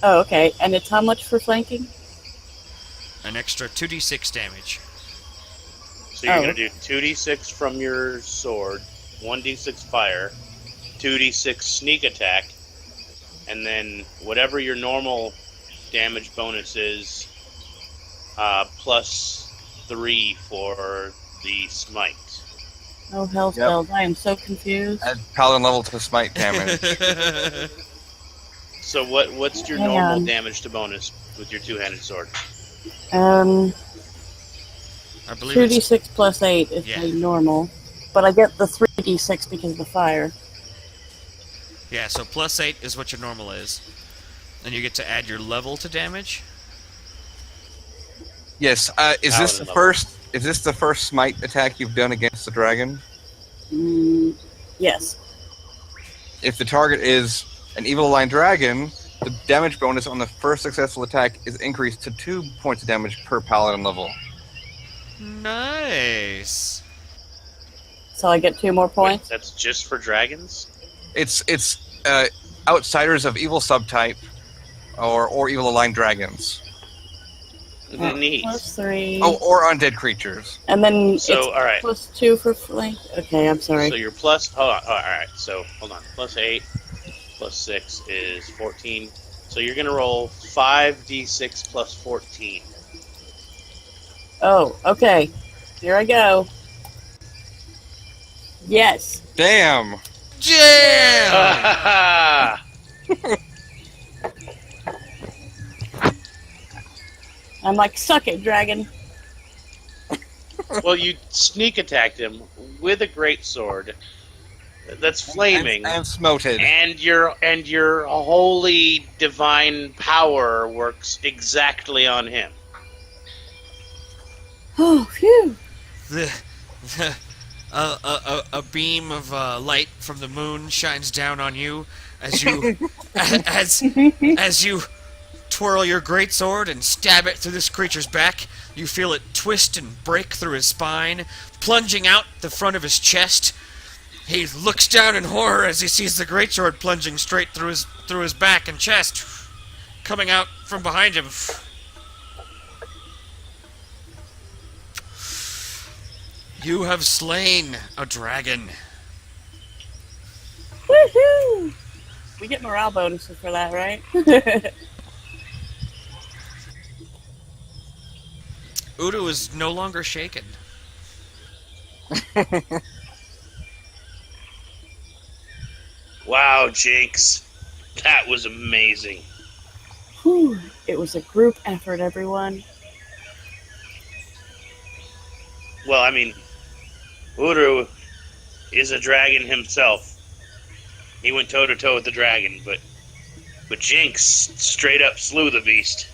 Oh, okay. And it's how much for flanking? An extra 2d6 damage. So you're going to do 2d6 from your sword, 1d6 fire, 2d6 sneak attack, and then whatever your normal damage bonus is, plus 3 for the smite. Oh, hell spells. I am so confused. Add paladin level to smite damage. So what's your Hang normal on. damage to bonus with your two-handed sword? I believe it's 2d6 plus 8 is Yeah. my normal. But I get the 3d6 because of the fire. yeah. So +8 is what your normal is, and you get to add your level to damage. Yes. Is this Paladin the level. first? Is this the first smite attack you've done against the dragon? Yes. If the target is an evil aligned dragon, the damage bonus on the first successful attack is increased to 2 points of damage per paladin level. Nice. So I get 2 more points? Wait, that's just for dragons? It's outsiders of evil subtype or evil aligned dragons. Neat. +3. Oh, or undead creatures. And then So, it's all right. +2 for flank. Okay, I'm sorry. So you're plus. Oh, all right. So hold on. +8 +6 is 14. So you're gonna roll 5d6 plus 14. Oh, okay. Here I go. Yes. Damn. Jam! I'm like, suck it, dragon. Well, you sneak attacked him with a great sword that's flaming, And smoted. and your holy divine power works exactly on him. Oh, phew. A beam of light from the moon shines down on you as you as you twirl your greatsword and stab it through this creature's back. You feel it twist and break through his spine, plunging out the front of his chest. He looks down in horror as he sees the greatsword plunging straight through his back and chest, coming out from behind him. You have slain a dragon. Woohoo! We get morale bonuses for that, right? Udo is no longer shaken. Wow, Jinx, that was amazing. Whew. It was a group effort, everyone. Well, I mean, Uru is a dragon himself. He went toe to toe with the dragon, but Jinx straight up slew the beast.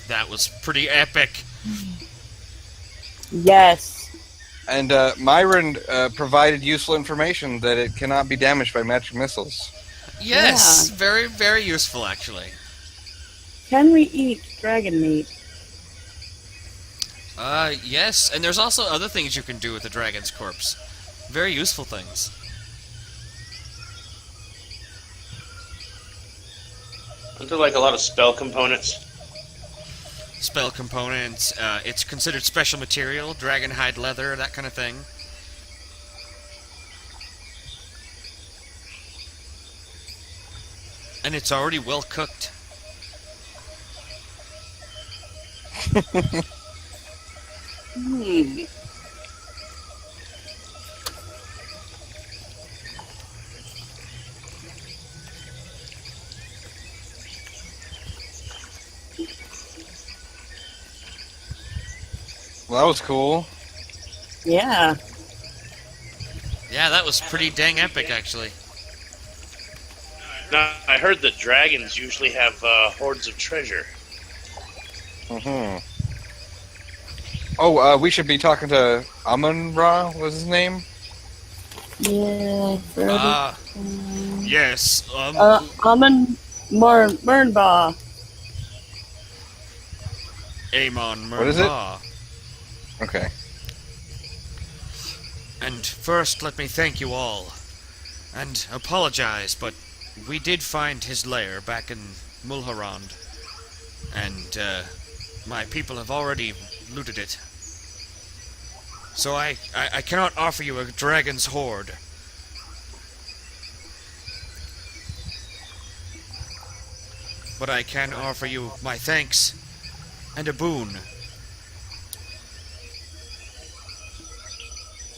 That was pretty epic. Yes. And Myron provided useful information that it cannot be damaged by magic missiles. Yes, Yeah. very, very useful, actually. Can we eat dragon meat? Yes, and there's also other things you can do with the dragon's corpse. Very useful things. Aren't there like a lot of spell components? Spell components, it's considered special material, dragon hide leather, that kind of thing. And it's already well cooked. Hmm. Well, that was cool. Yeah. Yeah, that was pretty dang epic, actually. Now, I heard that dragons usually have hoards of treasure. Mm-hmm. Oh, we should be talking to Amun-Ra, was his name? Yeah. Yes, Amon Mernba. Amon What is it? Mernba. Okay. And first, let me thank you all, and apologize, but we did find his lair back in Mulharand, and my people have already looted it. So I cannot offer you a dragon's hoard. But I can offer you my thanks and a boon.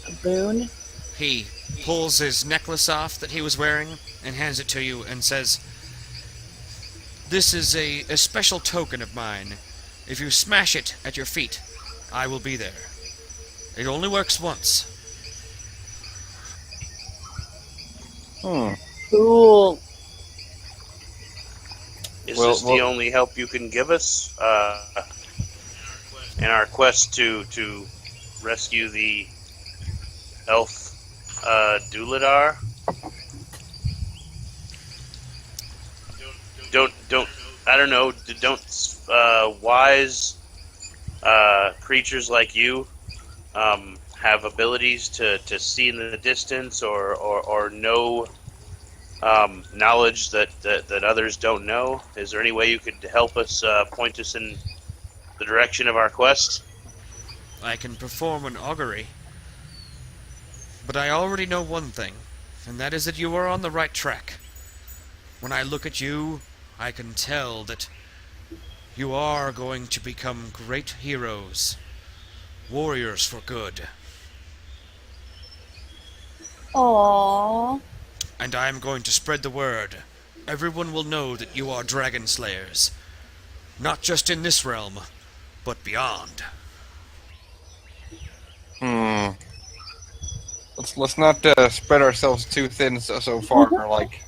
A boon? He pulls his necklace off that he was wearing and hands it to you and says, "This is a special token of mine. If you smash it at your feet, I will be there. It only works once." Cool. Is Well, this the only help you can give us in our quest to rescue the elf Duladar? Don't I don't know. Don't wise creatures like you have abilities to see in the distance or know knowledge that others don't know? Is there any way you could help us, point us in the direction of our quest? I can perform an augury. But I already know one thing, and that is that you are on the right track. When I look at you, I can tell that you are going to become great heroes. Warriors for good. Aww. And I am going to spread the word. Everyone will know that you are dragon slayers. Not just in this realm, but beyond. Let's not spread ourselves too thin so far. Like,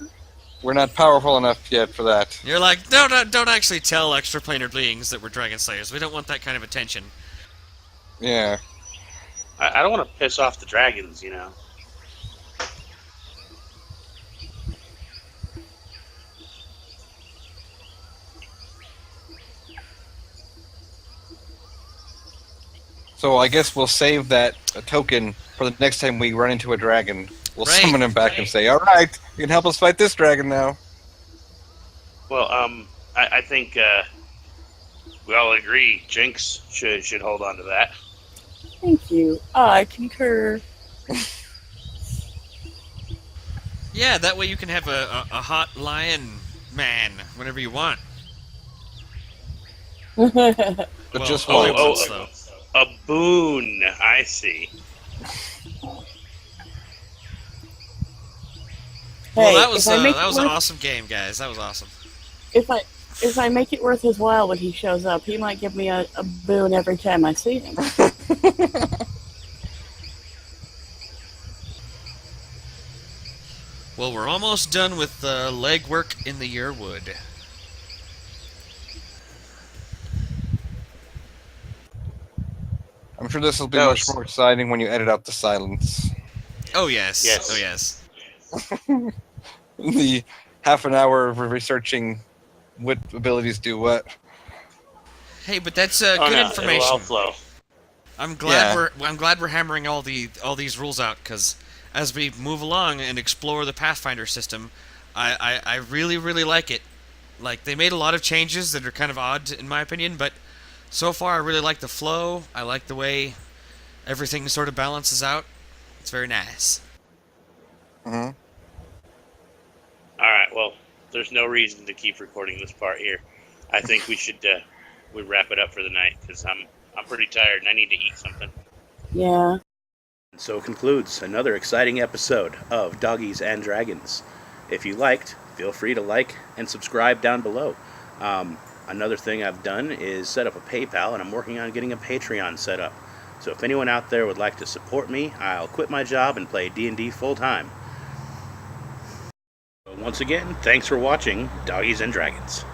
we're not powerful enough yet for that. You're like, don't actually tell extraplanar beings that we're dragon slayers. We don't want that kind of attention. Yeah. I don't want to piss off the dragons, you know. So I guess we'll save that token for the next time we run into a dragon. We'll Right. summon him back and say, "All right, you can help us fight this dragon now." Well, I think we all agree Jinx should hold on to that. Thank you. I concur. Yeah, that way you can have a hot lion man whenever you want. But Well, just only once. once, though. A boon, I see. Well, Hey, that was if I make that was it an worth, awesome game, guys. That was awesome. if I make it worth his while when he shows up, he might give me a boon every time I see him. Well, we're almost done with legwork in the Yuirwood. I'm sure this will be That much was- more exciting when you edit out the silence. Oh yes. Yes. Oh yes. The half an hour of researching what abilities do what. Hey, but that's Oh, good no, information. it'll all flow. I'm glad Yeah. I'm glad we're hammering all these rules out, because as we move along and explore the Pathfinder system, I really like it. Like, they made a lot of changes that are kind of odd in my opinion, but so far I really like the flow. I like the way everything sort of balances out. It's very nice. Hmm. All right. Well, there's no reason to keep recording this part here. I think we should we wrap it up for the night because I'm pretty tired and I need to eat something. Yeah. So concludes another exciting episode of Doggies and Dragons. If you liked, feel free to like and subscribe down below. Another thing I've done is set up a PayPal, and I'm working on getting a Patreon set up. So if anyone out there would like to support me, I'll quit my job and play D&D full time. Once again, thanks for watching Doggies and Dragons.